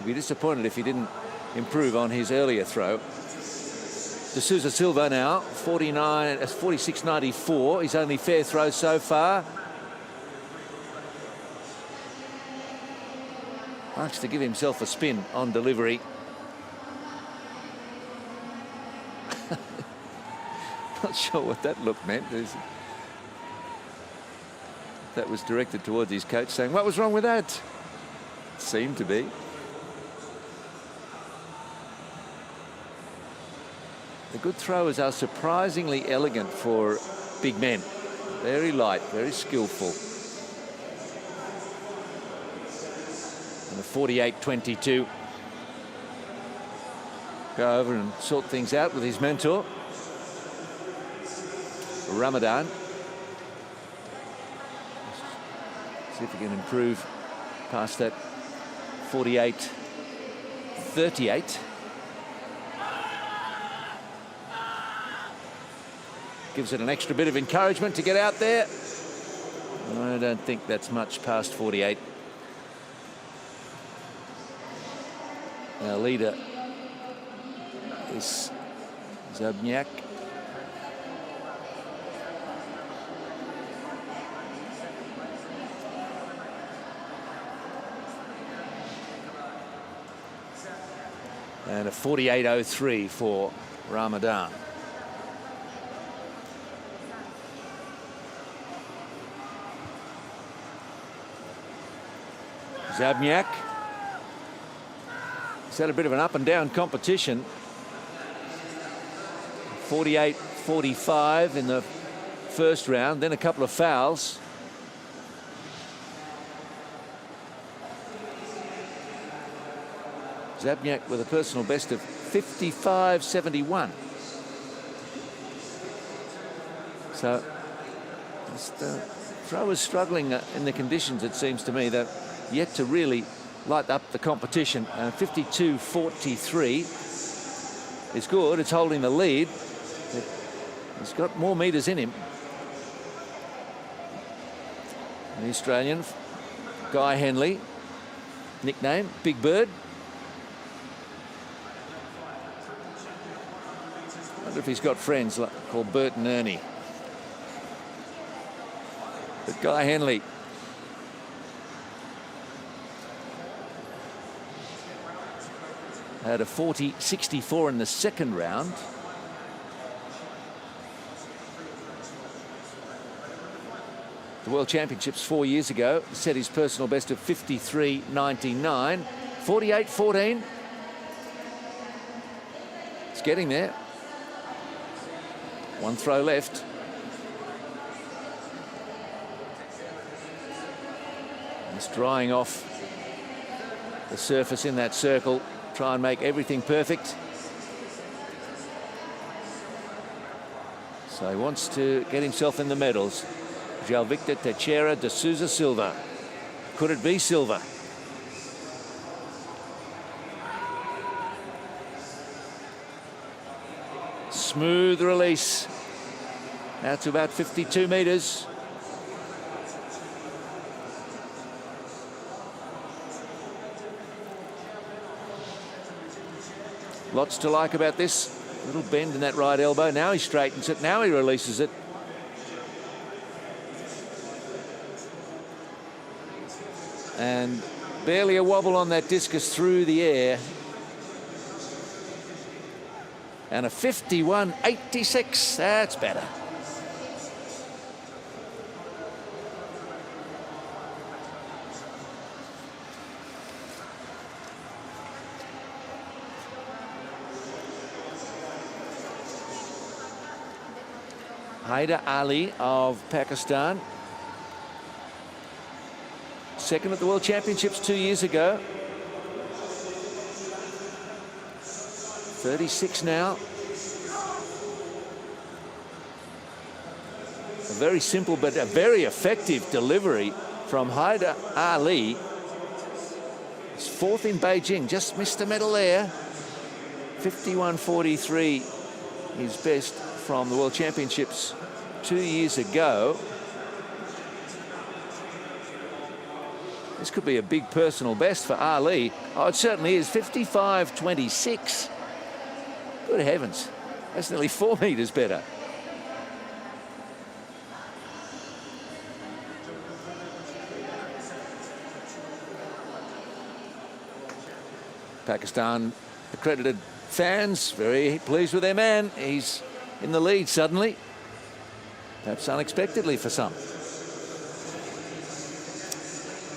be disappointed if he didn't improve on his earlier throw. De Sousa Silva now, 46.94. His only fair throw so far. Likes to give himself a spin on delivery. Not sure what that look meant. That was directed towards his coach, saying, "What was wrong with that?" Seemed to be. The good throwers are surprisingly elegant for big men. Very light, very skillful. And a 48.22. Go over and sort things out with his mentor, Ramadan. See if he can improve past that 48.38. gives it an extra bit of encouragement to get out there. I don't think that's much past 48. Our leader is Zabniak. And a 48.03 for Ramadan. Zabniak. He's had a bit of an up and down competition. 48.45 in the first round, then a couple of fouls. Zabniak with a personal best of 55.71. So the throwers struggling in the conditions, it seems to me. They're yet to really light up the competition. 52.43 is good. It's holding the lead. He's got more meters in him. The Australian, Guy Henley, nickname Big Bird. I wonder if he's got friends called Bert and Ernie. But Guy Henley had a 40.64 in the second round. The World Championships 4 years ago set his personal best of 53.99. 48.14. It's getting there. One throw left. Just drying off the surface in that circle. Try and make everything perfect. So he wants to get himself in the medals. João Victor Teixeira de Sousa Silva. Could it be silver? Smooth release. Out to about 52 meters. Lots to like about this. Little bend in that right elbow. Now he straightens it. Now he releases it. And barely a wobble on that discus through the air. And a 51.86. That's better. Haider Ali of Pakistan. Second at the World Championships 2 years ago. 36 now. A very simple but a very effective delivery from Haider Ali. He's fourth in Beijing, just missed the medal there. 51.43 his best from the World Championships 2 years ago. This could be a big personal best for Ali. Oh, it certainly is. 55.26. Good heavens. That's nearly 4 meters better. Pakistan accredited fans very pleased with their man. He's in the lead suddenly. Perhaps unexpectedly for some.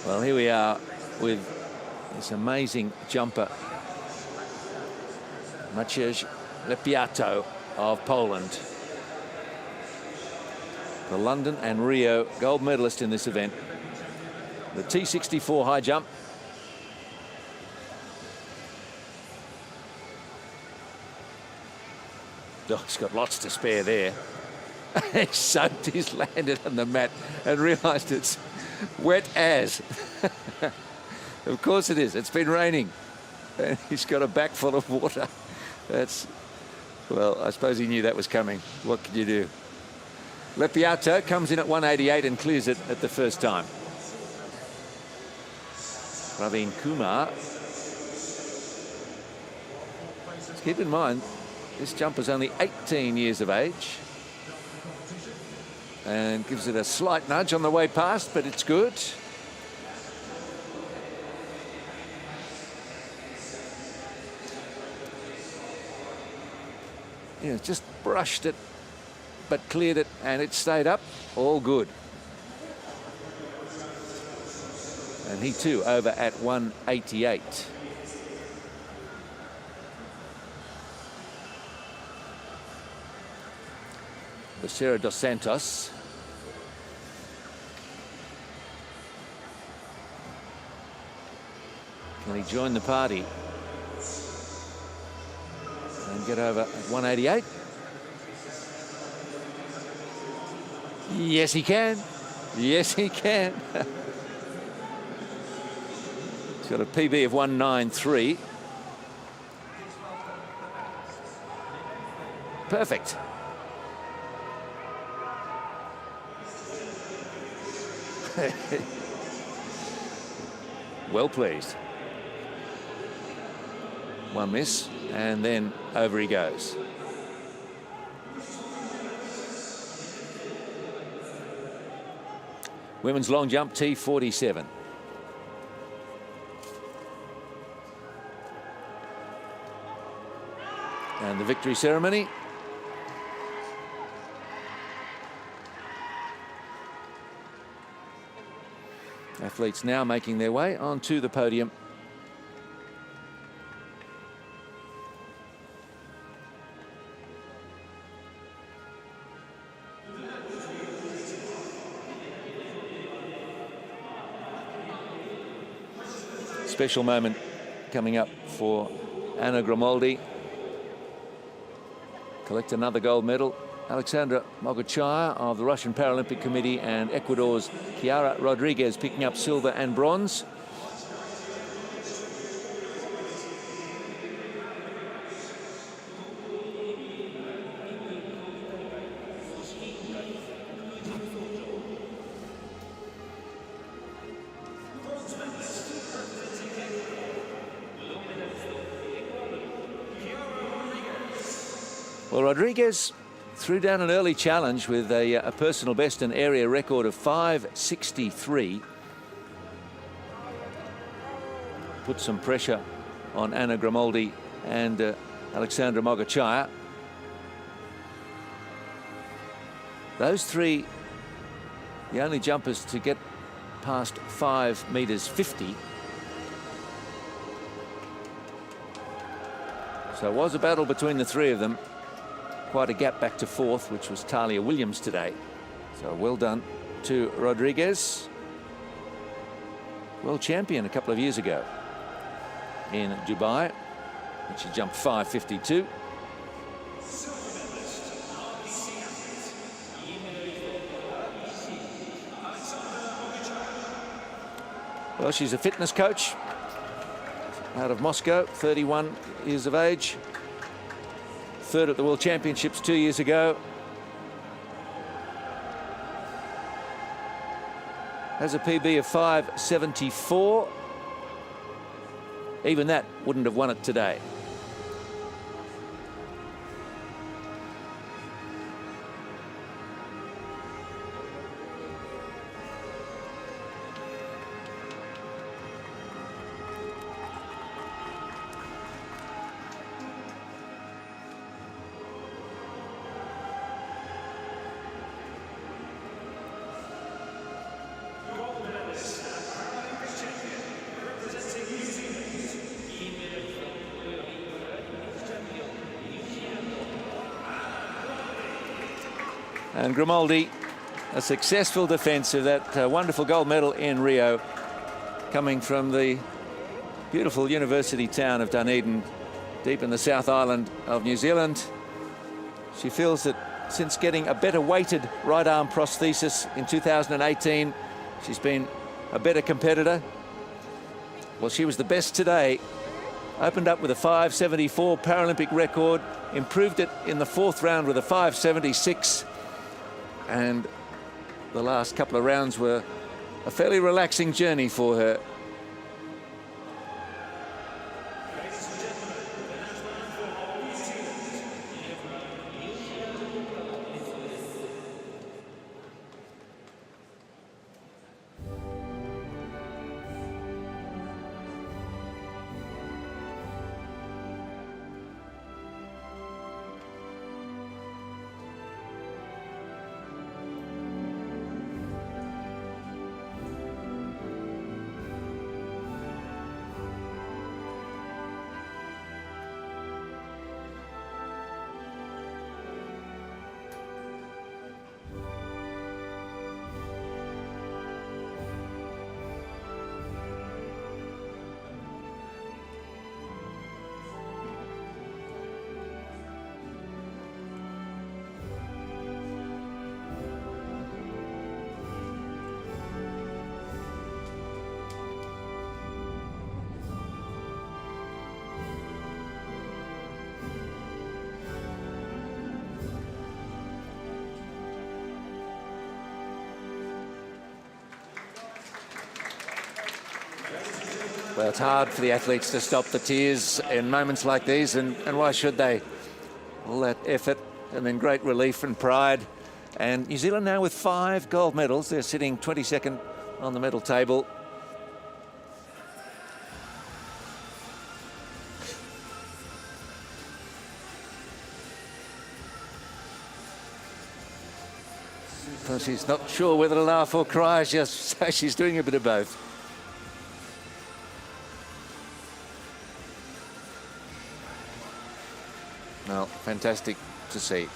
Well, here we are with this amazing jumper, Maciej Lepiato of Poland. The London and Rio gold medalist in this event. The T64 high jump. Oh, he's got lots to spare there. He soaked his landed on the mat and realised it's wet as. Of course it is. It's been raining. And he's got a back full of water. That's, well, I suppose he knew that was coming. What could you do? Lepiato comes in at 188 and clears it at the first time. Praveen Kumar. Let's keep in mind, this jumper's only 18 years of age. And gives it a slight nudge on the way past, but it's good. Yeah, just brushed it, but cleared it, and it stayed up. All good. And he too over at 188. Becerra dos Santos. Can he join the party and get over at 188? Yes, he can. Yes, he can. He's got a PB of 193. Perfect. Well pleased. One miss, and then over he goes. Women's long jump T47. And the victory ceremony. Athletes now making their way onto the podium. Special moment coming up for Anna Grimaldi. Collect another gold medal. Alexandra Mogachaya of the Russian Paralympic Committee and Ecuador's Chiara Rodriguez picking up silver and bronze. Well, Rodriguez threw down an early challenge with a personal best and area record of 5:63. Put some pressure on Anna Grimaldi and Alexandra Mogachaya. Those three, the only jumpers to get past 5 meters 50. So it was a battle between the three of them. Quite a gap back to fourth, which was Talia Williams today. So well done to Rodriguez. World champion a couple of years ago in Dubai, when she jumped 5:52. Well, she's a fitness coach out of Moscow, 31 years of age. Third at the World Championships 2 years ago. Has a PB of 5:74. Even that wouldn't have won it today. And Grimaldi, a successful defence of that wonderful gold medal in Rio, coming from the beautiful university town of Dunedin, deep in the South Island of New Zealand. She feels that since getting a better weighted right arm prosthesis in 2018, she's been a better competitor. Well, she was the best today. Opened up with a 5:74 Paralympic record, improved it in the fourth round with a 5:76. and the last couple of rounds were a fairly relaxing journey for her. Well, it's hard for the athletes to stop the tears in moments like these, and why should they? All that effort and then great relief and pride. And New Zealand now with 5 gold medals. They're sitting 22nd on the medal table. So she's not sure whether to laugh or cry. She's doing a bit of both. Well, fantastic to see.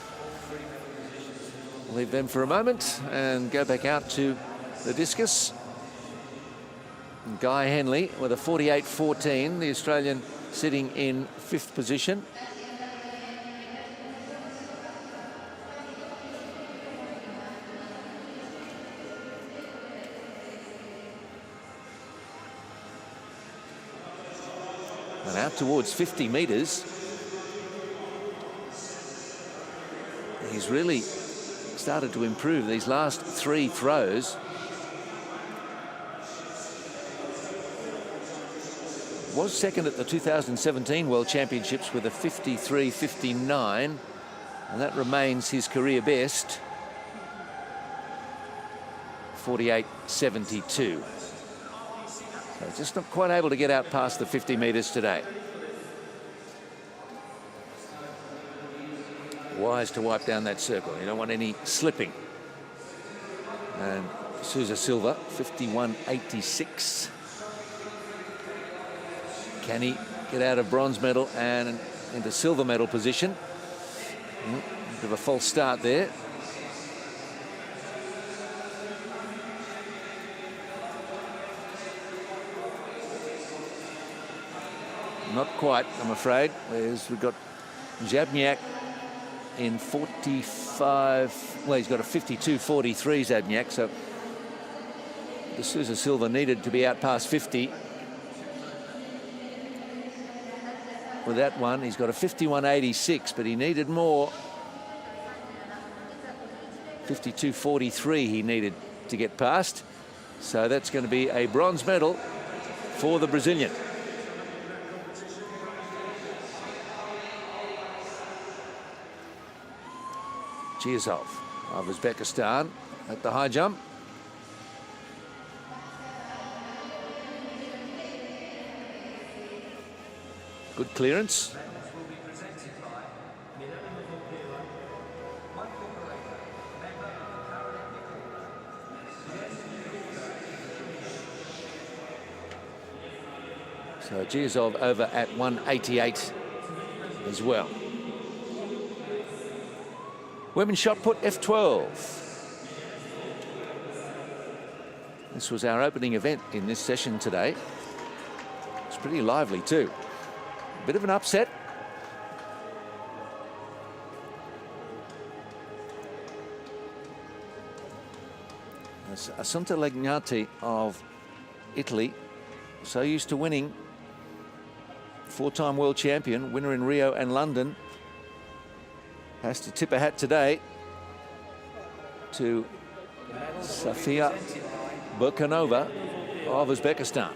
Leave them for a moment and go back out to the discus. And Guy Henley with a 48.14, the Australian sitting in 5th position. And out towards 50 metres. He's really started to improve these last 3 throws. Was second at the 2017 World Championships with a 53.59, and that remains his career best. 48.72. So just not quite able to get out past the 50 metres today. Wise to wipe down that circle. You don't want any slipping. And Sousa Silva, 51.86. Can he get out of bronze medal and into silver medal position? Bit of a false start there. Not quite, I'm afraid. We've got Zabniak in 45, well, he's got a 52.43 Zabniak, so the Sousa Silva needed to be out past 50. With that one, he's got a 51.86, but he needed more. 52.43 he needed to get past. So that's going to be a bronze medal for the Brazilian. Chiazov of Uzbekistan at the high jump. Good clearance. So Chiazov over at 188 as well. Women's shot put F12. This was our opening event in this session today. It's pretty lively too. A bit of an upset. Assunta Legnati of Italy, so used to winning, 4-time world champion, winner in Rio and London, has to tip a hat today to Sofia Burkanova of Uzbekistan.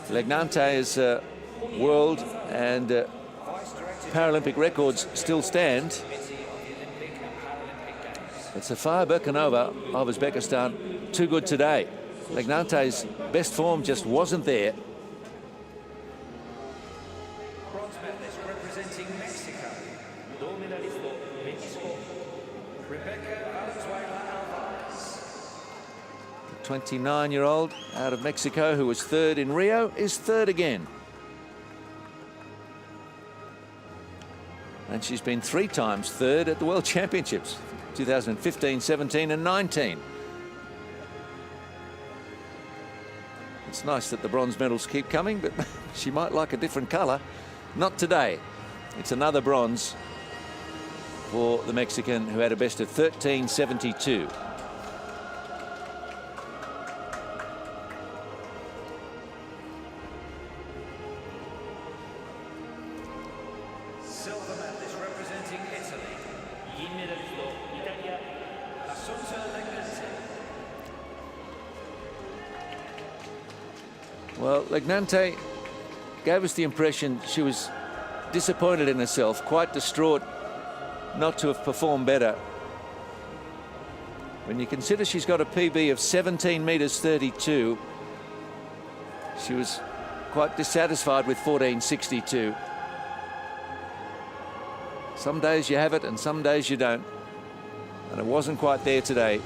Legnante's world and Paralympic records still stand. But Sofia Burkanova of Uzbekistan, too good today. Legnante's best form just wasn't there. Bronze medalist representing Mexico. 29-year-old out of Mexico, who was third in Rio, is third again. And she's been 3 times third at the World Championships, 2015, 17 and 19. It's nice that the bronze medals keep coming, but she might like a different colour. Not today. It's another bronze for the Mexican, who had a best of 13.72. Silver medalist representing Italy. Well, Legnante gave us the impression she was disappointed in herself, quite distraught not to have performed better. When you consider she's got a PB of 17 meters 32, she was quite dissatisfied with 14.62. Some days you have it and some days you don't. And it wasn't quite there today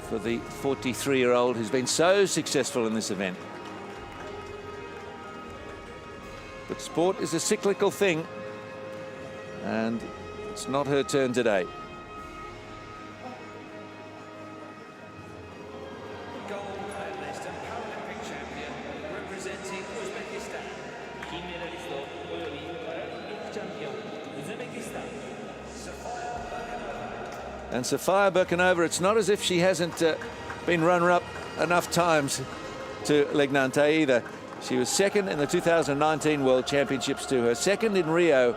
for the 43-year-old who's been so successful in this event. But sport is a cyclical thing, and it's not her turn today. Gold medalist and Paralympic champion representing Uzbekistan. And Sofia Burkanova, it's not as if she hasn't been runner-up enough times to Legnante either. She was second in the 2019 World Championships to her second in Rio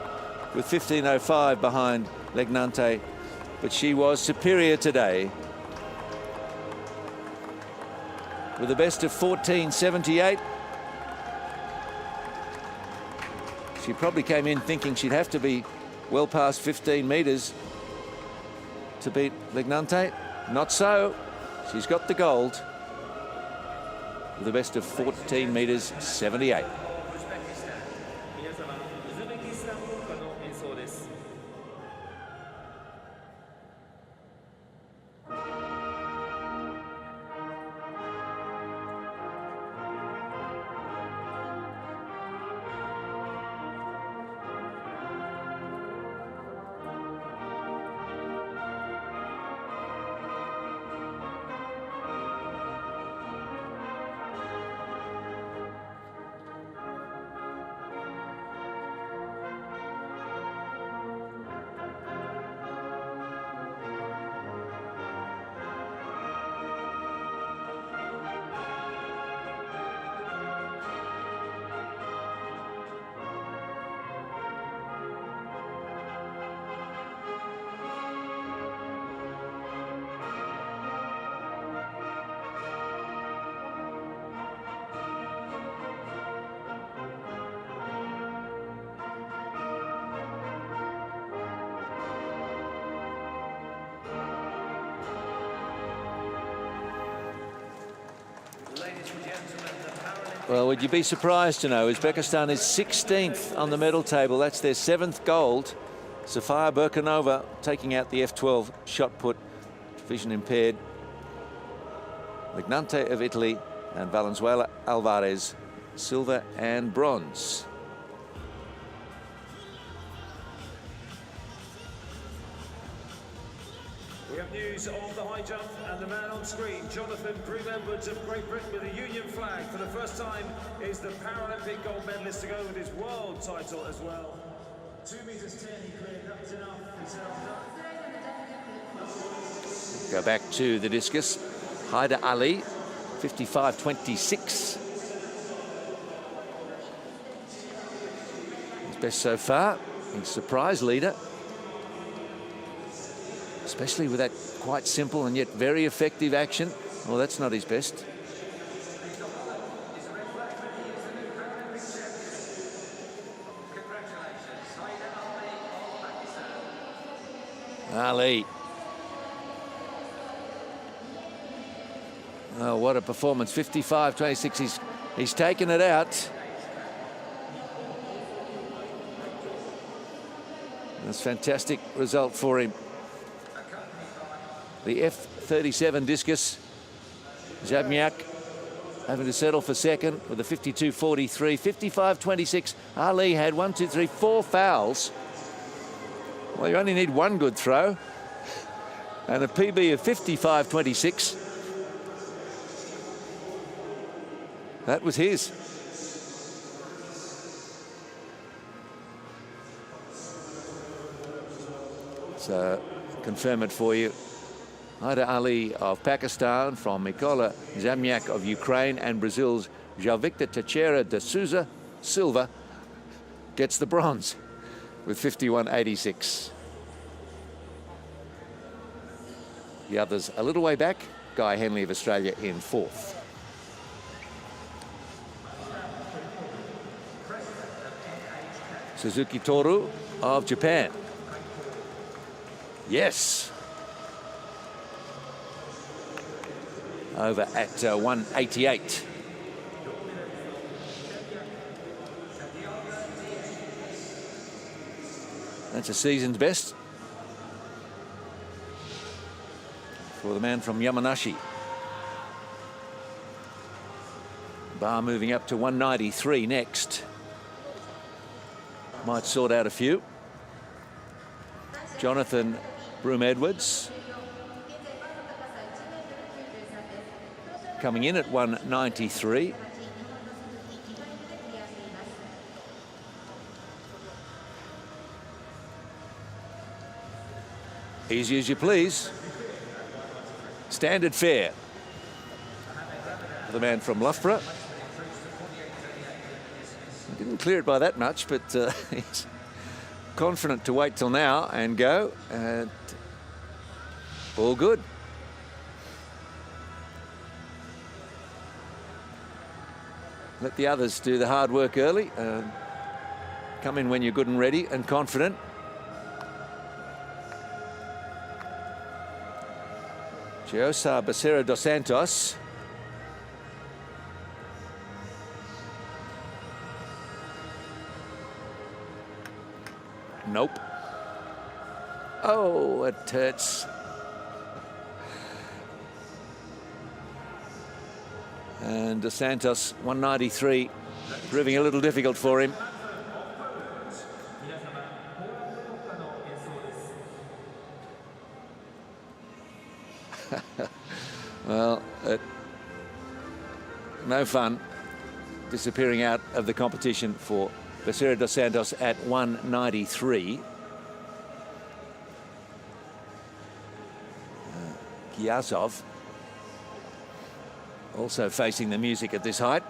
with 15.05 behind Legnante, but she was superior today with a best of 14.78. She probably came in thinking she'd have to be well past 15 meters to beat Legnante. Not so. She's got the gold with a best of 14 meters 78. Well, would you be surprised to know Uzbekistan is 16th on the medal table. That's their 7th gold. Sofia Burkanova taking out the F12 shot put, vision impaired. Legnante of Italy and Valenzuela Alvarez, silver and bronze. We have news of the high jump, and the man on screen, Jonathan Grimaldi of Great Britain with a Union flag for the first time, is the Paralympic gold medalist to go with his world title as well. 2 meters 10, he cleared, that's enough. Go back to the discus. Haida Ali 55.26. His best so far. He's surprise leader. Especially with that quite simple and yet very effective action. Well, that's not his best. Ali. Oh, what a performance. 55.26. He's taken it out. That's a fantastic result for him. The F37 discus. Zabniak having to settle for second with a 52.43. 55.26. Ali had 4 fouls. Well, you only need one good throw. And a PB of 55.26. That was his. So, confirm it for you. Haida Ali of Pakistan, from Mikola Zamyak of Ukraine, and Brazil's João Victor Teixeira de Souza Silva gets the bronze with 51.86. The others a little way back. Guy Henley of Australia in 4th. Suzuki Toru of Japan. Yes. Over at 188. That's a season's best for the man from Yamanashi. Bar moving up to 193 next. Might sort out a few. Jonathan Broome-Edwards coming in at 193. Easy as you please. Standard fare. The man from Loughborough. Didn't clear it by that much, but he's confident to wait till now and go. And all good. Let the others do the hard work early. Come in when you're good and ready and confident. José Becerra dos Santos. Nope. Oh, it hurts. And Dos Santos, 193, proving a little difficult for him. Well, no fun disappearing out of the competition for Becerra dos Santos at 193. Kiazov also facing the music at this height.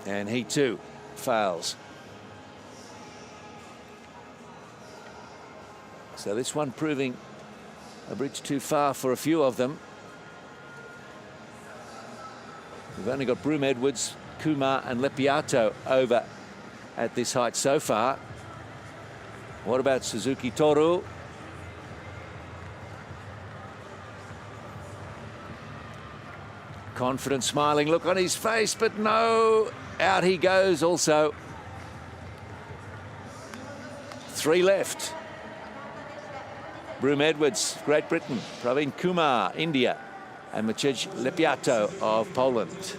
And he too fails. So this one proving a bridge too far for a few of them. We've only got Broome-Edwards, Kumar and Lepiato over at this height so far. What about Suzuki Toru? Confident, smiling look on his face, but no, out he goes also. 3 left. Broome-Edwards, Great Britain, Praveen Kumar, India, and Maciej Lepiato of Poland.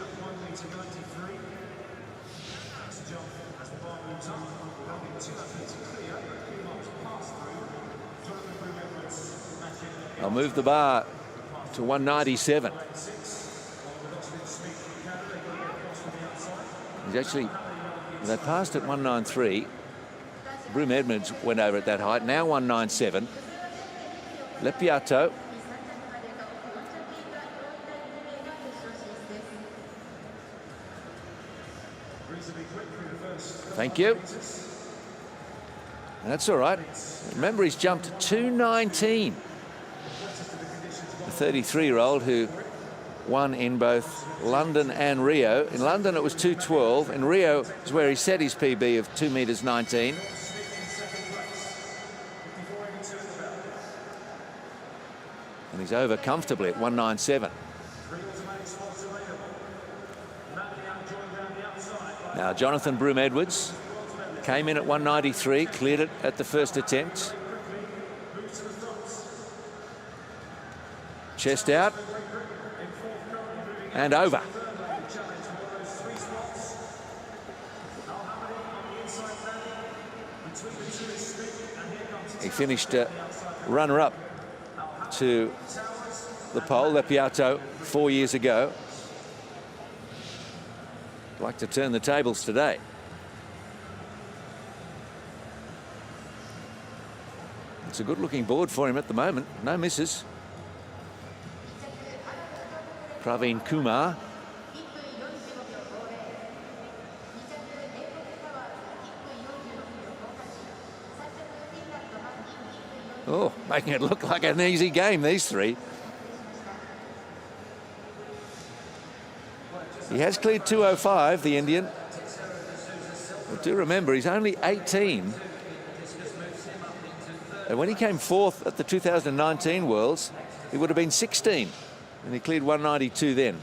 I'll move the bar to 197. He's actually, they passed at 193. Broome-Edwards went over at that height, now 197. Lepiato Thank you. That's all right. Remember, he's jumped 2:19. The 33-year-old who won in both London and Rio. In London, it was 2:12. In Rio is where he set his PB of 2 meters 19. And he's over comfortably at 1:97. Now, Jonathan Broome-Edwards came in at 1:93, cleared it at the first attempt. Chest out. And over. He finished runner-up to the pole, Lepiato, 4 years ago. Like to turn the tables today. It's a good-looking board for him at the moment. No misses. Praveen Kumar. Oh, making it look like an easy game, these three. He has cleared 2:05, the Indian. But do remember, he's only 18. And when he came fourth at the 2019 Worlds, he would have been 16. And he cleared 1:92 then.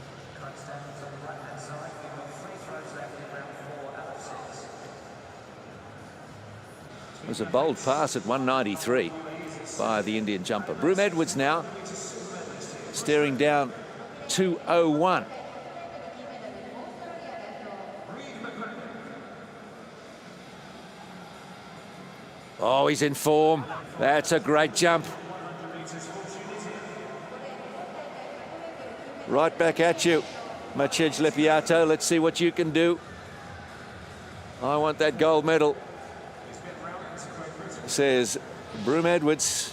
It was a bold pass at 1:93 by the Indian jumper. Broome-Edwards now staring down 2:01. Oh, he's in form. That's a great jump. Right back at you, Maciej Lepiato. Let's see what you can do. I want that gold medal, says Broome-Edwards.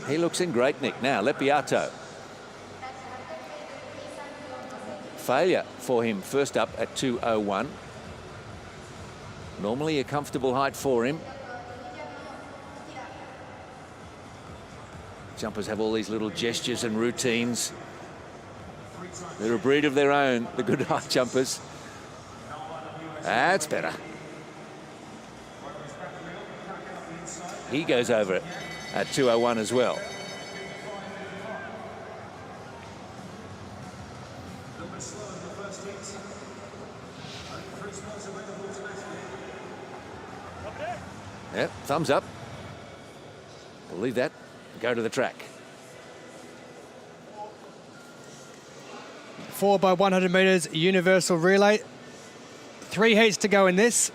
He looks in great nick now, Lepiato. Failure for him first up at 2:01. Normally a comfortable height for him. Jumpers have all these little gestures and routines. They're a breed of their own, the good height jumpers. That's better. He goes over it at 2:01 as well. Yep, thumbs up. Believe that. Go to the track. 4x100 meters universal relay. 3 heats to go in this.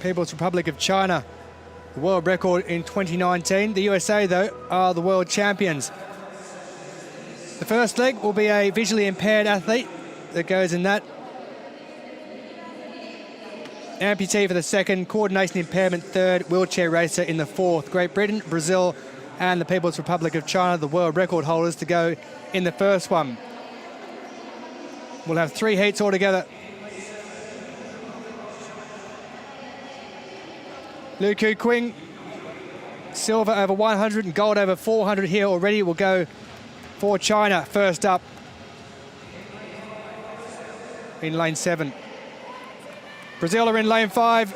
People's Republic of China, the world record in 2019. The USA, though, are the world champions. The first leg will be a visually impaired athlete that goes in that. Amputee for the second, coordination impairment third, wheelchair racer in the fourth. Great Britain, Brazil, and the People's Republic of China, the world record holders, to go in the first one. We'll have 3 heats altogether. Lu Ku Qing, silver over 100 and gold over 400 here already. Will go for China first up in lane 7. Brazil are in lane 5.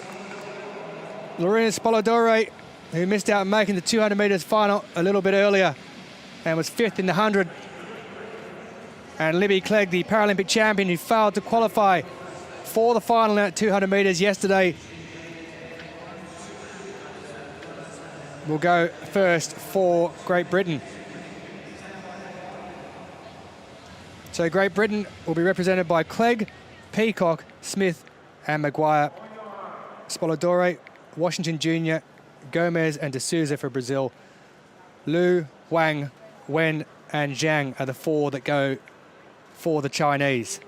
Lorena Spoladore, who missed out on making the 200 metres final a little bit earlier and was 5th in the 100. And Libby Clegg, the Paralympic champion, who failed to qualify for the final at 200 metres yesterday, will go first for Great Britain. So Great Britain will be represented by Clegg, Peacock, Smith, and Maguire. Spoladore, Washington Jr., Gomez and D'Souza for Brazil. Lu, Wang, Wen and Zhang are the 4 that go for the Chinese.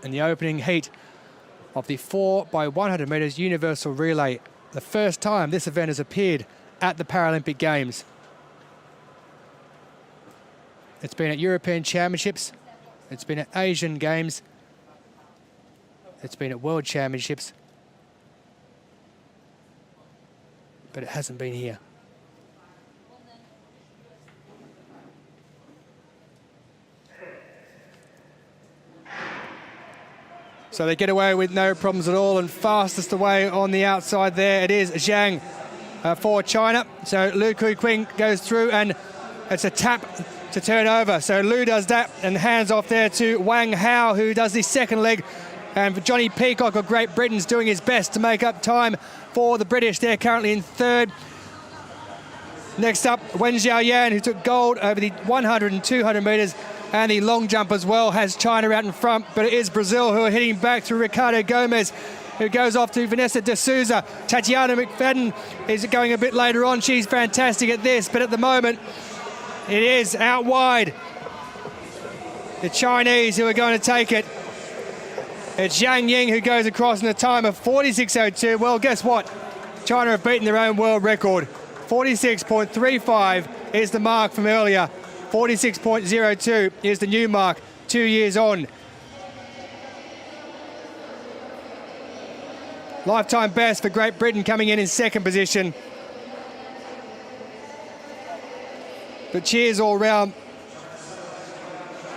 In the opening heat of the 4x100 metres universal relay, the first time this event has appeared at the Paralympic Games. It's been at European Championships. It's been at Asian Games. It's been at World Championships. But it hasn't been here. So they get away with no problems at all, and fastest away on the outside there, it is Zhang for China. So Lu Kuiqing goes through, and it's a tap to turn over. So Lu does that and hands off there to Wang Hao, who does the second leg. And Johnny Peacock of Great Britain's doing his best to make up time for the British. They're currently in third. Next up, Wen Xiaoyan, who took gold over the 100 and 200 metres, and the long jump as well, has China out in front, but it is Brazil who are hitting back through Ricardo Gomez, who goes off to Vanessa de Souza. Tatiana McFadden is going a bit later on. She's fantastic at this, but at the moment, it is out wide. The Chinese who are going to take it. It's Zhang Ying who goes across in a time of 46.02. Well, guess what? China have beaten their own world record. 46.35 is the mark from earlier. 46.02 is the new mark 2 years on. Lifetime best for Great Britain, coming in second position. But cheers all round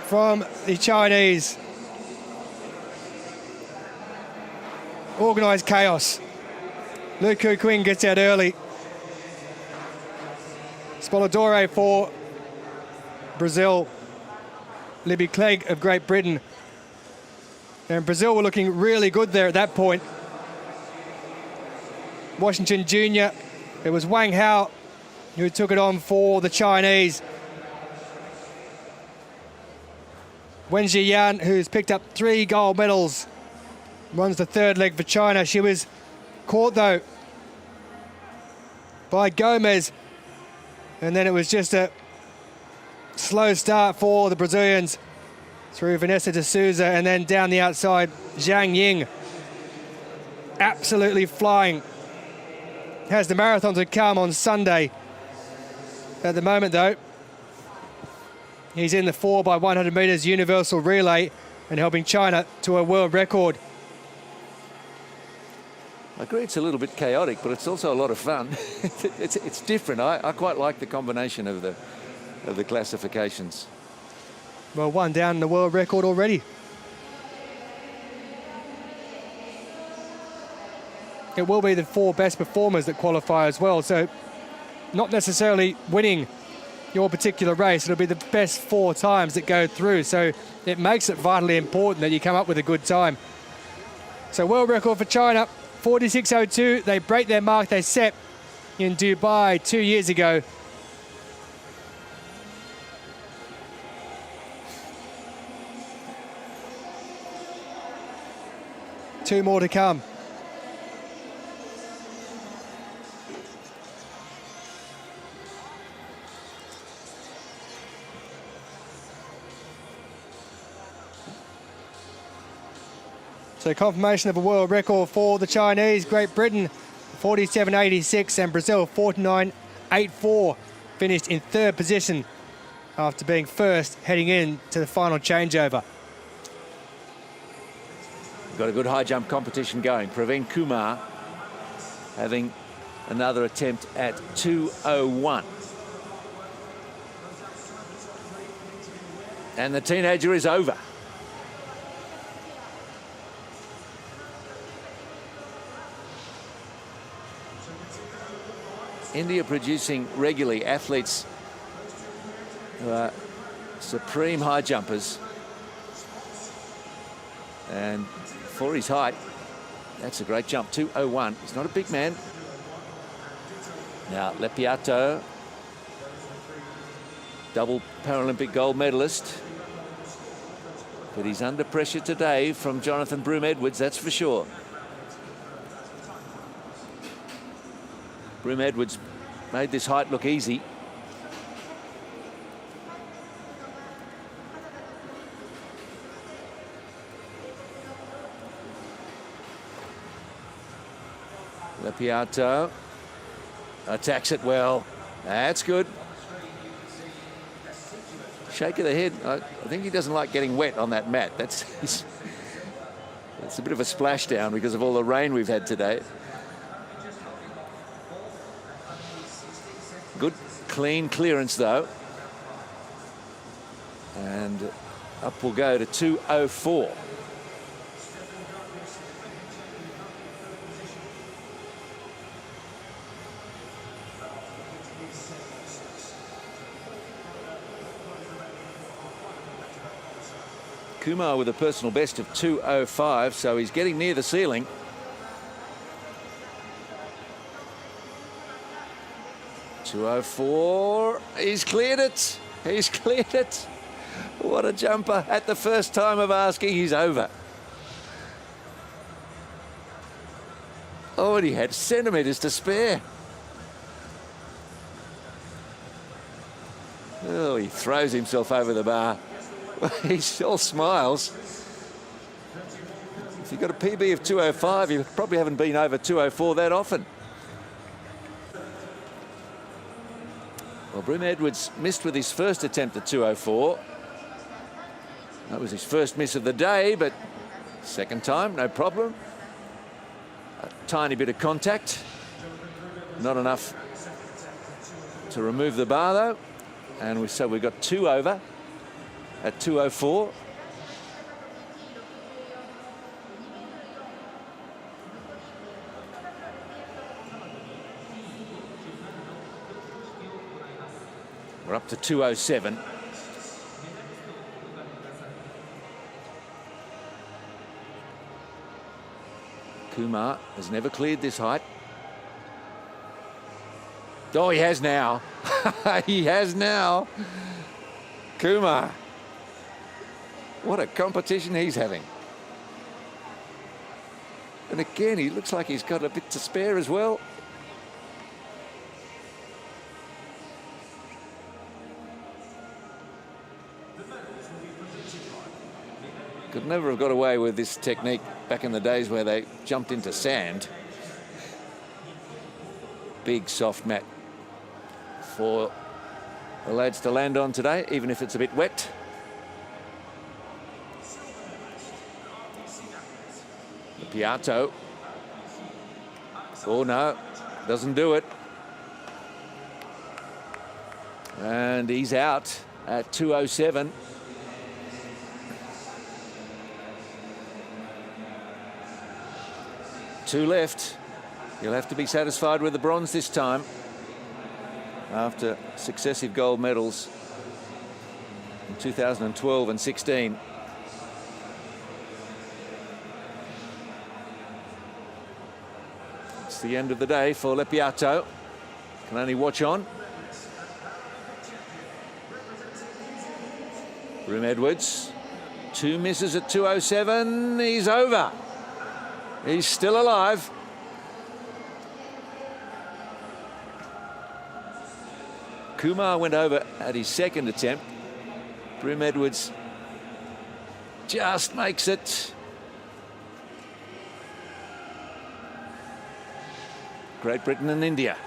from the Chinese. Organised chaos. Lu Kuiqing gets out early. Spoladore for Brazil. Libby Clegg of Great Britain. And Brazil were looking really good there at that point. Washington Jr. It was Wang Hao who took it on for the Chinese. Wen Zhiyan, who's picked up 3 gold medals, runs the third leg for China. She was caught, though, by Gomez. And then it was just a slow start for the Brazilians through Vanessa de Souza, and then down the outside, Zhang Ying. Absolutely flying. Has the marathon to come on Sunday. At the moment, though, he's in the 4x100 metres universal relay and helping China to a world record. I agree it's a little bit chaotic, but it's also a lot of fun. it's different. I quite like the combination of the classifications. Well, one down in the world record already. It will be the 4 best performers that qualify as well, so not necessarily winning your particular race. It'll be the best 4 times that go through, so it makes it vitally important that you come up with a good time. So world record for China, 46.02. They break their mark they set in Dubai 2 years ago. Two more to come. So confirmation of a world record for the Chinese. Great Britain 47.86 and Brazil 49.84. Finished in third position after being first heading in to the final changeover. Got a good high jump competition going. Praveen Kumar having another attempt at 2:01. And the teenager is over. India producing regularly athletes who are supreme high jumpers. And for his height, that's a great jump, 2:01. He's not a big man. Now, Lepiato, double Paralympic gold medalist. But he's under pressure today from Jonathan Broome-Edwards, that's for sure. Broome-Edwards made this height look easy. Lepiato attacks it well. That's good. Shake of the head. I think he doesn't like getting wet on that mat. That's a bit of a splashdown because of all the rain we've had today. Good, clean clearance, though. And up we'll go to 2:04. Kumar with a personal best of 2:05, so he's getting near the ceiling. .204, he's cleared it. He's cleared it. What a jumper at the first time of asking. He's over. Oh, and he had centimetres to spare. Oh, he throws himself over the bar. He's all smiles. If you've got a PB of 2:05, you probably haven't been over 2:04 that often. Well, Brim Edwards missed with his first attempt at 2:04. That was his first miss of the day, but second time, no problem. A tiny bit of contact. Not enough to remove the bar, though. And so we've got 2 over at 2:04. We're up to 2:07. Kumar has never cleared this height. Oh, he has now. He has now. Kumar. What a competition he's having. And again, he looks like he's got a bit to spare as well. Could never have got away with this technique back in the days where they jumped into sand. Big soft mat for the lads to land on today, even if it's a bit wet. Piatto. Oh no, doesn't do it. And he's out at 2:07. Two left. You'll have to be satisfied with the bronze this time after successive gold medals in 2012 and 16. It's the end of the day for Lepiato. Can only watch on. Brim Edwards, 2 misses at 2:07. He's over. He's still alive. Kumar went over at his second attempt. Brim Edwards just makes it. Great Britain and India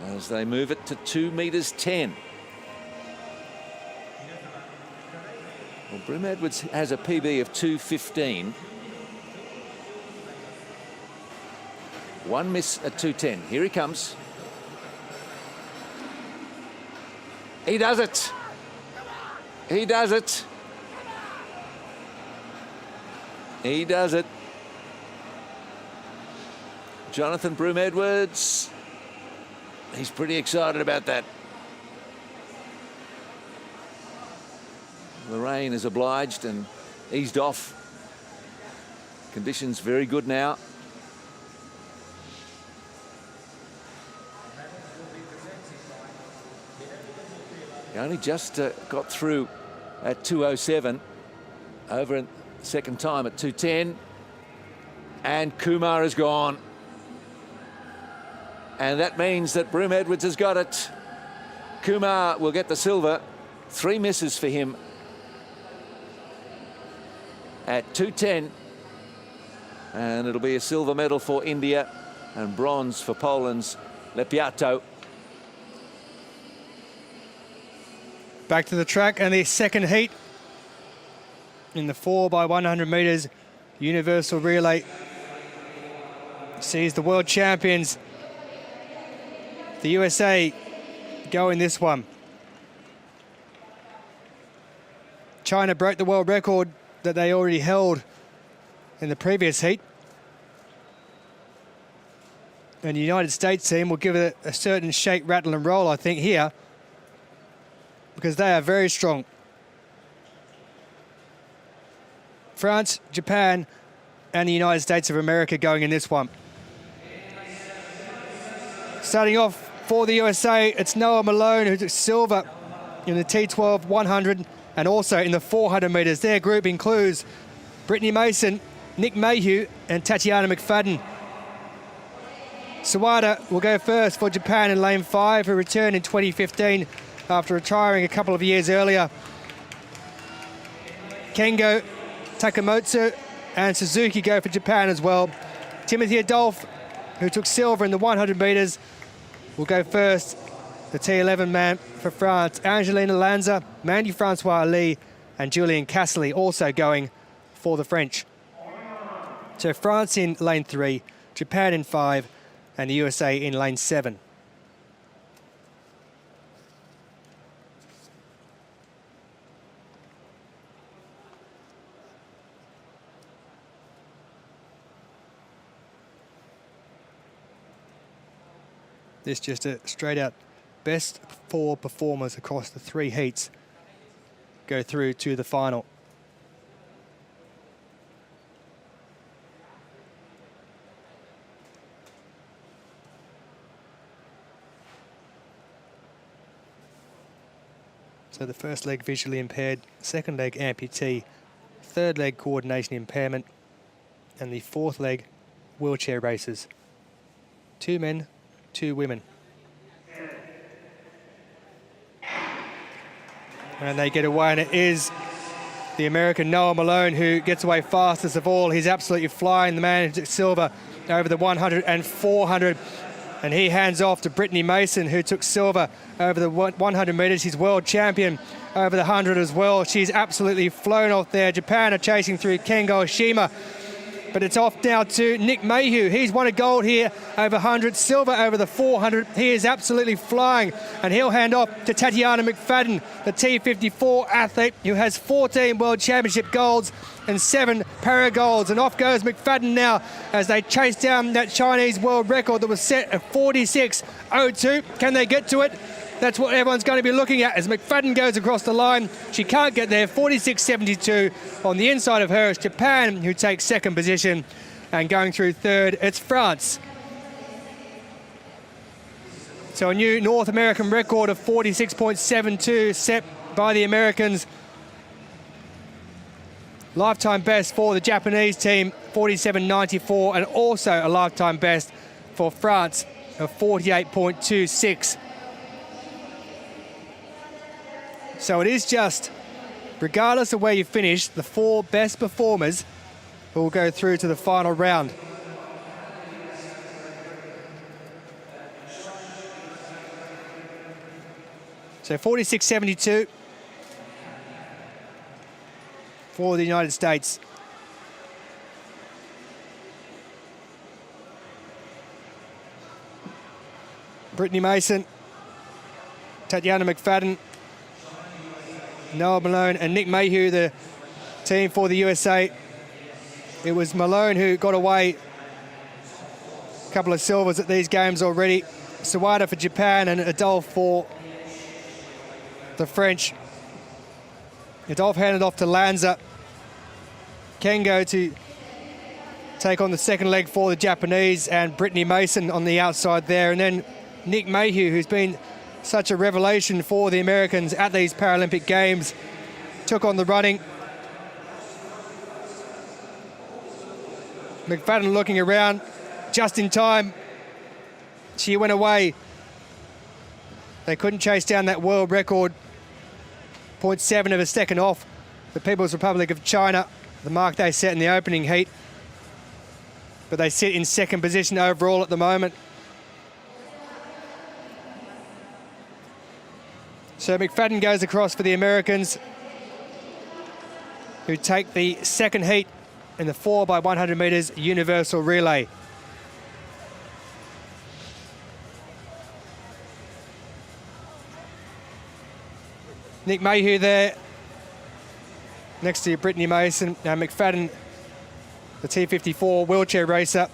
as they move it to 2:10. Well, Brim Edwards has a PB of 2:15. One miss at 2:10. Here he comes. He does it. He does it. He does it. Jonathan Brim Edwards. He's pretty excited about that. The rain is obliged and eased off. Conditions very good now. He only just got through at 2:07, over a second time at 2:10, and Kumar is gone. And that means that Brim Edwards has got it. Kumar will get the silver. 3 misses for him at 2:10, and it'll be a silver medal for India and bronze for Poland's Lepiato. Back to the track and the second heat in the 4x100 metres universal relay sees the world champions, the USA, go in this one. China broke the world record that they already held in the previous heat. And the United States team will give it a certain shake, rattle and roll, I think, here, because they are very strong. France, Japan, and the United States of America going in this one. Starting off for the USA, it's Noah Malone, who took silver in the T12 100 and also in the 400 metres. Their group includes Brittany Mason, Nick Mayhew, and Tatiana McFadden. Sawada will go first for Japan in lane 5, who returned in 2015 after retiring a couple of years earlier. Kengo, Takamotsu, and Suzuki go for Japan as well. Timothy Adolphe, who took silver in the 100 metres, will go first. The T11 man for France. Angelina Lanza, Mandy Francois Ali, and Julian Cassidy also going for the French. So France in lane 3, Japan in 5, and the USA in lane 7. This just a straight out best 4 performers across the 3 heats go through to the final. So the first leg visually impaired, second leg amputee, third leg coordination impairment, and the fourth leg wheelchair racers. 2 men, 2 women. And they get away, and it is the American Noah Malone who gets away fastest of all. He's absolutely flying, the man who took silver over the 100 and 400. And he hands off to Brittany Mason, who took silver over the 100 metres. She's world champion over the 100 as well. She's absolutely flown off there. Japan are chasing through Kengo Oshima. But it's off now to Nick Mayhew. He's won a gold here over 100, silver over the 400. He is absolutely flying. And he'll hand off to Tatiana McFadden, the T54 athlete who has 14 World Championship golds and 7 para golds. And off goes McFadden now as they chase down that Chinese world record that was set at 46.02. Can they get to it? That's what everyone's going to be looking at as McFadden goes across the line. She can't get there. 46.72 on the inside of her. It's Japan who takes second position, and going through third, it's France. So a new North American record of 46.72 set by the Americans. Lifetime best for the Japanese team, 47.94, and also a lifetime best for France of 48.26. So it is just, regardless of where you finish, the 4 best performers who will go through to the final round. So 46.72 for the United States. Brittany Mason, Tatiana McFadden, Noah Malone and Nick Mayhew, the team for the USA. It was Malone who got away a couple of silvers at these games already. Sawada for Japan and Adolphe for the French. Adolphe handed off to Lanza. Kengo to take on the second leg for the Japanese, and Brittany Mason on the outside there. And then Nick Mayhew, who's been such a revelation for the Americans at these Paralympic Games, took on the running. McFadden looking around just in time. She went away. They couldn't chase down that world record. 0.7 of a second off the People's Republic of China, the mark they set in the opening heat. But they sit in second position overall at the moment. So McFadden goes across for the Americans, who take the second heat in the 4x100 metres universal relay. Nick Mayhew there, next to Brittany Mason. Now McFadden, the T54 wheelchair racer,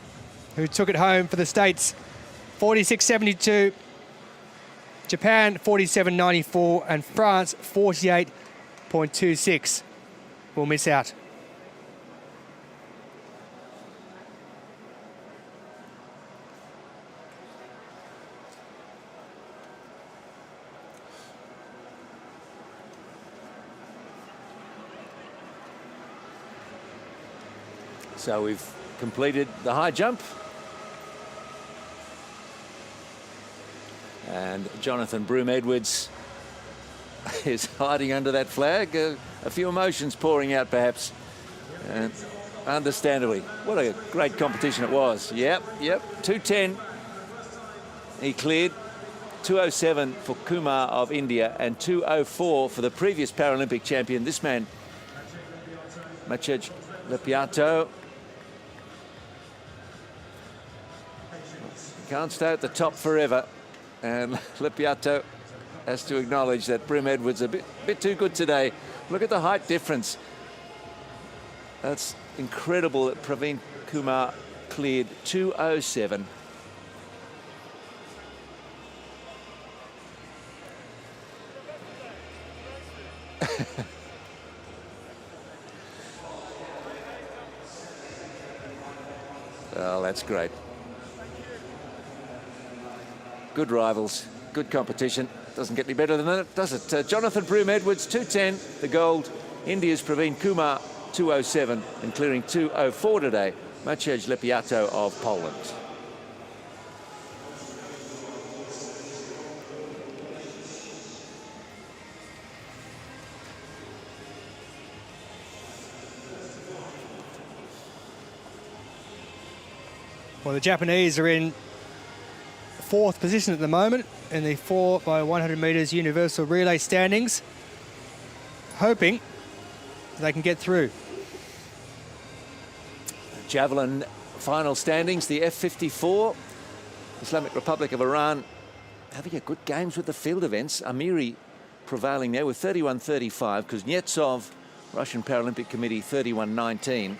who took it home for the States. 46.72, Japan 47.94, and France 48.26 will miss out. So we've completed the high jump. And Jonathan Broome-Edwards is hiding under that flag. A few emotions pouring out, perhaps. And understandably. What a great competition it was. Yep. 2:10. He cleared. 2:07 for Kumar of India and 2:04 for the previous Paralympic champion. This man, Machej Lepiato. Can't stay at the top forever. And Lepiato has to acknowledge that Broome-Edwards a bit too good today. Look at the height difference. That's incredible that Praveen Kumar cleared 2:07. Oh, that's great. Good rivals, good competition. Doesn't get any better than that, does it? Jonathan Broome-Edwards, 2:10, the gold. India's Praveen Kumar, 2:07, and clearing 2:04 today, Machej Lepiato of Poland. Well, the Japanese are in fourth position at the moment in the 4x100 metres universal relay standings, hoping they can get through. Javelin final standings, the F54, Islamic Republic of Iran having a good games with the field events. Amiri prevailing there with 31.35, Kuznetsov, Russian Paralympic Committee, 31.19,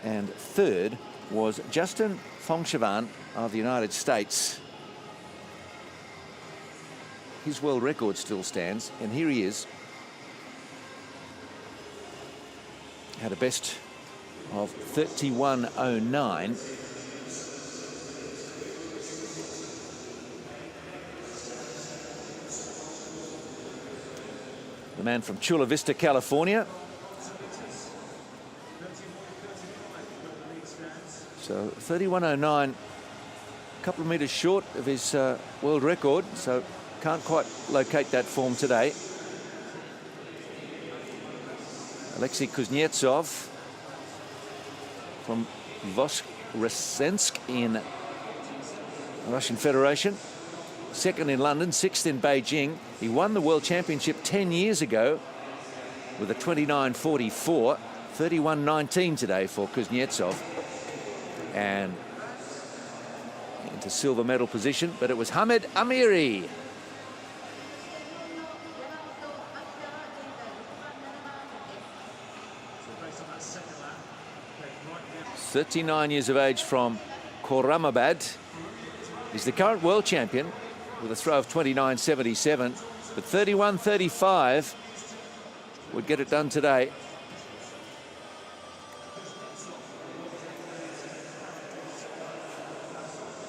and third was Justin Fongshavan of the United States. His world record still stands, and here he is. Had a best of 31.09. The man from Chula Vista, California. So 31.09, a couple of metres short of his world record, so can't quite locate that form today. Alexi Kuznetsov from Voskresensk in the Russian Federation. Second in London, sixth in Beijing. He won the World Championship 10 years ago with a 29.44, 31.19 today for Kuznetsov. And into silver medal position, but it was Hamid Amiri. .39 years of age from Khorramabad. He's the current world champion with a throw of 29.77, but 31.35 would get it done today.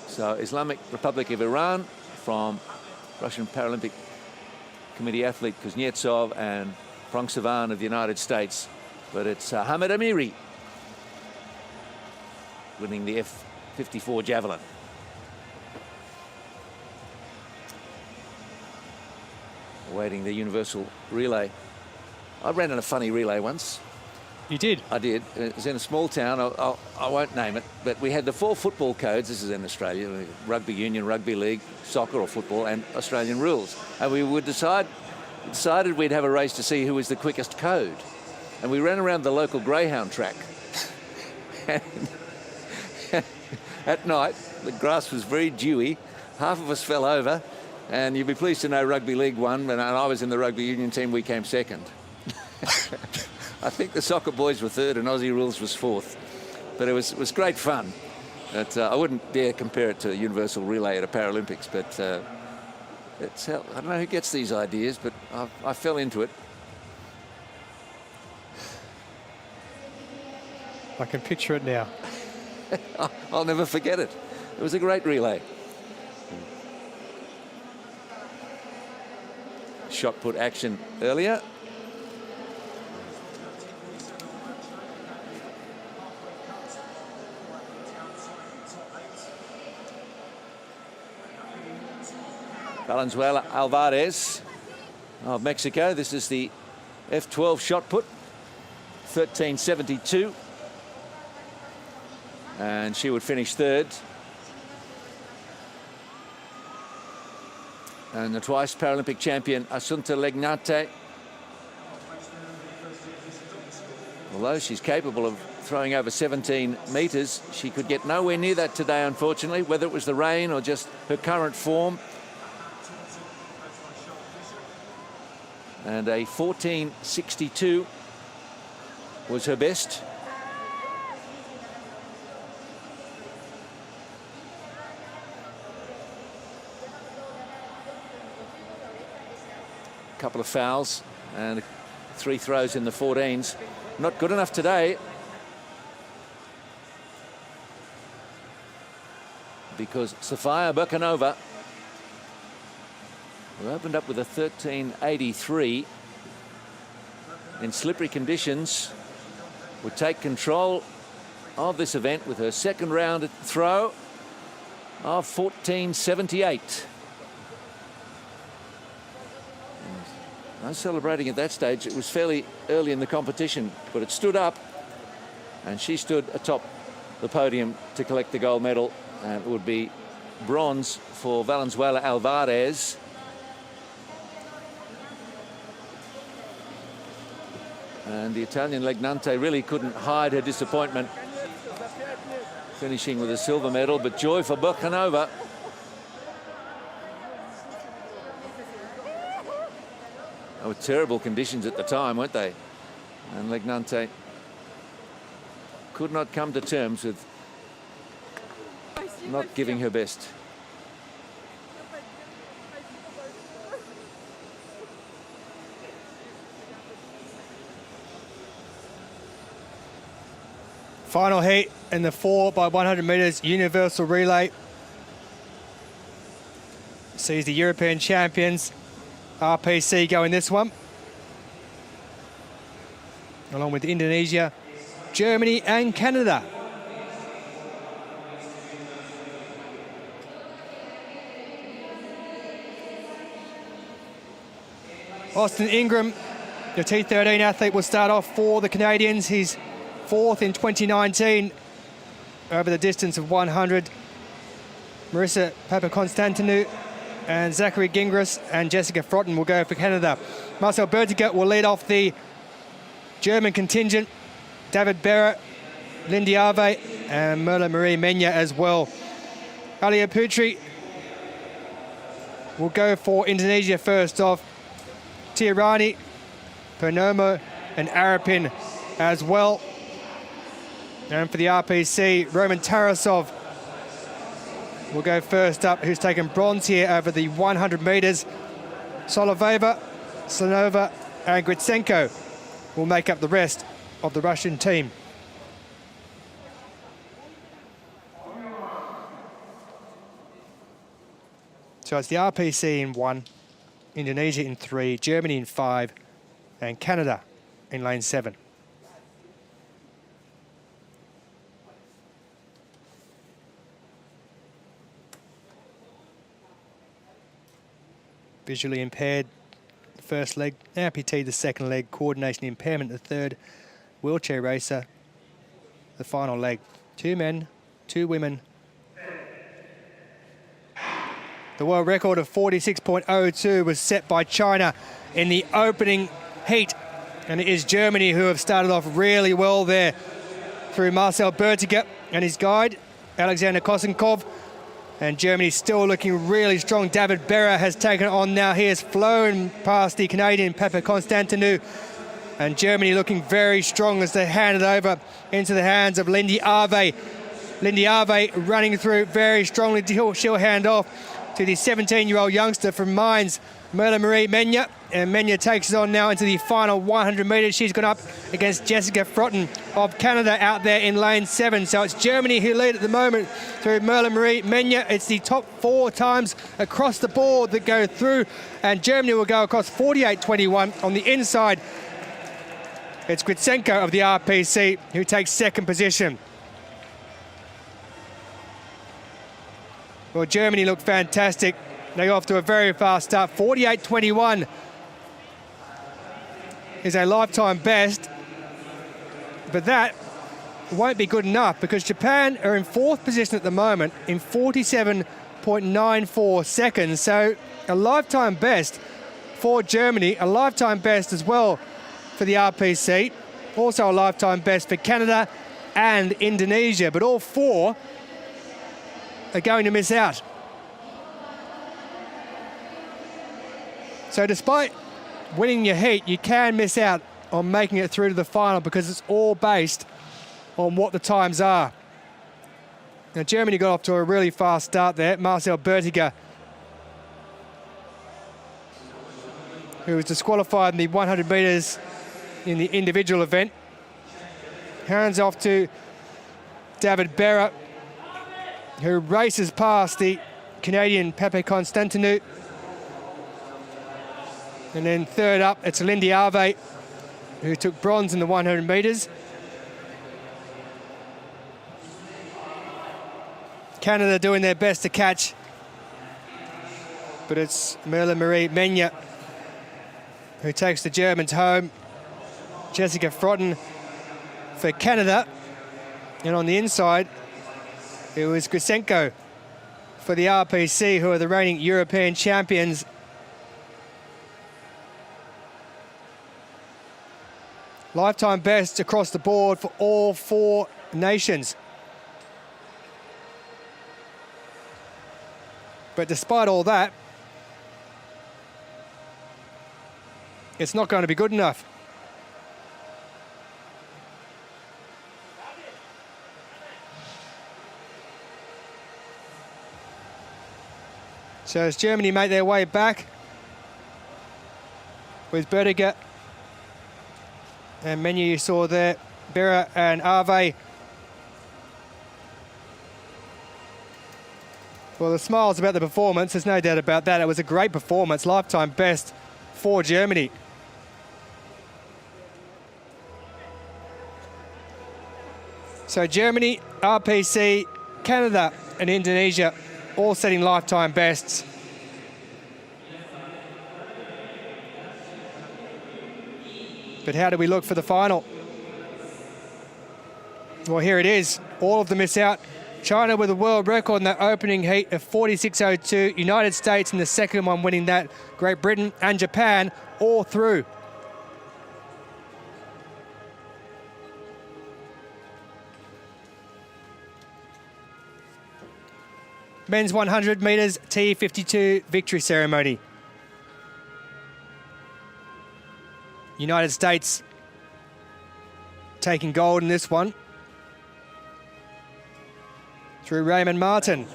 So Islamic Republic of Iran from Russian Paralympic Committee athlete Kuznetsov and Fongshavan of the United States. But it's Hamid Amiri winning the F54 Javelin. Awaiting the universal relay. I ran in a funny relay once. You did? I did. It was in a small town. I won't name it, but we had the 4 football codes. This is in Australia: rugby union, rugby league, soccer or football, and Australian rules. And we would decided we'd have a race to see who was the quickest code. And we ran around the local greyhound track. And at night, the grass was very dewy. Half of us fell over, and you'd be pleased to know rugby league won, and I was in the rugby union team. We came second. I think the soccer boys were third and Aussie rules was fourth. But it was great fun. But, I wouldn't dare compare it to a universal relay at a Paralympics, but I don't know who gets these ideas, but I fell into it. I can picture it now. I'll never forget it. It was a great relay. Shot put action earlier. Valenzuela Alvarez of Mexico. This is the F12 shot put, 13.72. And she would finish third. And the twice Paralympic champion, Assunta Legnate. Although she's capable of throwing over 17 metres, she could get nowhere near that today, unfortunately, whether it was the rain or just her current form. And a 14.62 was her best. Couple of fouls and 3 throws in the 14s. Not good enough today, because Sofia Burkanova, who opened up with a 13.83 in slippery conditions, would take control of this event with her second round throw of 14.78. No celebrating at that stage. It was fairly early in the competition, but it stood up, and she stood atop the podium to collect the gold medal. And it would be bronze for Valenzuela Alvarez. And the Italian Legnante really couldn't hide her disappointment, finishing with a silver medal, but joy for Burkanova. They were terrible conditions at the time, weren't they? And Legnante could not come to terms with not giving her best. Final heat in the 4x100 metres universal relay sees the European champions RPC go in this one, along with Indonesia, Germany and Canada. Austin Ingram, the T13 athlete, will start off for the Canadians. He's 4th in 2019 over the distance of 100. Marissa Papakonstantinou and Zachary Gingras and Jessica Frotten will go for Canada. Marcel Bertiger will lead off the German contingent. David Berra, Lindy Ave and Merla Marie Menya as well. Alia Putri will go for Indonesia first off. Tiarani, Pernomo and Arapin as well. And for the RPC, Roman Tarasov will go first up, who's taken bronze here over the 100 metres. Soloveva, Slanova and Gritsenko will make up the rest of the Russian team. So it's the RPC in 1, Indonesia in 3, Germany in 5, and Canada in lane 7. Visually impaired, the first leg, amputee the second leg, coordination impairment the third, wheelchair racer, the final leg. 2 men, 2 women. The world record of 46.02 was set by China in the opening heat. And it is Germany who have started off really well there through Marcel Bertiger and his guide, Alexander Kosenkov. And Germany still looking really strong. David Berra has taken it on now. He has flown past the Canadian Pepe Constantinou. And Germany looking very strong as they hand it over into the hands of Lindy Ave. Lindy Ave running through very strongly. She'll hand off to the 17-year-old youngster from Mainz, Merla Marie Menya. And Menya takes it on now into the final 100 metres. She's gone up against Jessica Frotten of Canada out there in lane 7. So it's Germany who lead at the moment through Merla Marie Menya. It's the top 4 times across the board that go through. And Germany will go across 48.21 on the inside. It's Gritsenko of the RPC who takes 2nd position. Well, Germany look fantastic. They go off to a very fast start. 48.21 is a lifetime best. But that won't be good enough because Japan are in 4th position at the moment in 47.94 seconds. So a lifetime best for Germany, a lifetime best as well for the RPC. Also a lifetime best for Canada and Indonesia. But all 4 are going to miss out. So despite winning your heat, you can miss out on making it through to the final because it's all based on what the times are. Now Germany got off to a really fast start there. Marcel Bertiger, who was disqualified in the 100 metres in the individual event. Hands off to David Berra, who races past the Canadian Pepe Constantinou. And then 3rd up, it's Lindy Ave, who took bronze in the 100 metres. Canada doing their best to catch, but it's Merla Marie Menya who takes the Germans home. Jessica Frotten for Canada. And on the inside, it was Gritsenko for the RPC, who are the reigning European champions. Lifetime best across the board for all 4 nations. But despite all that, it's not going to be good enough. So as Germany make their way back with Bertiger and Menu you saw there, Berra and Ave. Well, the smiles about the performance, there's no doubt about that. It was a great performance, lifetime best for Germany. So Germany, RPC, Canada and Indonesia all setting lifetime bests. But how do we look for the final? Well, here it is. All of them miss out. China with a world record in that opening heat of 46.02. United States in the second one winning that. Great Britain and Japan all through. Men's 100 metres T52 victory ceremony. United States taking gold in this one through Raymond Martin.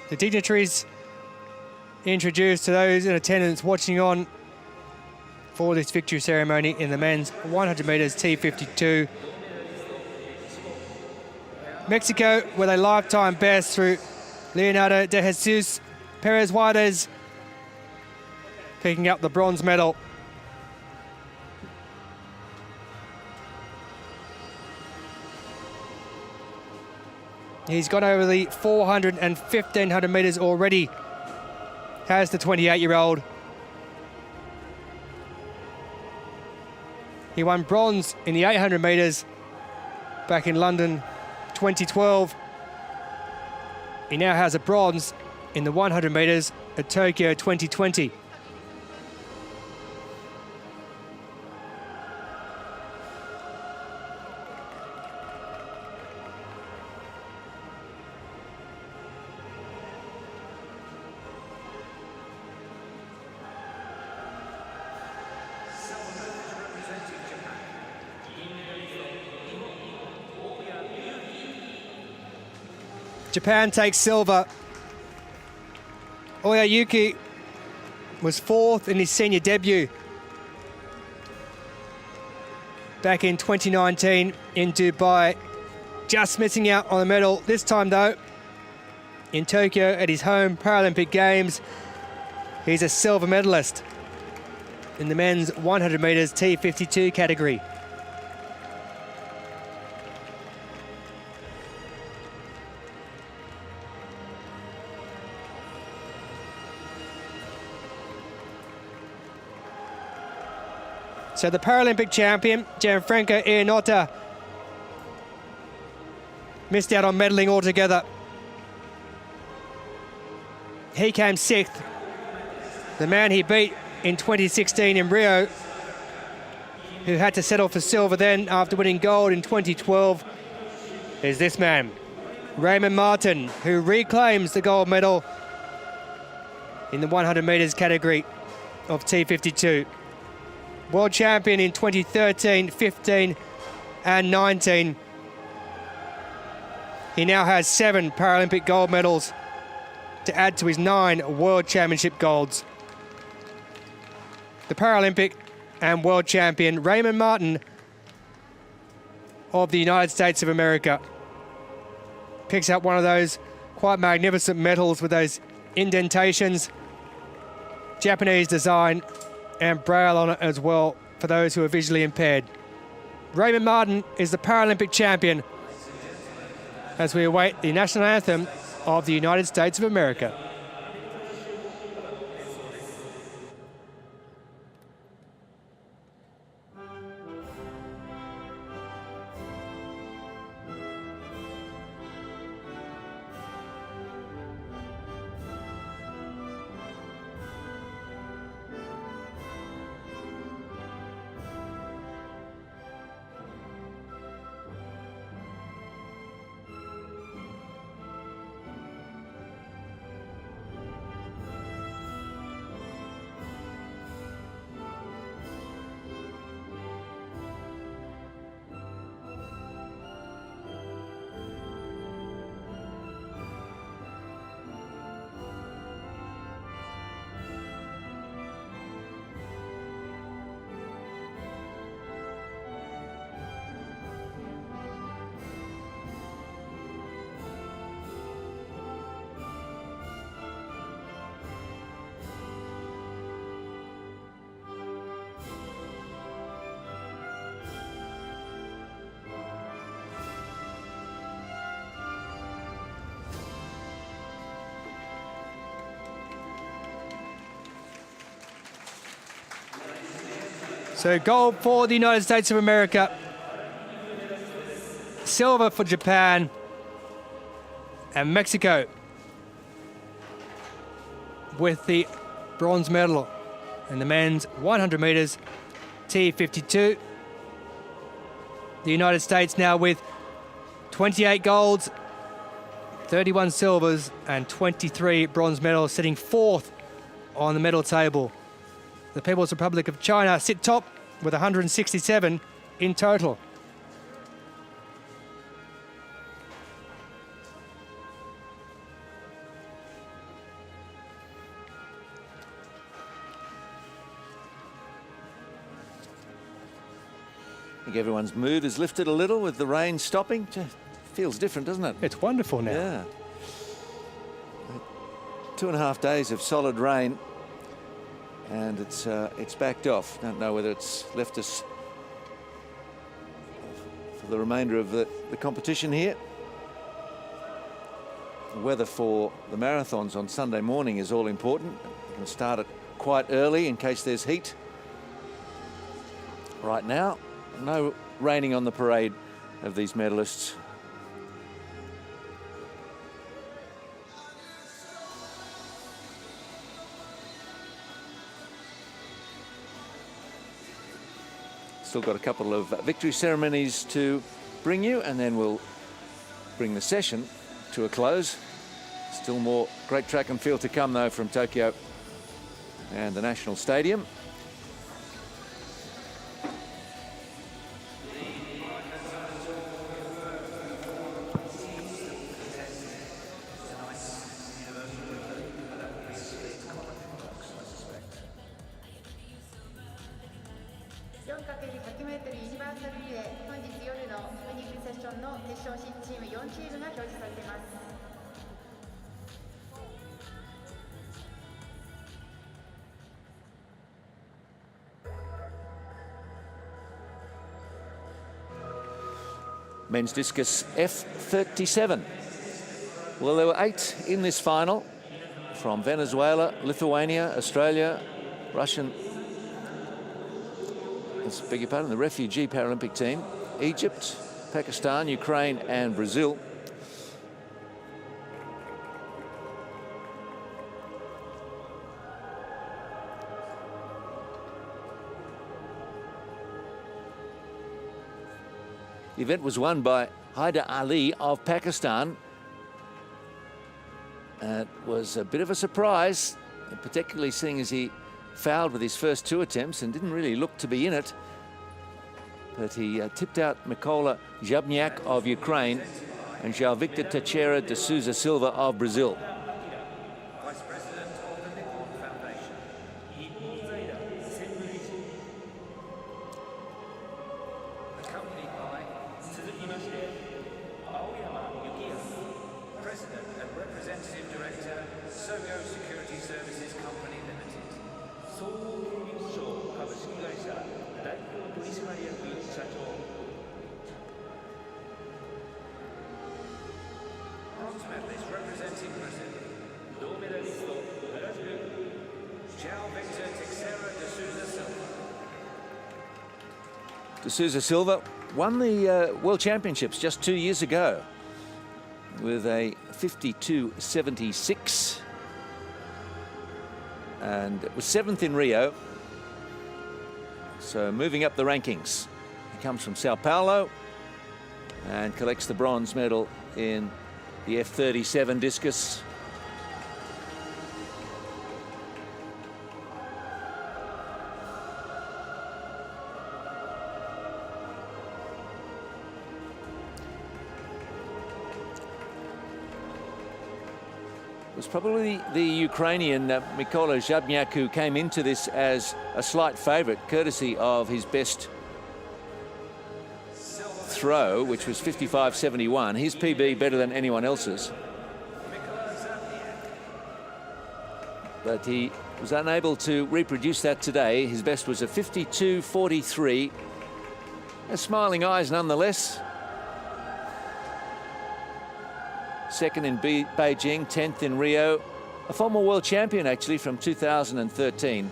The dignitaries introduce to those in attendance watching on for this victory ceremony in the men's 100 metres T52. Mexico with a lifetime best through Leonardo de Jesus Perez Juarez picking up the bronze medal. He's gone over the 400 and 1500 metres already, has the 28-year-old. He won bronze in the 800 metres back in London 2012. He now has a bronze in the 100 metres at Tokyo 2020. Japan takes silver. Oyayuki was fourth in his senior debut back in 2019 in Dubai. Just missing out on a medal this time though. In Tokyo at his home Paralympic Games, he's a silver medalist in the men's 100 metres T52 category. So the Paralympic champion, Gianfranco Iannota, missed out on medalling altogether. He came sixth. The man he beat in 2016 in Rio, who had to settle for silver then after winning gold in 2012, is this man, Raymond Martin, who reclaims the gold medal in the 100 metres category of T52. World champion in 2013, 15 and 19. He now has 7 Paralympic gold medals to add to his 9 World Championship golds. The Paralympic and World champion Raymond Martin of the United States of America picks up one of those quite magnificent medals with those indentations, Japanese design, and braille on it as well for those who are visually impaired. Raymond Martin is the Paralympic champion as we await the national anthem of the United States of America. So gold for the United States of America, silver for Japan, and Mexico with the bronze medal in the men's 100 metres T52. The United States now with 28 golds, 31 silvers and 23 bronze medals, sitting fourth on the medal table. The People's Republic of China sit top with 167 in total. I think everyone's mood has lifted a little with the rain stopping. Feels different, doesn't it? It's wonderful now. Yeah. 2.5 days of solid rain, and it's backed off. Don't know whether it's left us for the remainder of the competition here. The weather for the marathons on Sunday morning is all important. You can start it quite early in case there's heat. Right now, no raining on the parade of these medalists. Still got a couple of victory ceremonies to bring you, and then we'll bring the session to a close. Still more great track and field to come, though, from Tokyo and the National Stadium. Men's discus F37. Well, there were 8 in this final from Venezuela, Lithuania, Australia, Russian, beg your pardon, the refugee Paralympic team, Egypt, Pakistan, Ukraine, and Brazil. The event was won by Hyder Ali of Pakistan. It was a bit of a surprise, particularly seeing as he fouled with his first 2 attempts and didn't really look to be in it. But he tipped out Mykola Jabniak of Ukraine and João-Victor Teixeira de Souza Silva of Brazil. De Souza Silva won the World Championships just 2 years ago with a 52.76, and it was 7th in Rio. So moving up the rankings. He comes from Sao Paulo and collects the bronze medal in the F37 discus. It was probably the Ukrainian Mykola Jabniak who came into this as a slight favourite, courtesy of his best throw, which was 55.71. His PB better than anyone else's. But he was unable to reproduce that today. His best was a 52.43. Smiling eyes nonetheless. Second in Beijing, 10th in Rio. A former world champion, actually, from 2013.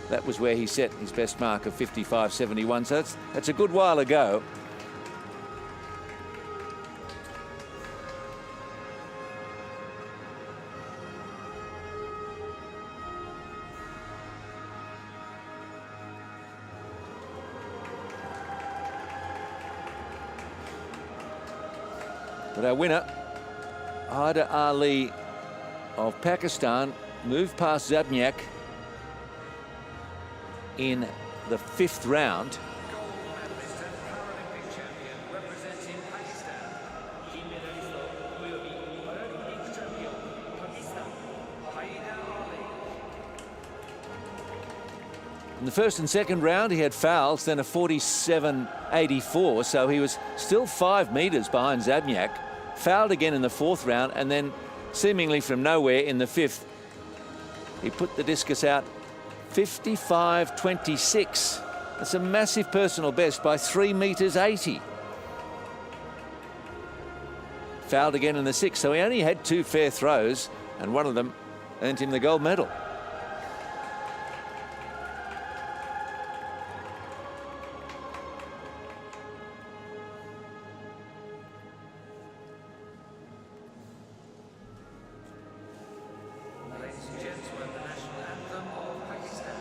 That was where he set his best mark of 55.71. So that's a good while ago. But our winner, Hyder Ali of Pakistan, moved past Jabniak in the 5th round. In the first and second round, he had fouls, then a 47.84, so he was still 5 metres behind Zabniak. Fouled again in the fourth round, and then seemingly from nowhere in the fifth, he put the discus out 55.26. That's a massive personal best by 3 metres 80. Fouled again in the sixth, so he only had 2 fair throws, and one of them earned him the gold medal. Ladies and gentlemen, the national anthem of Pakistan.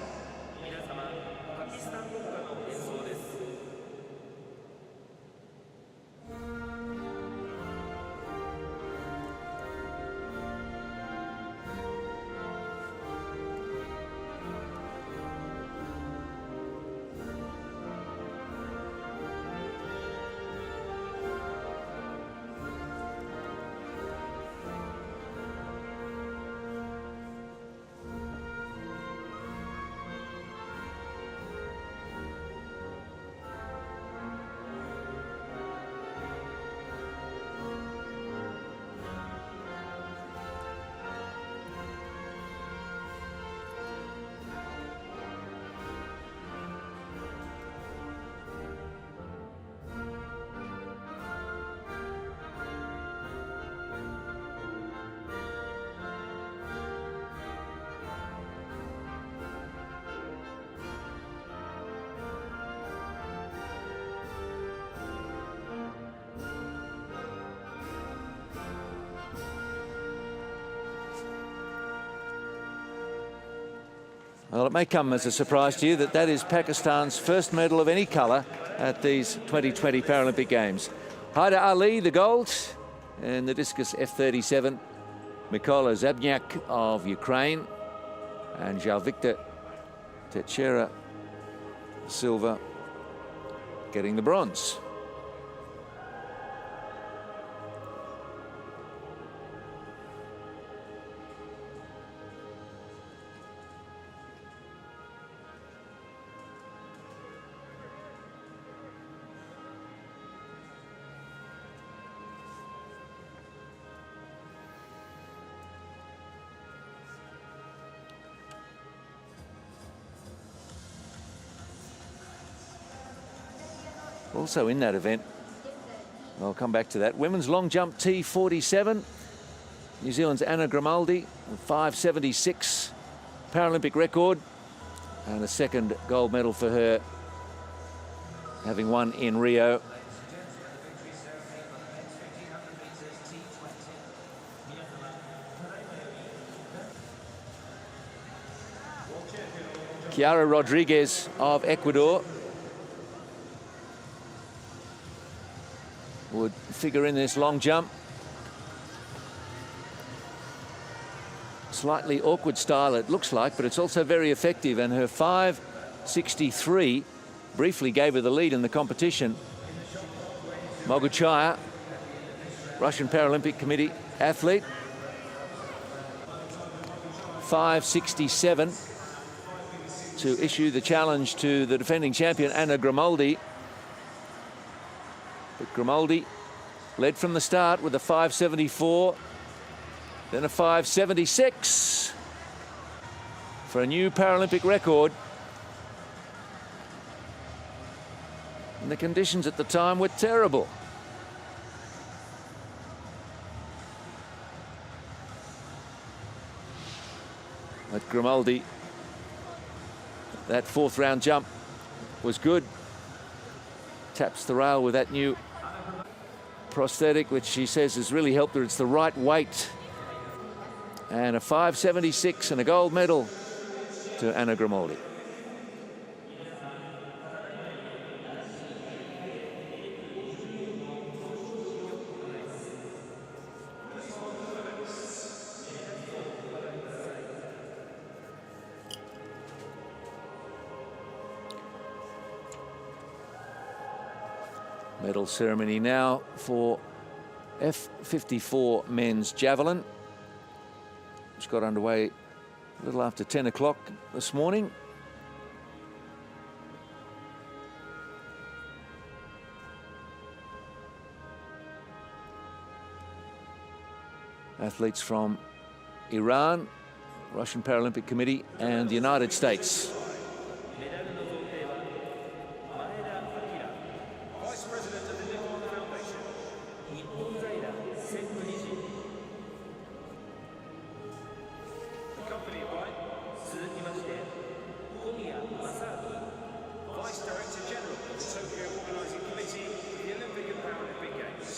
Well, it may come as a surprise to you that that is Pakistan's first medal of any colour at these 2020 Paralympic Games. Hyder Ali, the gold, and the discus F-37. Mykola Zabniak of Ukraine, and Jalviktor Techera, silver, getting the bronze. Also in that event, I'll come back to that, women's long jump T47, New Zealand's Anna Grimaldi, 5.76 Paralympic record, and a second gold medal for her, having won in Rio. Chiara Rodriguez of Ecuador would figure in this long jump. Slightly awkward style it looks like, but it's also very effective, and her 5.63 briefly gave her the lead in the competition. Moguchaya, Russian Paralympic Committee athlete, 5.67 to issue the challenge to the defending champion Anna Grimaldi. But Grimaldi led from the start with a 5.74, then a 5.76 for a new Paralympic record. And the conditions at the time were terrible. But Grimaldi, that fourth round jump was good. Taps the rail with that new prosthetic, which she says has really helped her. It's the right weight. And a 5.76 and a gold medal to Anna Grimaldi. Medal ceremony now for F-54 men's javelin, which got underway a little after 10 o'clock this morning. athletes from Iran, Russian Paralympic Committee, and the United States. Vice President of the Nippon Foundation. Accompanied by Vice Director General of the Tokyo Organizing Committee of the Olympic and Paralympic Games.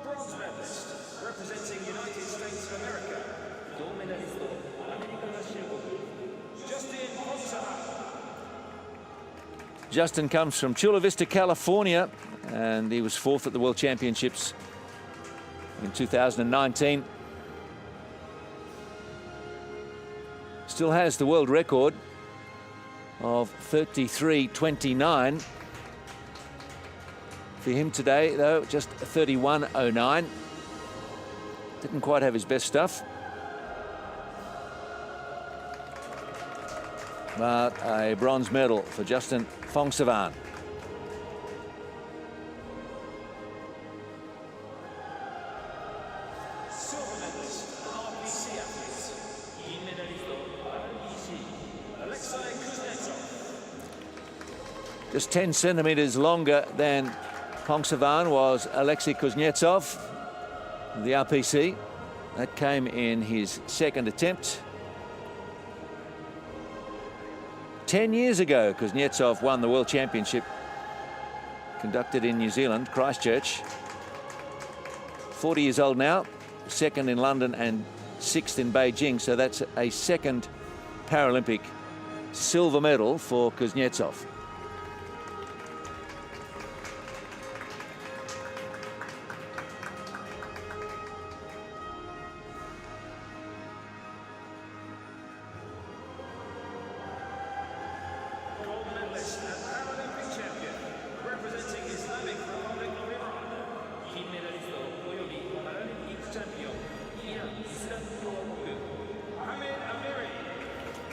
Bronze medalist, representing United States of America. Justin comes from Chula Vista, California, and he was fourth at the World Championships in 2019. Still has the world record of 33.29. For him today, though, just 31.09. Didn't quite have his best stuff. But a bronze medal for Justin Phongsavan. Silver medalist, RPC athlete. Alexi Kuznetsov. Just 10 centimetres longer than Phongsavan was Alexi Kuznetsov, the RPC. That came in his second attempt. 10 years ago, Kuznetsov won the World Championship conducted in New Zealand, Christchurch. 40 years old now, second in London and sixth in Beijing. So that's a second Paralympic silver medal for Kuznetsov. Gold medalist and Paralympic champion, representing Islamic Republic of Iran.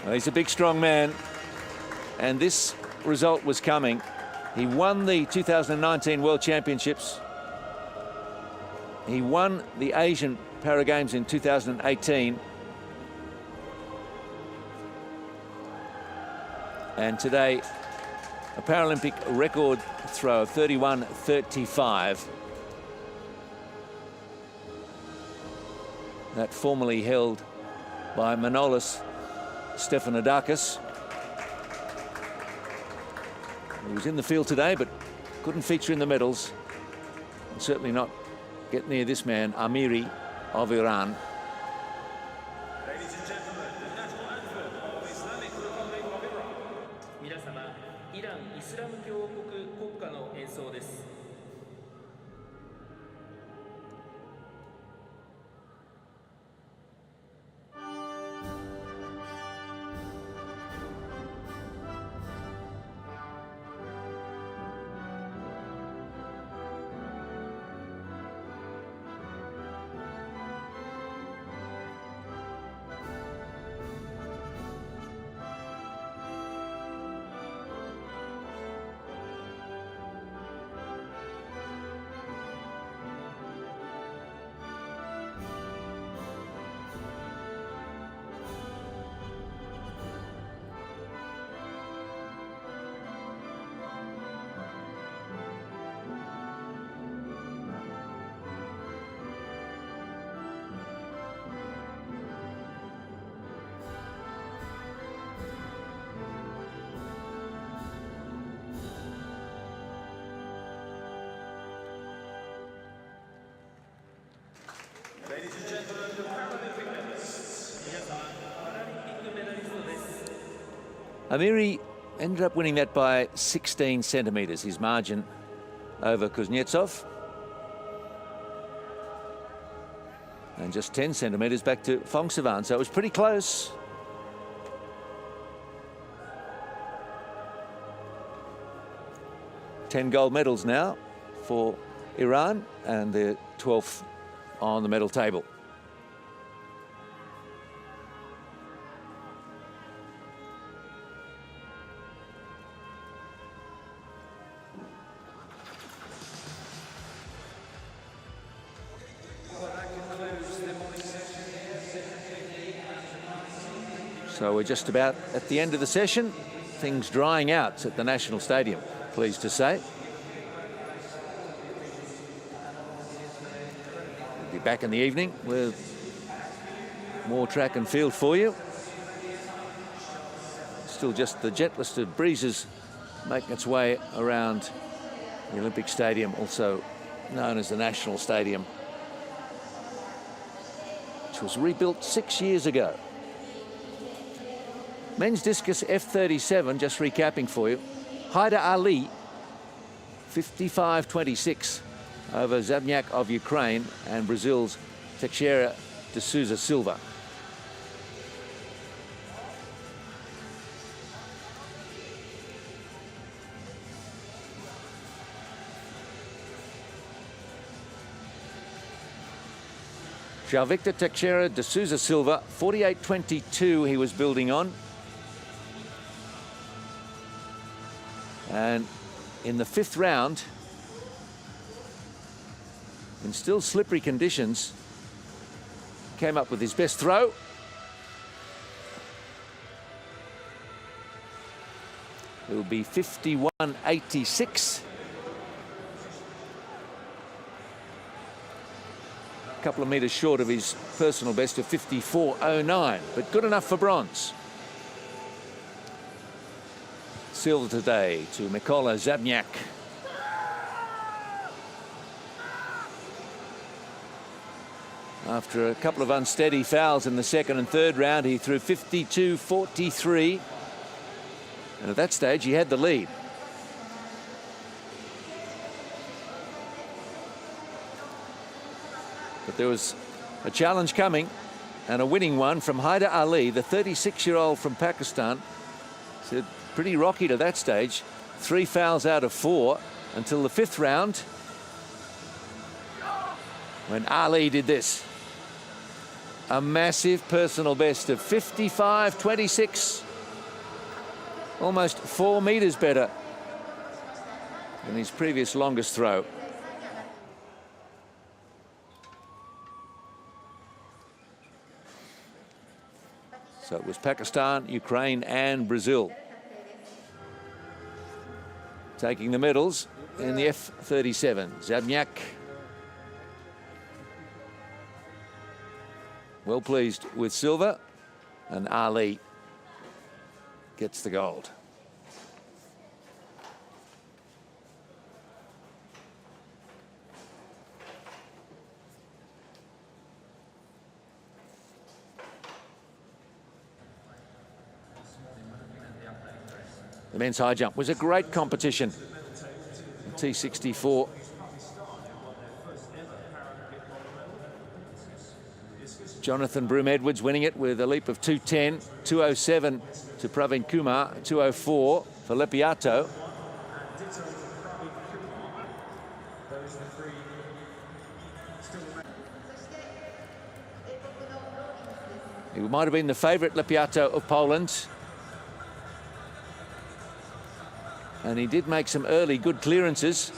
Well, he's a big, strong man, and this result was coming. He won the 2019 World Championships. He won the Asian Para Games in 2018. And today, a Paralympic record throw of 31.35. That formerly held by Manolis Stefanidakis. He was in the field today, but couldn't feature in the medals. And certainly not get near this man, Amiri of Iran. Ladies and gentlemen, the national anthem of Islamic Republic of Iran. 皆様、イラン・イスラム共和国国歌の演奏です。Ladies and gentlemen, the Paralympic medalists. 皆様、パラリンピックメダリストです。 Amiri ended up winning that by 16 centimetres, his margin over Kuznetsov. And just 10 centimetres back to Phongsavan, so it was pretty close. Ten gold medals now for Iran, and they're 12th on the medal table. So we're just about at the end of the session. Things drying out at the National Stadium, pleased to say. We'll be back in the evening with more track and field for you. Still just the gentlest of breezes making its way around the Olympic Stadium, also known as the National Stadium, which was rebuilt 6 years ago. Men's discus F37, just recapping for you. Haida Ali, 55-26 over Zabniak of Ukraine and Brazil's Teixeira de Souza Silva. João Victor Teixeira de Souza Silva, 48-22 he was building on. And in the fifth round, in still slippery conditions, came up with his best throw. It will be 51-86. A couple of metres short of his personal best of 54.09, but good enough for bronze. Silver today to Mikola Zabniak. After a couple of unsteady fouls in the second and third round, he threw 52.43. And at that stage, he had the lead. But there was a challenge coming, and a winning one from Haida Ali, the 36-year-old from Pakistan. Said pretty rocky to that stage. 3 fouls out of 4 until the fifth round, when Ali did this. A massive personal best of 55.26. Almost 4 meters better than his previous longest throw. So it was Pakistan, Ukraine and Brazil taking the medals in the F37. Zabniak well pleased with silver, and Ali gets the gold. The men's high jump was a great competition. The T64. Jonathan Broom-Edwards winning it with a leap of 2:10, 2:07 to Praveen Kumar, 2:04 for Lepiato. He might have been the favourite, Lepiato of Poland. And he did make some early good clearances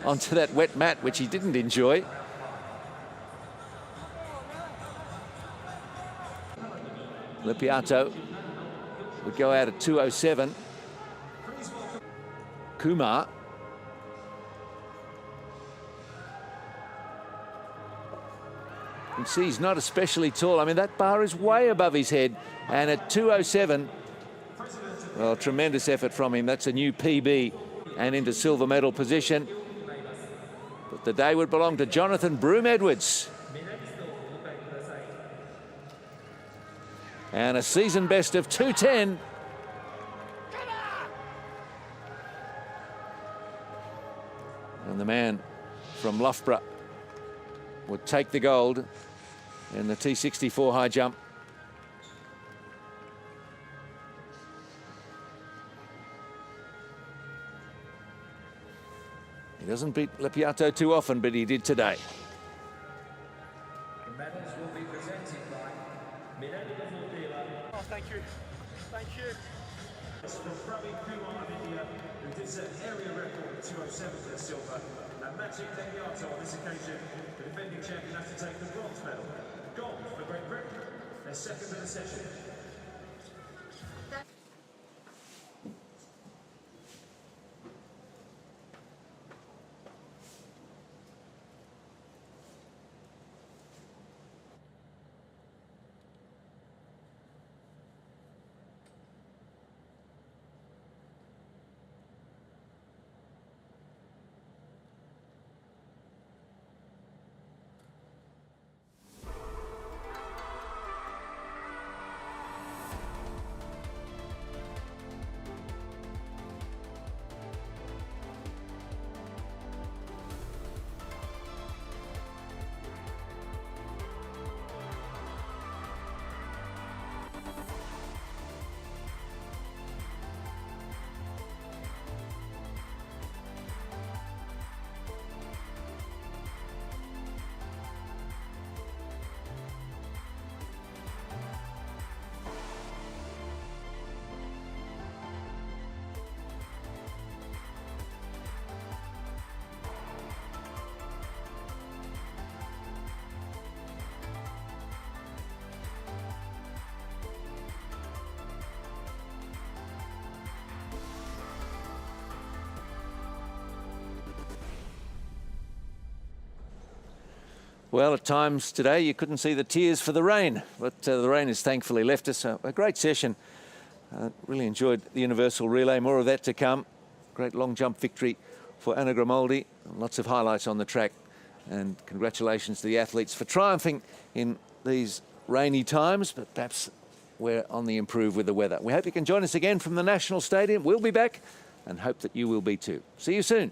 onto that wet mat, which he didn't enjoy. Lepiato would go out at 2:07. Kumar. You can see he's not especially tall. I mean, that bar is way above his head. And at 2:07, well, tremendous effort from him. That's a new PB and into silver medal position. But the day would belong to Jonathan Broom-Edwards. And a season best of 2:10. And the man from Loughborough would take the gold in the T64 high jump. He doesn't beat Lepiato too often, but he did today. The medals will be presented by thank you. Thank you. From Praveen Kumar of India, who did set area record at 2:07 for the silver, and matching Lepiato on this occasion, the defending champion has to take the bronze medal. Gold for Great Britain, their second of the session. Well, at times today you couldn't see the tears for the rain, but the rain has thankfully left us. A great session. Really enjoyed the universal relay. More of that to come. Great long jump victory for Anna Grimaldi. Lots of highlights on the track. And congratulations to the athletes for triumphing in these rainy times, but perhaps we're on the improve with the weather. We hope you can join us again from the National Stadium. We'll be back and hope that you will be too. See you soon.